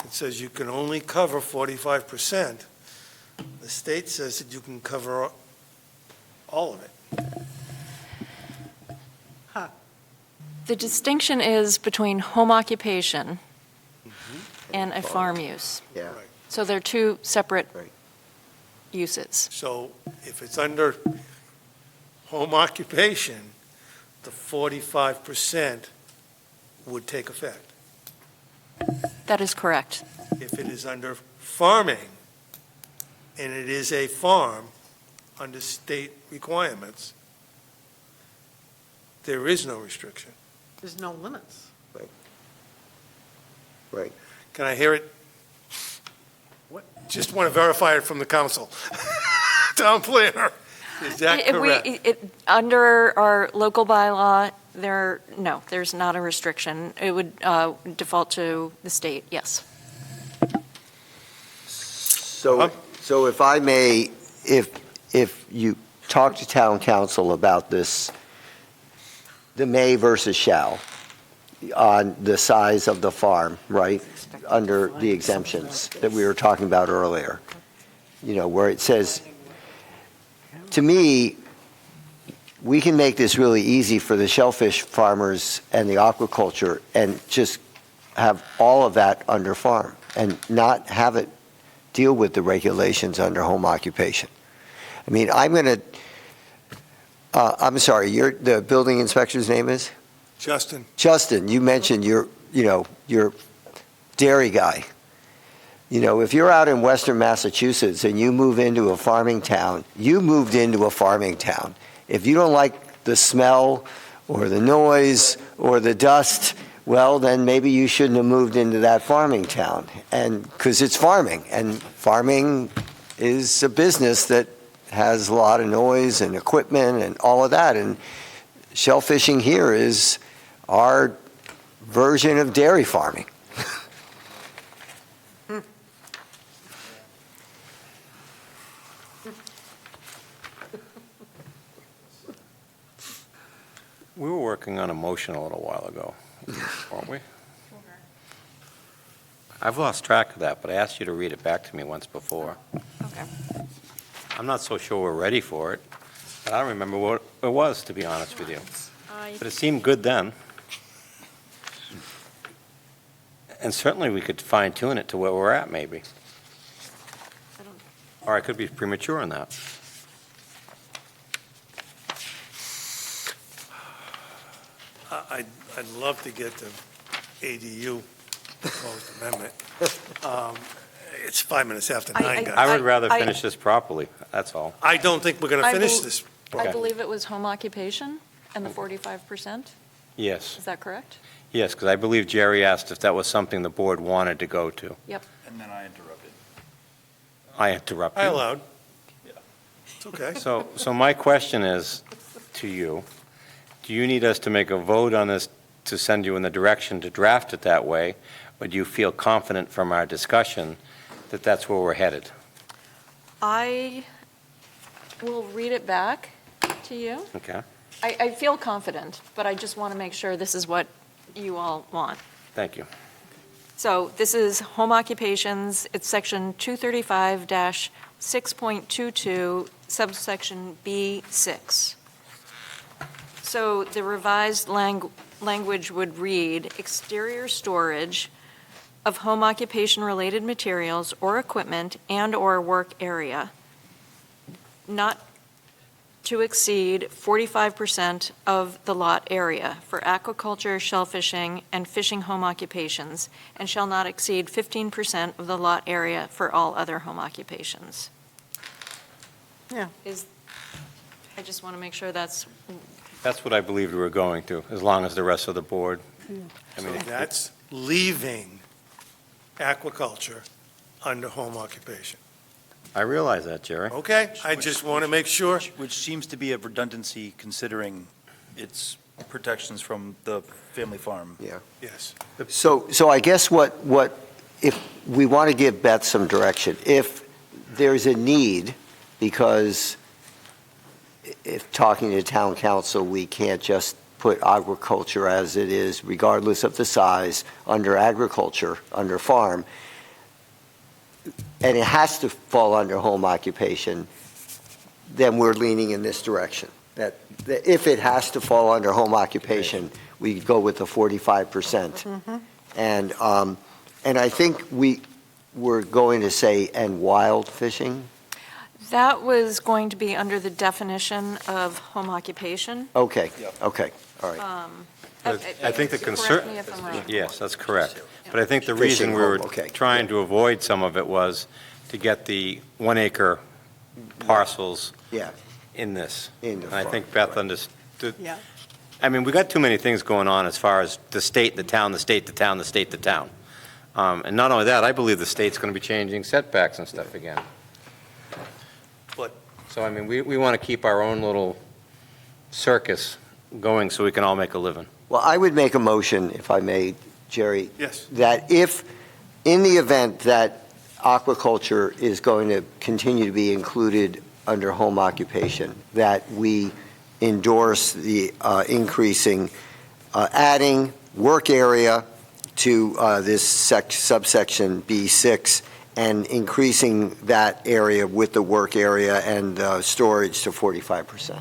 that says you can only cover 45%, the state says that you can cover all of it. The distinction is between home occupation and a farm use. Yeah, So they're two separate Right. uses. So if it's under home occupation, the 45% would take effect. That is correct. If it is under farming, and it is a farm under state requirements, there is no restriction. There's no limits. right. Can I hear it? Just want to verify it from the council. Town planner, is that correct? Under our local bylaw, there's not a restriction. It would default to the state, yes. So if I may, if you talk to town council about this, the may versus shall, on the size of the farm, right, under the exemptions that we were talking about earlier, where it says, to me, we can make this really easy for the shellfish farmers and the aquaculture and just have all of that under farm and not have it deal with the regulations under home occupation. I mean, I'm sorry, the building inspector's name is? Justin, Justin, you mentioned your dairy guy. If you're out in western Massachusetts and you move into a farming town, you moved into a farming town. If you don't like the smell or the noise or the dust, well, then maybe you shouldn't have moved into that farming town. And because it's farming, and farming is a business that has a lot of noise and equipment and all of that. And shellfishing here is our version of dairy farming. We were working on a motion a little while ago, weren't we? I've lost track of that, but I asked you to read it back to me once before. Okay. I'm not so sure we're ready for it, but I don't remember what it was, to be honest with you. But it seemed good then. And certainly we could fine tune it to where we're at, maybe. Or I could be premature on that. I'd love to get the ADU proposed amendment. It's 5 minutes after 9, guys. I would rather finish this properly, that's all. I don't think we're going to finish this. I Okay. believe it was home occupation and the 45%. Yes, Is that correct? yes, because I believe Jerry asked if that was something the board wanted to go to. And then I interrupted. I interrupted. I allowed. It's okay. So my question is to you, Do you need us to make a vote on this to send you in the direction to draft it that way? Or do you feel confident from our discussion that that's where we're headed? I will read it back to you. Okay, I feel confident, but I just want to make sure this is what you all want. thank you. So this is home occupations, it's section 235-6.22, subsection B6. So the revised language would read, exterior storage of home occupation-related materials or equipment and/or work area, not to exceed 45% of the lot area for aquaculture, shellfishing, and fishing home occupations, and shall not exceed 15% of the lot area for all other home occupations. Yeah. I just want to make sure that's, That's what I believed we were going to, as long as the rest of the board. I mean, That's leaving aquaculture under home occupation. I realize that, Jerry. Okay, I just want to make sure. Which seems to be a redundancy considering its protections from the family farm. Yeah. Yes. So I guess what, if we want to give Beth some direction, if there's a need, because if talking to town council, we can't just put agriculture as it is, regardless of the size, under agriculture, under farm, and it has to fall under home occupation, then we're leaning in this direction. That if it has to fall under home occupation, we go with the 45%. And I think we were going to say, and wild fishing? that was going to be under the definition of home occupation. Okay, okay, all right. I think the Correct me if I'm wrong. Yes, that's correct. But I think the Fishing reason we were home, okay. trying to avoid some of it was to get the 1 acre parcels Yeah. in this. In the And I farm, think Beth right. understood. Yeah. I mean, we got too many things going on as far as the state, the town, the state, the town, the state, the town. And not only that, I believe the state's going to be changing setbacks and stuff again. But- So, I mean, we want to keep our own little circus going so we can all make a living. Well, I would make a motion, if I may, Jerry, Yes. that if, in the event that aquaculture is going to continue to be included under home occupation, that we endorse the increasing, adding work area to this subsection B6 and increasing that area with the work area and storage to 45%.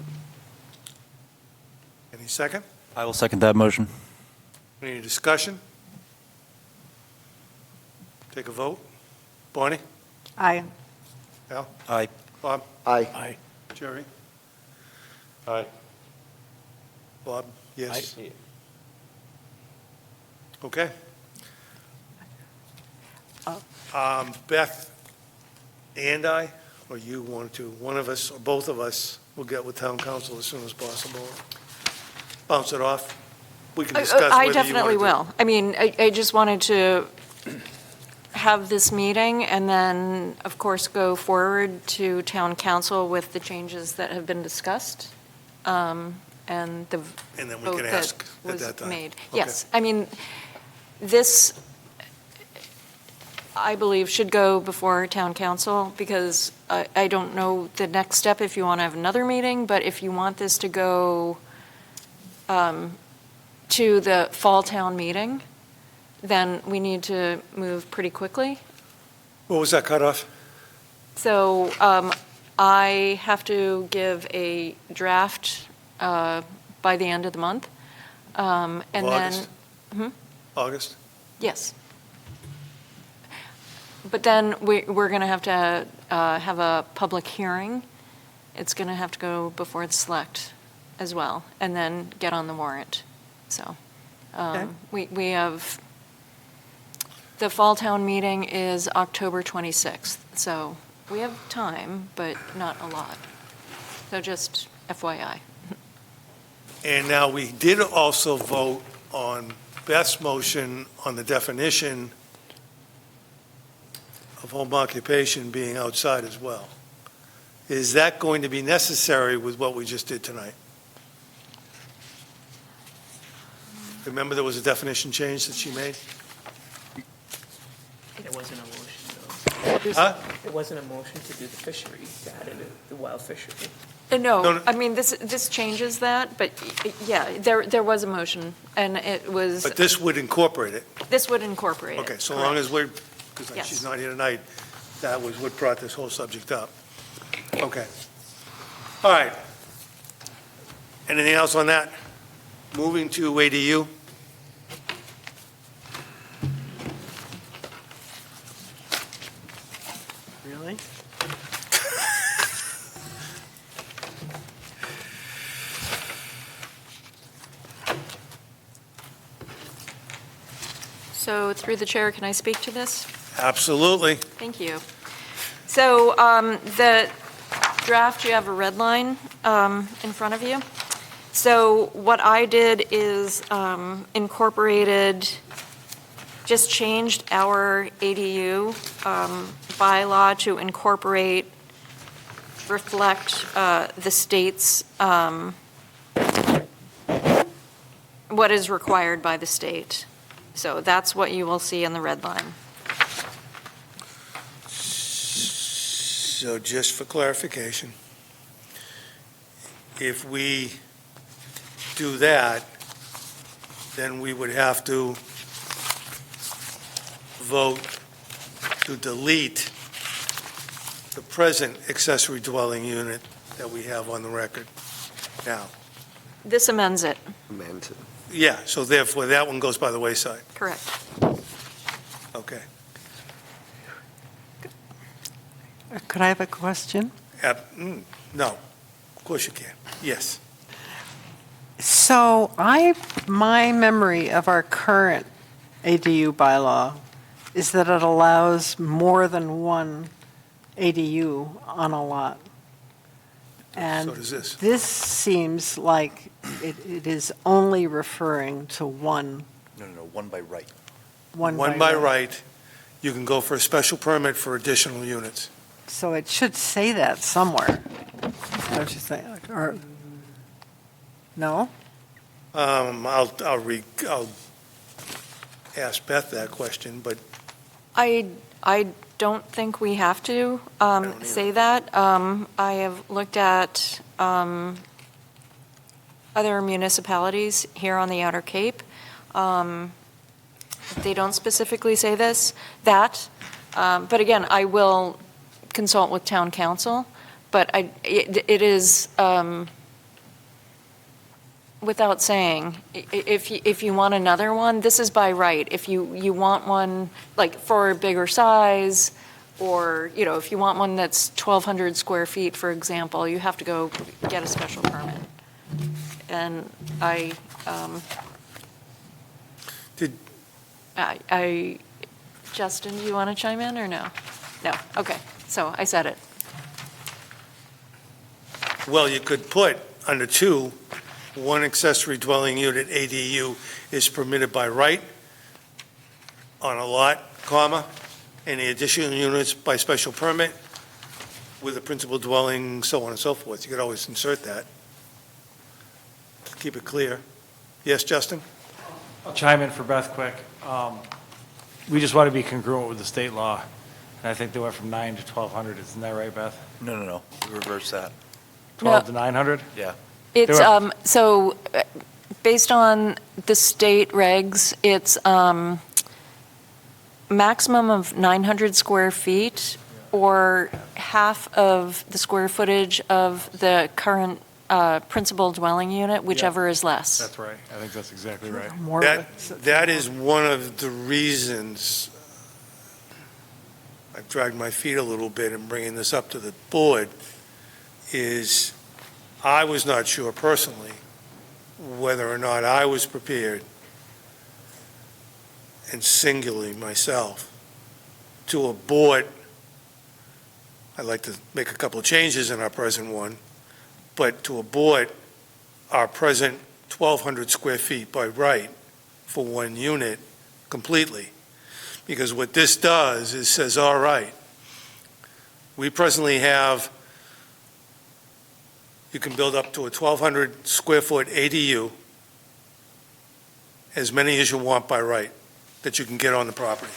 Any second? I will second that motion. Any discussion? Take a vote. Bonnie? Aye. Al? Aye. Bob? Aye. Jerry? Aye. Bob? Yes? Okay. Beth and I, or you want to, one of us or both of us will get with town council as soon as possible. Bounce it off. We can discuss whether I you want to definitely do- will. I mean, I just wanted to have this meeting and then, of course, go forward to town council with the changes that have been discussed, and the And then we vote can that ask at was that time. made. Okay. Yes, I mean, this, I believe, should go before town council, because I don't know the next step if you want to have another meeting, but if you want this to go to the fall town meeting, then we need to move pretty quickly. What was that cutoff? So I have to give a draft by the end of the month. And then, August? August? yes. But then we're going to have a public hearing. It's going to have to go before the select as well, and then get on the warrant. So Okay. we have, the fall town meeting is October 26th. So we have time, but not a lot. So just FYI. And now we did also vote on Beth's motion on the definition of home occupation being outside as well. Is that going to be necessary with what we just did tonight? Remember there was a definition change that she made? It wasn't a motion, though. Huh? It wasn't a motion to do the fishery, to add in the wild fishery. No, No, no. I mean, this changes that, but yeah, there was a motion, and it was, But this would incorporate it. this would incorporate it. Okay, so long as we're, because Yes. she's not here tonight, that was what brought this whole subject up. Okay. All right. Anything else on that? Moving to ADU. Really? So through the chair, can I speak to this? Absolutely. Thank you. So the draft, you have a red line in front of you. So what I did is incorporated, just changed our ADU bylaw to incorporate, reflect the state's, what is required by the state. So that's what you will see in the red line. So just for clarification, if we do that, then we would have to vote to delete the present accessory dwelling unit that we have on the record now. This amends it, Amend it. Yeah, so therefore, that one goes by the wayside. correct. Okay. Could I have a question? No, of course you can. Yes. So my memory of our current ADU bylaw is that it allows more than one ADU on a lot. And So does this. this seems like it is only referring to one. No, one by right. One by right, you can go for a special permit for additional units. So it should say that somewhere, don't you think? Or, no? I'll ask Beth that question, but I don't think we have to don't say that. I have looked at other municipalities here on the Outer Cape. They don't specifically say that. But again, I will consult with town council, but it is, without saying, if you want another one, this is by right. If you want one, like, for a bigger size, or, if you want one that's 1,200 square feet, for example, you have to go get a special permit. And Justin, do you want to chime in, or no? No, okay, so I said it. well, you could put under 2, one accessory dwelling unit ADU is permitted by right on a lot, comma, any additional units by special permit with a principal dwelling, so on and so forth. You could always insert that. Keep it clear. Yes, Justin? I'll chime in for Beth quick. We just want to be congruent with the state law, and I think they went from 9 to 1,200, isn't that right, Beth? No, reverse that. 12 to 900? Yeah. It's, Do so, based on the state regs, it's maximum of 900 square feet, or half of the square footage of the current principal dwelling unit, whichever is less. That's right, I think that's exactly right. More of it. That is one of the reasons I've dragged my feet a little bit in bringing this up to the board, is I was not sure personally whether or not I was prepared, and singularly myself, to abort. I'd like to make a couple of changes in our present one, but to abort our present 1,200 square feet by right for one unit completely. Because what this does is says, all right, we presently have, you can build up to a 1,200 square foot ADU, as many as you want by right, that you can get on the property.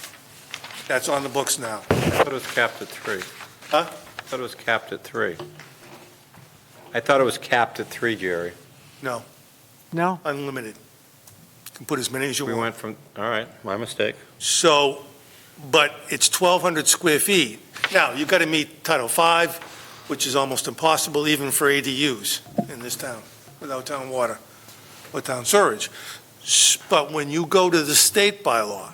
That's on the books now. I thought it was capped at 3. Huh? I thought it was capped at 3. I thought it was capped at 3, Jerry. No, No? unlimited. You can put as many as you We want. went from, all right, my mistake. So, but it's 1,200 square feet. Now, you've got to meet Title V, which is almost impossible even for ADUs in this town, without town water or town sewage. But when you go to the state bylaw,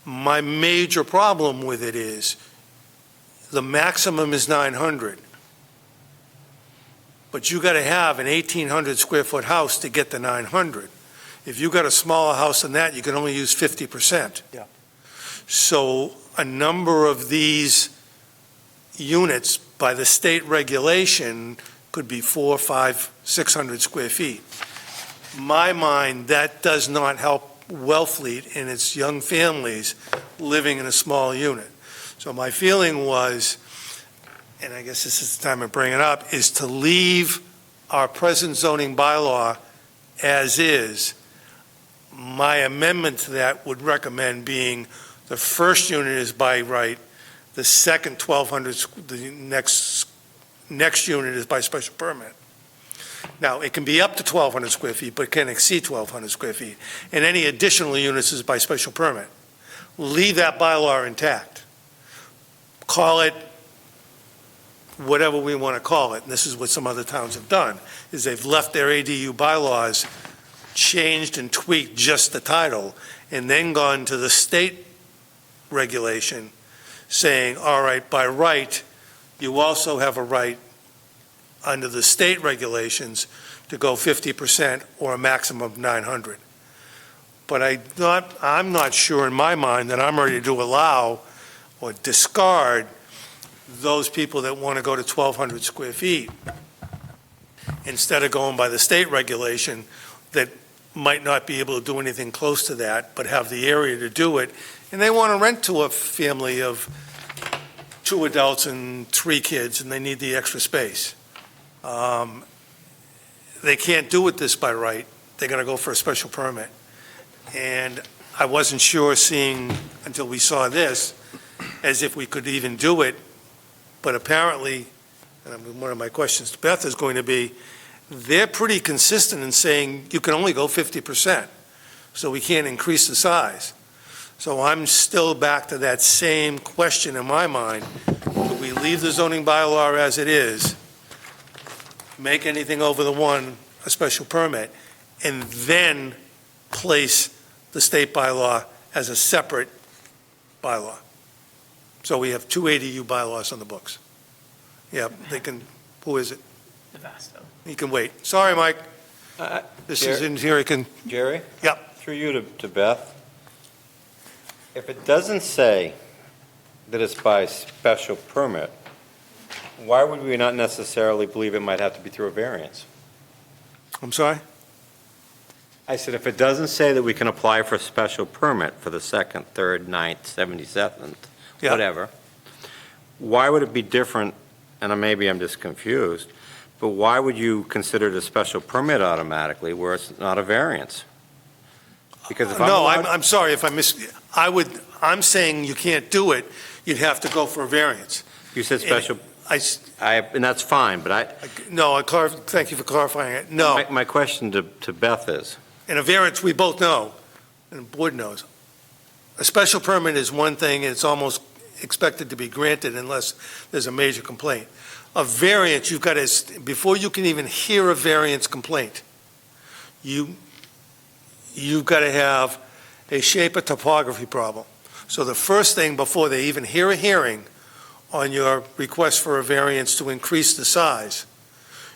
my major problem with it is the maximum is 900. But you got to have an 1,800 square foot house to get the 900. If you got a smaller house than that, you can only use 50%. Yeah. So a number of these units by the state regulation could be 400, 500, 600 square feet. My mind, that does not help Wellfleet and its young families living in a small unit. So my feeling was, and I guess this is the time to bring it up, is to leave our present zoning bylaw as is. My amendment to that would recommend being the first unit is by right, the second 1,200, the next unit is by special permit. Now, it can be up to 1,200 square feet, but it can exceed 1,200 square feet. And any additional units is by special permit. Leave that bylaw intact. Call it whatever we want to call it, and this is what some other towns have done, is they've left their ADU bylaws changed and tweaked just the title, and then gone to the state regulation saying, all right, by right, you also have a right under the state regulations to go 50% or a maximum of 900. But I'm not sure in my mind that I'm ready to allow or discard those people that want to go to 1,200 square feet instead of going by the state regulation that might not be able to do anything close to that, but have the area to do it. And they want to rent to a family of 2 adults and 3 kids, and they need the extra space. They can't do it this by right. They're going to go for a special permit. And I wasn't sure seeing, until we saw this, as if we could even do it. But apparently, and one of my questions to Beth is going to be, they're pretty consistent in saying you can only go 50%, so we can't increase the size. So I'm still back to that same question in my mind. Do we leave the zoning bylaw as it is, make anything over the 1 a special permit, and then place the state bylaw as a separate bylaw? So we have 2 ADU bylaws on the books. Yeah, they can, who is it? Nevasto. He can wait. Sorry, Mike. This is in here, he can, Jerry? Yep. Through you to Beth. If it doesn't say that it's by special permit, why would we not necessarily believe it might have to be through a variance? I'm sorry? I said, if it doesn't say that we can apply for a special permit for the 2nd, 3rd, 9th, 77th, Yeah. whatever, why would it be different, and maybe I'm just confused, but why would you consider it a special permit automatically where it's not a variance? Because if I'm No, allowed- I'm sorry if I I'm saying you can't do it, you'd have to go for a variance. You said special, I, and that's fine, but no, thank you for clarifying it. No, my question to Beth is, and a variance, we both know, and the board knows. A special permit is one thing, and it's almost expected to be granted unless there's a major complaint. A variance, you've got to, before you can even hear a variance complaint, you've got to have a shape or topography problem. So the first thing before they even hear a hearing on your request for a variance to increase the size,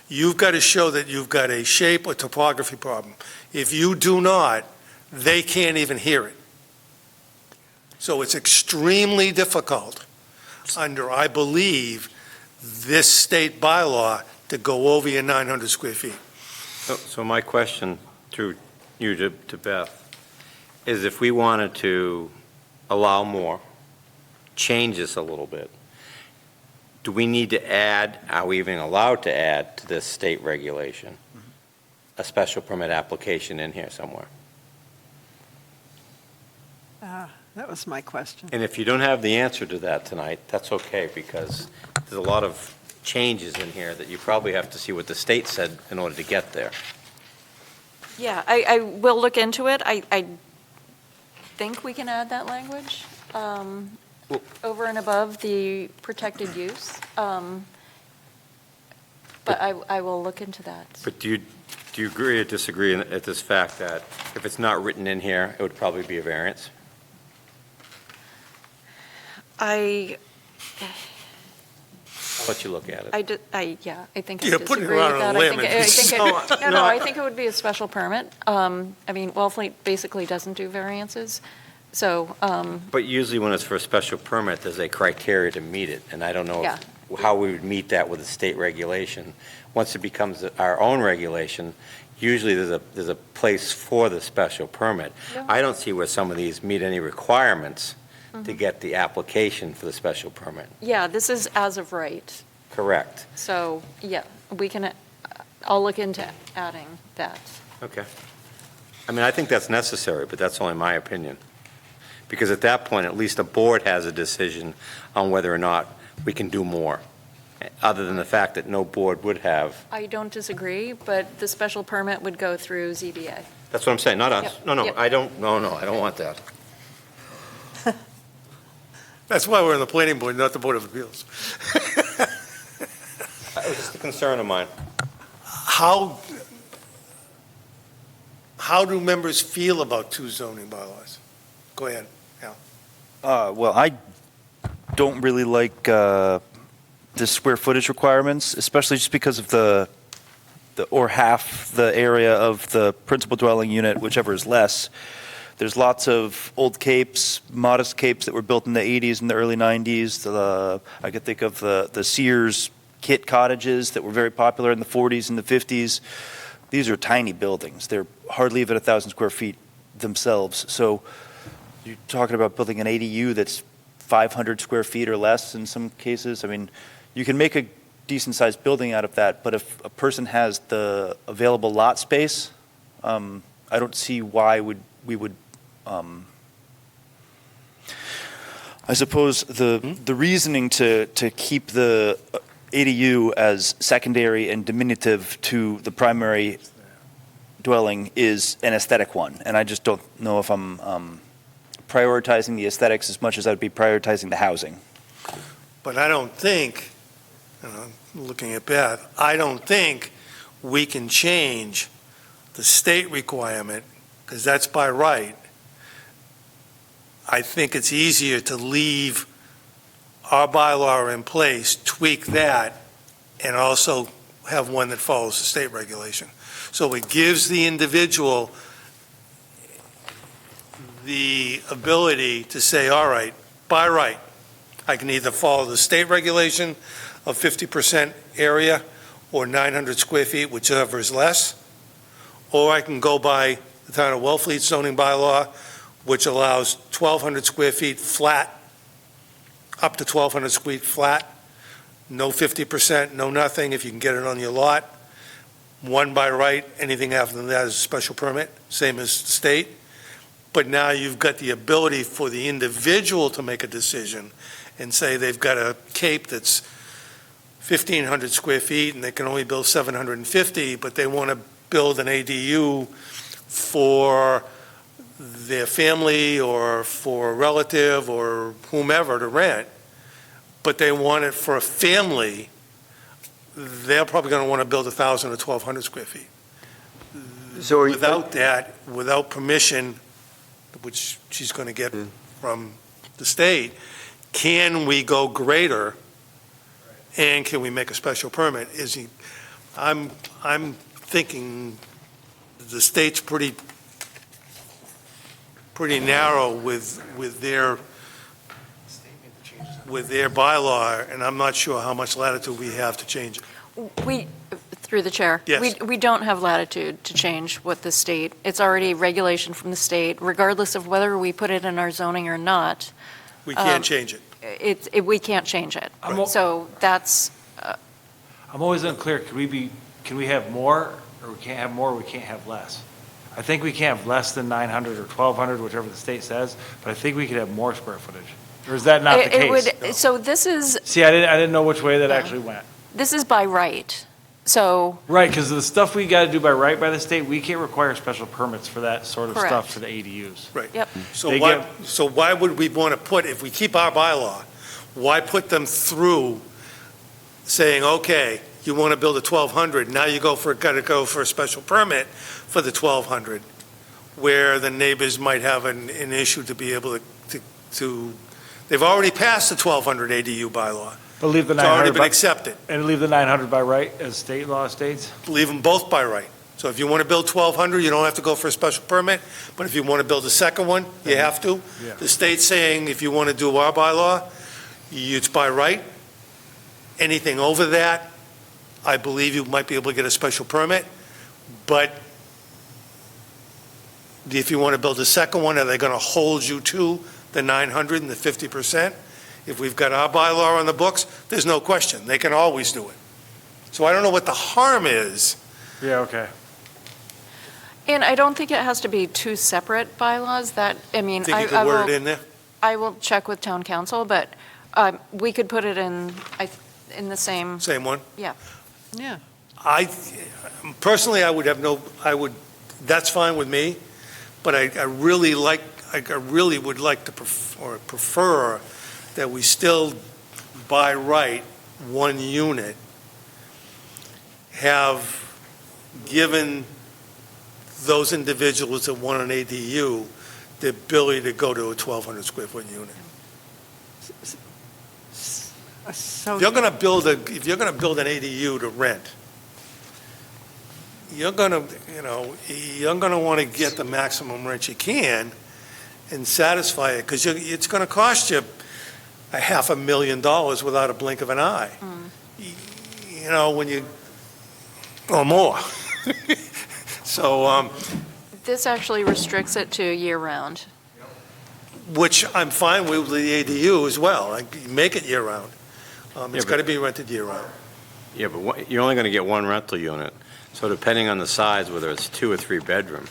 you've got to show that you've got a shape or topography problem. If you do not, they can't even hear it. So it's extremely difficult under, I believe, this state bylaw to go over your 900 square feet. so my question through you to Beth is, if we wanted to allow more, change this a little bit, do we need to add, are we even allowed to add to this state regulation? a special permit application in here somewhere. That was my question. And if you don't have the answer to that tonight, that's okay, because there's a lot of changes in here that you probably have to see what the state said in order to get there. Yeah, I will look into it. I think we can add that language over and above the protected use. But I will look into that. But do you agree or disagree at this fact that if it's not written in here, it would probably be a variance? I I'll let you look at it. I think I You're putting disagree her with out on that. a limb I if think, you- no, I think it would be a special permit. I mean, Wellfleet basically doesn't do variances, so, But usually when it's for a special permit, there's a criteria to meet it, and I don't know Yeah. how we would meet that with a state regulation. Once it becomes our own regulation, usually there's a place for the special permit. Yeah. I don't see where some of these meet any requirements to get the application for the special permit. yeah, this is as of right. Correct. So, yeah, we can, I'll look into adding that. Okay. I mean, I think that's necessary, but that's only my opinion. Because at that point, at least the board has a decision on whether or not we can do more, other than the fact that no board would have. I don't disagree, but the special permit would go through ZBA. That's what I'm saying, not us. Yep, No, yep. I don't want that. That's why we're on the planning board, not the Board of Appeals. That was just a concern of mine. How do members feel about two zoning bylaws? Go ahead, Al. Well, I don't really like the square footage requirements, especially just because of the or half the area of the principal dwelling unit, whichever is less. There's lots of old capes, modest capes that were built in the 80s and the early 90s. I could think of the Sears kit cottages that were very popular in the 40s and the 50s. These are tiny buildings. They're hardly even 1,000 square feet themselves. So you're talking about building an ADU that's 500 square feet or less in some cases. I mean, you can make a decent-sized building out of that, but if a person has the available lot space, I don't see why we would. I suppose the reasoning to keep the ADU as secondary and diminutive to the primary dwelling is an aesthetic one, and I just don't know if I'm prioritizing the aesthetics as much as I'd be prioritizing the housing. But I don't think, looking at Beth, I don't think we can change the state requirement, because that's by right. I think it's easier to leave our bylaw in place, tweak that, and also have one that follows the state regulation. So it gives the individual the ability to say, all right, by right, I can either follow the state regulation of 50% area or 900 square feet, whichever is less, or I can go by the town of Wellfleet zoning bylaw, which allows 1,200 square feet flat, up to 1,200 square feet flat, no 50%, no nothing, if you can get it on your lot. One by right, anything after that is a special permit, same as the state. But now you've got the ability for the individual to make a decision and say they've got a cape that's 1,500 square feet and they can only build 750, but they want to build an ADU for their family or for a relative or whomever to rent, but they want it for a family, they're probably going to want to build 1,000 or 1,200 square feet. So are you- Without that, without permission, which she's going to get from the state, can we go greater? And can we make a special permit? I'm thinking the state's pretty narrow with their bylaw, and I'm not sure how much latitude we have to change it. Through the chair. Yes. We don't have latitude to change what the state, it's already regulation from the state, regardless of whether we put it in our zoning or not. We can't change it. We can't change it. I'm o- So that's, I'm always unclear, could we be can we have more, or we can't have more, or we can't have less? I think we can't have less than 900 or 1,200, whichever the state says, but I think we could have more square footage. Or is that not the case? So this is, See, I didn't know which way that actually went. this is by right. So, Right, because the stuff we got to do by right by the state, we can't require special permits for that sort of stuff Correct. for the ADUs. Right. Yep. They So why would we want to put, if we keep our bylaw, why put them through saying, okay, you want to build a 1,200, now you got to go for a special permit for the 1,200, where the neighbors might have an issue to be able to, they've already passed the 1,200 ADU bylaw. But leave the It's already 900, been accepted. and leave the 900 by right as state law states? Leave them both by right. So if you want to build 1,200, you don't have to go for a special permit, but if you want to build a second one, you have to. Yeah. The state's saying, if you want to do our bylaw, it's by right. Anything over that, I believe you might be able to get a special permit, but if you want to build a second one, are they going to hold you to the 900 and the 50%? If we've got our bylaw on the books, there's no question, they can always do it. So I don't know what the harm is. Yeah, okay. and I don't think it has to be two separate bylaws. That, I mean, Think you I could word will, it in there? I will check with town council, but we could put it in the same, Same one? Yeah. Personally, I that's fine with me, but I really would like to prefer that we still, by right, one unit, have given those individuals that want an ADU the ability to go to a 1,200 square foot unit. So If you're going to build an ADU to rent, you're going to want to get the maximum rent you can and satisfy it, because it's going to cost you $500,000 without a blink of an eye. Or more. So, this actually restricts it to year-round. which I'm fine with the ADU as well. Make it year-round. It's got to be rented year-round. Yeah, but you're only going to get one rental unit. So depending on the size, whether it's 2 or 3 bedroom,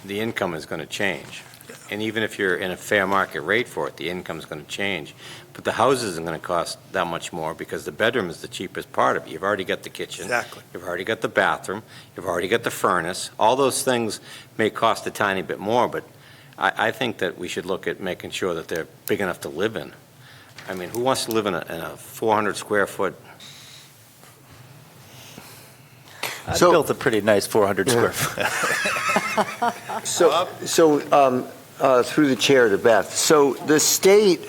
the income is going to change. And even if you're in a fair market rate for it, the income is going to change. But the house isn't going to cost that much more because the bedroom is the cheapest part of it. You've already got the kitchen. Exactly. You've already got the bathroom. You've already got the furnace. All those things may cost a tiny bit more, but I think that we should look at making sure that they're big enough to live in. I mean, who wants to live in a 400 square foot? I So- built a pretty nice 400 square foot. Through the chair to Beth, so the state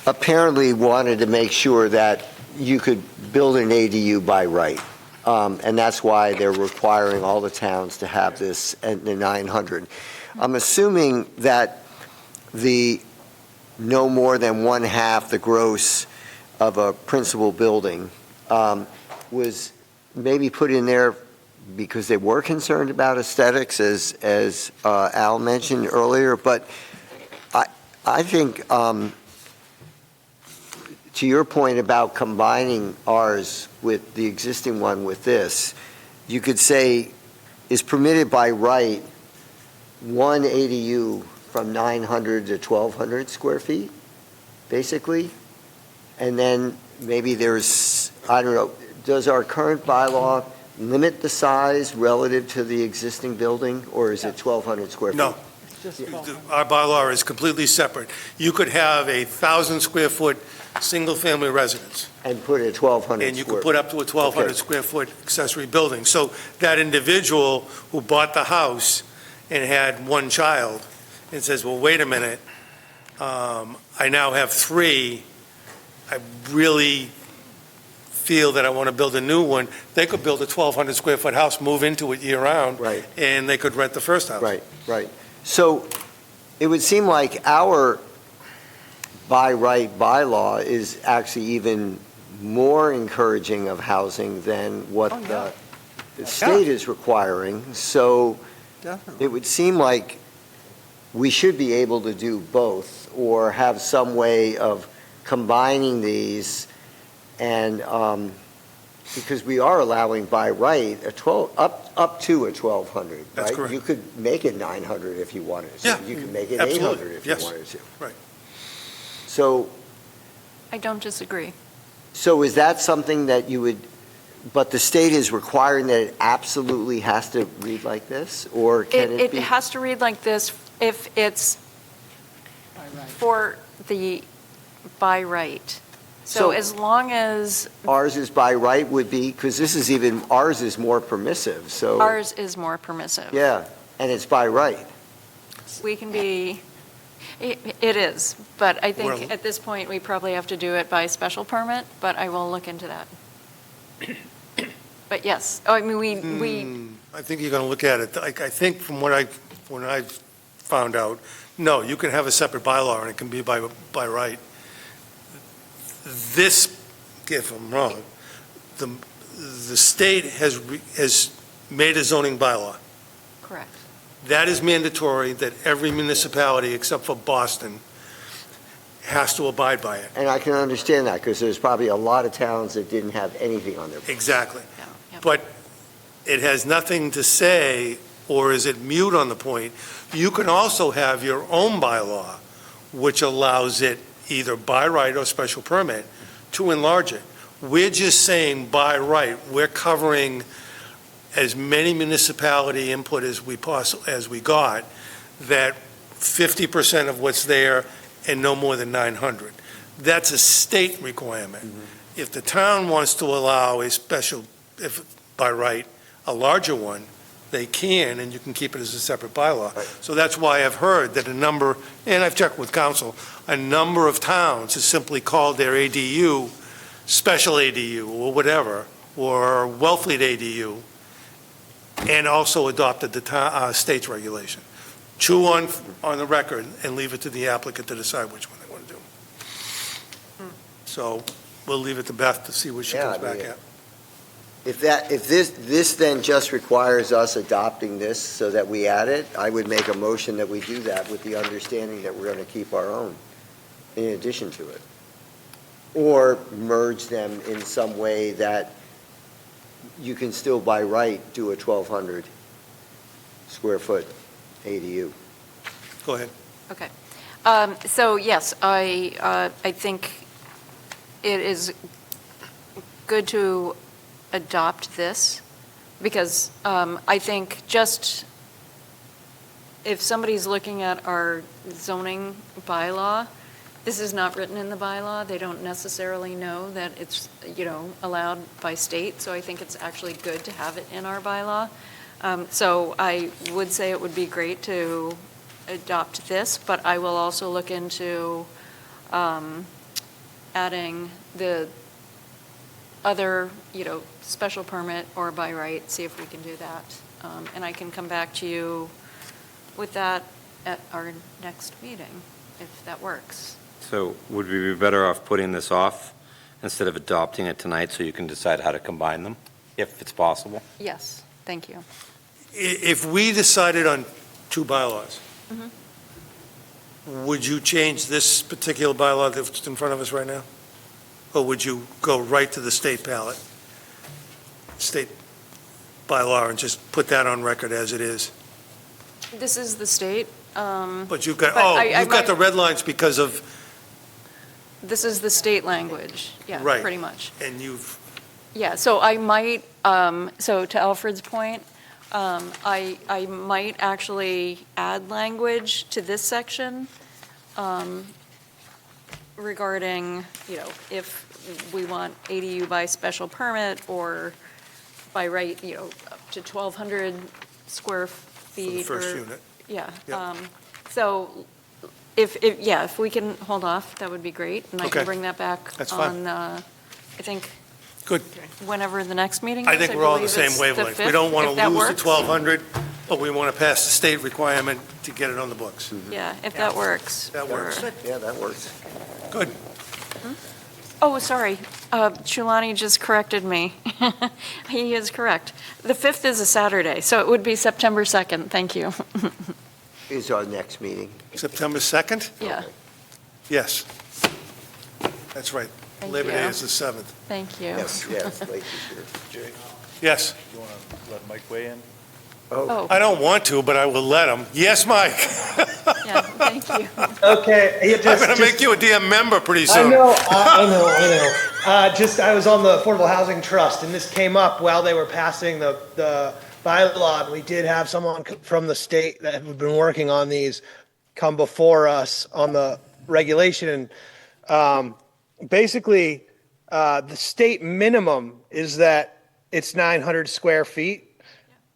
apparently wanted to make sure that you could build an ADU by right. And that's why they're requiring all the towns to have this at the 900. I'm assuming that the no more than 1/2 the gross of a principal building was maybe put in there because they were concerned about aesthetics, as Al mentioned earlier. But I think, to your point about combining ours with the existing one with this, you could say is permitted by right one ADU from 900 to 1,200 square feet, basically. And then maybe there's, I don't know, does our current bylaw limit the size relative to the existing building, or is it 1,200 square feet? No. Our bylaw is completely separate. You could have 1,000 square foot single-family residence, And put it 1,200 and you square. could put up to a 1,200 Okay. square foot accessory building. So that individual who bought the house and had one child and says, well, wait a minute, I now have 3, I really feel that I want to build a new one, they could build a 1,200 square foot house, move into it year-round, Right. and they could rent the first house. Right. So it would seem like our by right bylaw is actually even more encouraging of housing than what the state is requiring. So it would seem like we should be able to do both, or have some way of combining these and Because we are allowing by right up to a 1,200, right? That's correct. You could make it 900 if you wanted to. Yeah, You could make it absolutely. 800 if Yes. you wanted to. Right. So, I don't disagree. so is that something that you would, but the state is requiring that it absolutely has to read like this? Or can it It be? has to read like this if it's for the by right. So So- as long as Ours is by right would be, because this is even, ours is more permissive, so. ours is more permissive. Yeah, and it's by right. We can be, it is, but I think Well- at this point, we probably have to do it by special permit, but I will look into that. But yes, I mean, we, I think you're going to look at it, I think from when I've found out, no, you can have a separate bylaw and it can be by right. This, if I'm wrong, the state has made a zoning bylaw. correct. That is mandatory, that every municipality except for Boston has to abide by it. And I can understand that, because there's probably a lot of towns that didn't have anything on their. Exactly. Yeah, yeah. But it has nothing to say, or is it mute on the point, you can also have your own bylaw, which allows it either by right or special permit to enlarge it. We're just saying by right, we're covering as many municipality input as we got, that 50% of what's there and no more than 900. That's a state requirement. If the town wants to allow a special, if by right, a larger one, they can, and you can keep it as a separate bylaw. Right. So that's why I've heard that a number, and I've checked with council, a number of towns have simply called their ADU, special ADU, or whatever, or Wellfleet ADU, and also adopted the state's regulation. Chew on the record and leave it to the applicant to decide which one they want to do. So we'll leave it to Beth to see what she Yeah, comes I mean, back at. If this then just requires us adopting this so that we add it, I would make a motion that we do that with the understanding that we're going to keep our own in addition to it. Or merge them in some way that you can still by right do a 1,200 square foot ADU. Go ahead. Okay. So yes, I think it is good to adopt this, because I think just if somebody's looking at our zoning bylaw, this is not written in the bylaw, they don't necessarily know that it's, allowed by state, so I think it's actually good to have it in our bylaw. So I would say it would be great to adopt this, but I will also look into adding the other, special permit or by right, see if we can do that. And I can come back to you with that at our next meeting, if that works. So would we be better off putting this off instead of adopting it tonight so you can decide how to combine them, if it's possible? Yes, thank you. If we decided on two bylaws, would you change this particular bylaw that's in front of us right now? Or would you go right to the state ballot, state bylaw, and just put that on record as it is? This is the state. But you've got, But I you've got might- the red lines because of, This is the state language, yeah, Right. pretty much. and you've, Yeah, so I might, so to Alfred's point, I might actually add language to this section regarding, if we want ADU by special permit or by right, up to 1,200 square for the feet. first or- unit. Yeah. Yep. So if we can hold off, that would be great. And I Okay. can bring that back That's fine. on, I think, Good. whenever the next meeting is. I think we're all on the believe same it's the wavelength. We 5th, don't want if to that lose the works. 1,200, but we want to pass the state requirement to get it on the books. Yeah, if that works. That works. for- Yeah, that works. Good. Oh, sorry. Chulani just corrected me. He is correct. The 5th is a Saturday, so it would be September 2nd. Thank you. Is our next meeting. September 2nd? Yeah. Yes. That's right. Thank Labor Day you. is the 7th. Thank you. Yes, yes, late this year. Yes. You want to let Mike weigh in? Oh, I don't want to, but I will let him. Yes, Mike. yeah, thank you. Okay, I'm going to make you a damn member pretty I soon. know, I know. I was on the Affordable Housing Trust, and this came up while they were passing the bylaw, and we did have someone from the state that had been working on these come before us on the regulation. And basically, the state minimum is that it's 900 square feet,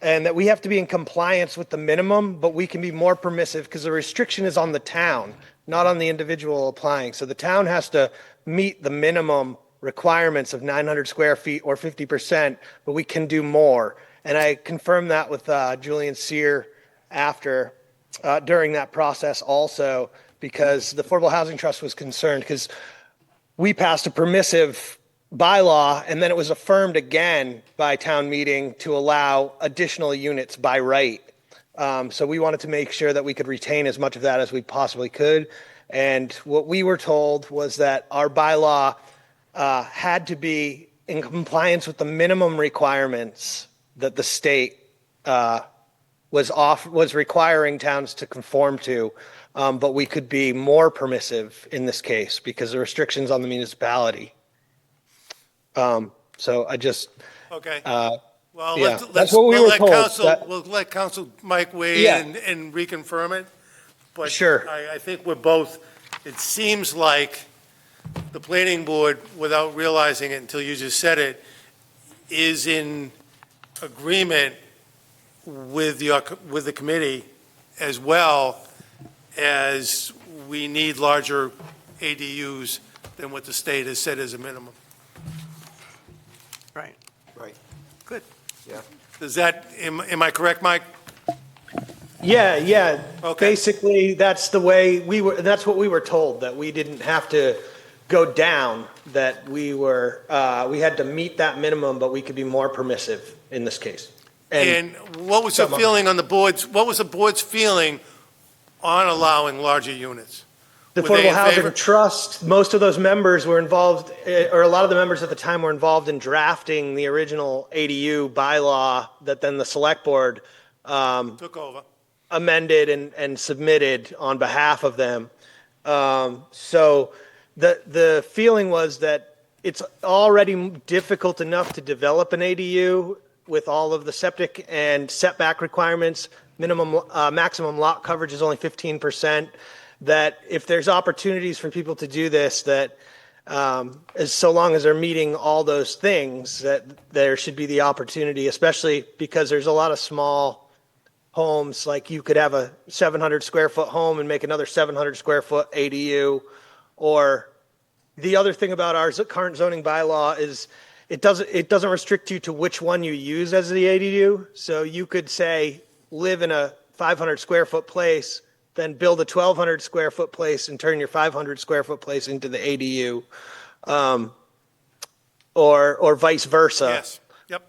and that we have to be in compliance with the minimum, but we can be more permissive because the restriction is on the town, not on the individual applying. So the town has to meet the minimum requirements of 900 square feet or 50%, but we can do more. And I confirmed that with Julian Sear after, during that process also, because the Affordable Housing Trust was concerned because we passed a permissive bylaw, and then it was affirmed again by town meeting to allow additional units by right. So we wanted to make sure that we could retain as much of that as we possibly could. And what we were told was that our bylaw had to be in compliance with the minimum requirements that the state was requiring towns to conform to, but we could be more permissive in this case because the restrictions on the municipality. So I just, Okay. uh, Well, yeah, let's, that's what we we'll were let told, council, that- we'll let Council Mike weigh Yeah. in and reconfirm it. But Sure. I think we're both, it seems like the planning board, without realizing it until you just said it, is in agreement with the committee as well as we need larger ADUs than what the state has said is a minimum. Right. Right. Good. Yeah. Does that, am I correct, Mike? yeah. Okay. Basically, that's the way that's what we were told, that we didn't have to go down, that we had to meet that minimum, but we could be more permissive in this case. And what was the Some- feeling on the board's, what was the board's feeling on allowing larger units? The Were they Affordable in Housing favor? Trust, most of those members were involved, or a lot of the members at the time were involved in drafting the original ADU bylaw that then the select board Took over. amended and submitted on behalf of them. So the feeling was that it's already difficult enough to develop an ADU with all of the septic and setback requirements. Maximum lot coverage is only 15%. That if there's opportunities for people to do this, that as so long as they're meeting all those things, that there should be the opportunity, especially because there's a lot of small homes, like you could have a 700 square foot home and make another 700 square foot ADU. Or the other thing about our current zoning bylaw is it doesn't restrict you to which one you use as the ADU. So you could say, live in a 500 square foot place, then build a 1,200 square foot place and turn your 500 square foot place into the ADU, or vice versa. Yes, yep.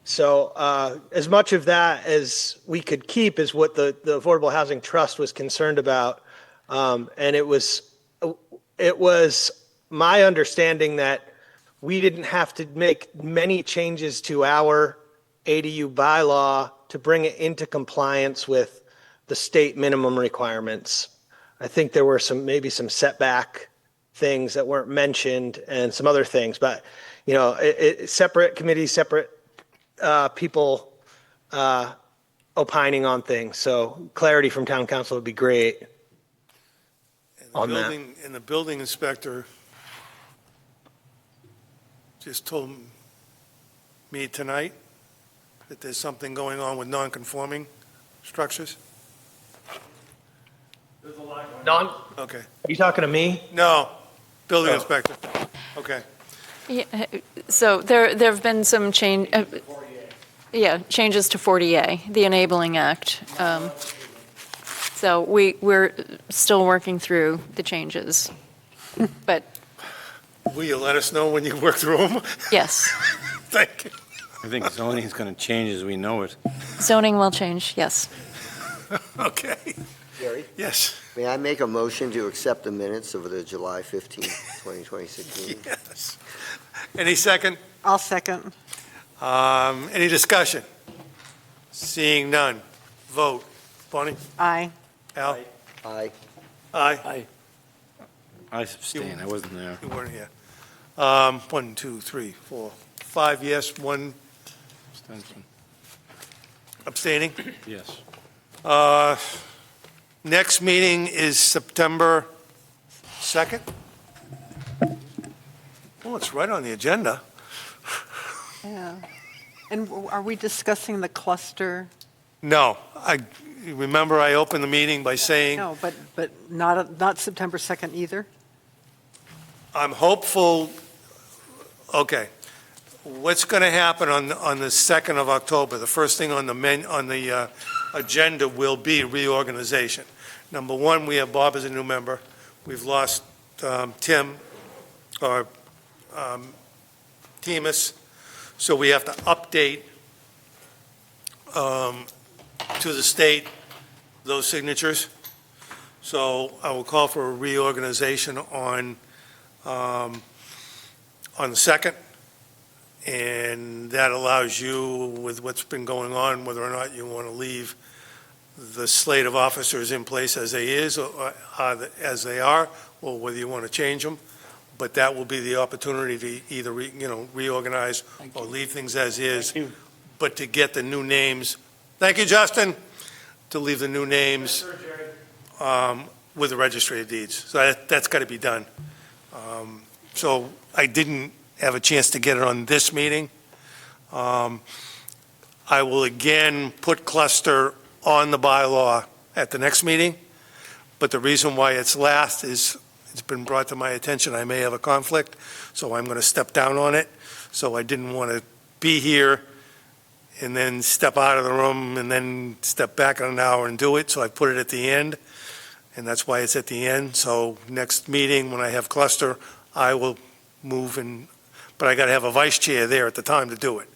So as much of that as we could keep is what the Affordable Housing Trust was concerned about. And it was my understanding that we didn't have to make many changes to our ADU bylaw to bring it into compliance with the state minimum requirements. I think there were maybe some setback things that weren't mentioned and some other things, but separate committees, separate people opining on things. So clarity from town council would be great on that. And the building inspector just told me tonight that there's something going on with non-conforming structures. Okay. Are you talking to me? No, building Oh. inspector. Okay. Yeah, so there have been some changes to 40A, the Enabling Act. So we're still working through the changes, but Will you let us know when you work through them? yes, Thank you. I think zoning is going to change as we know it. zoning will change, yes. Okay. Gary? Yes. May I make a motion to accept the minutes of the July 15th, 2026 meeting? Yes. Any second? I'll second. Any discussion? Seeing none. Vote. Bonnie? Aye. Al? Aye. Aye. I abstain, I wasn't there. You weren't here. 1, 2, 3, 4, 5 yes, 1 Abstention. abstaining. Yes. Next meeting is September 2nd? Well, it's right on the agenda. Yeah. And are we discussing the cluster? No, remember I opened the meeting by saying, No, but not September 2nd either? I'm hopeful, okay, what's going to happen on the 2nd of October? The first thing on the agenda will be reorganization. Number one, we have Bob as a new member. We've lost Tim, or Temis, so we have to update to the state those signatures. So I will call for a reorganization on the 2nd, and that allows you, with what's been going on, whether or not you want to leave the slate of officers in place as as they are, or whether you want to change them. But that will be the opportunity to either reorganize or leave things as is. Thank you. But to get the new names, thank you, Justin, to leave the new names with the registry of deeds. So that's got to be done. So I didn't have a chance to get it on this meeting. I will again put cluster on the bylaw at the next meeting, but the reason why it's last is it's been brought to my attention I may have a conflict, so I'm going to step down on it. So I didn't want to be here and then step out of the room and then step back in an hour and do it, so I put it at the end, and that's why it's at the end. So next meeting, when I have cluster, I will move in, but I got to have a vice chair there at the time to do it.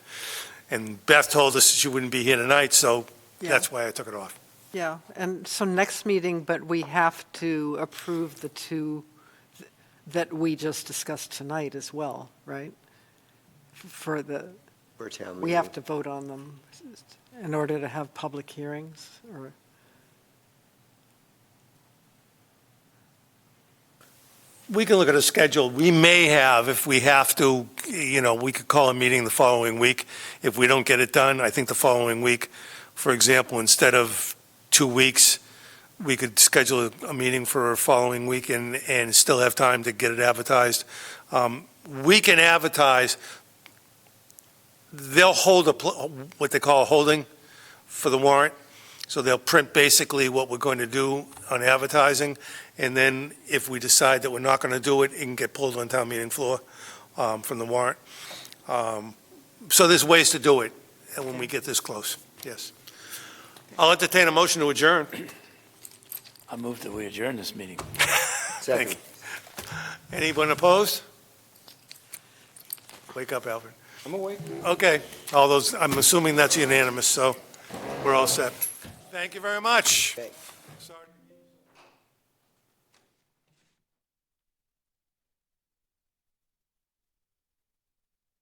And Beth told us she wouldn't be here tonight, so that's why I took it off. Yeah, and so next meeting, but we have to approve the two that we just discussed tonight as well, right? For town meeting. We have to vote on them in order to have public hearings, or? We can look at a schedule. We may have, if we have to, we could call a meeting the following week. If we don't get it done, I think the following week, for example, instead of 2 weeks, we could schedule a meeting for a following week and still have time to get it advertised. We can advertise. They'll hold what they call a holding for the warrant. So they'll print basically what we're going to do on advertising. And then if we decide that we're not going to do it, it can get pulled on town meeting floor from the warrant. So there's ways to do it when we get this close, yes. I'll entertain a motion to adjourn. I move that we adjourn this meeting. Second. Anyone opposed? Wake up, Alfred. I'm awake. Okay, all those, I'm assuming that's unanimous, so we're all set. Thank you very much. Okay. Sorry.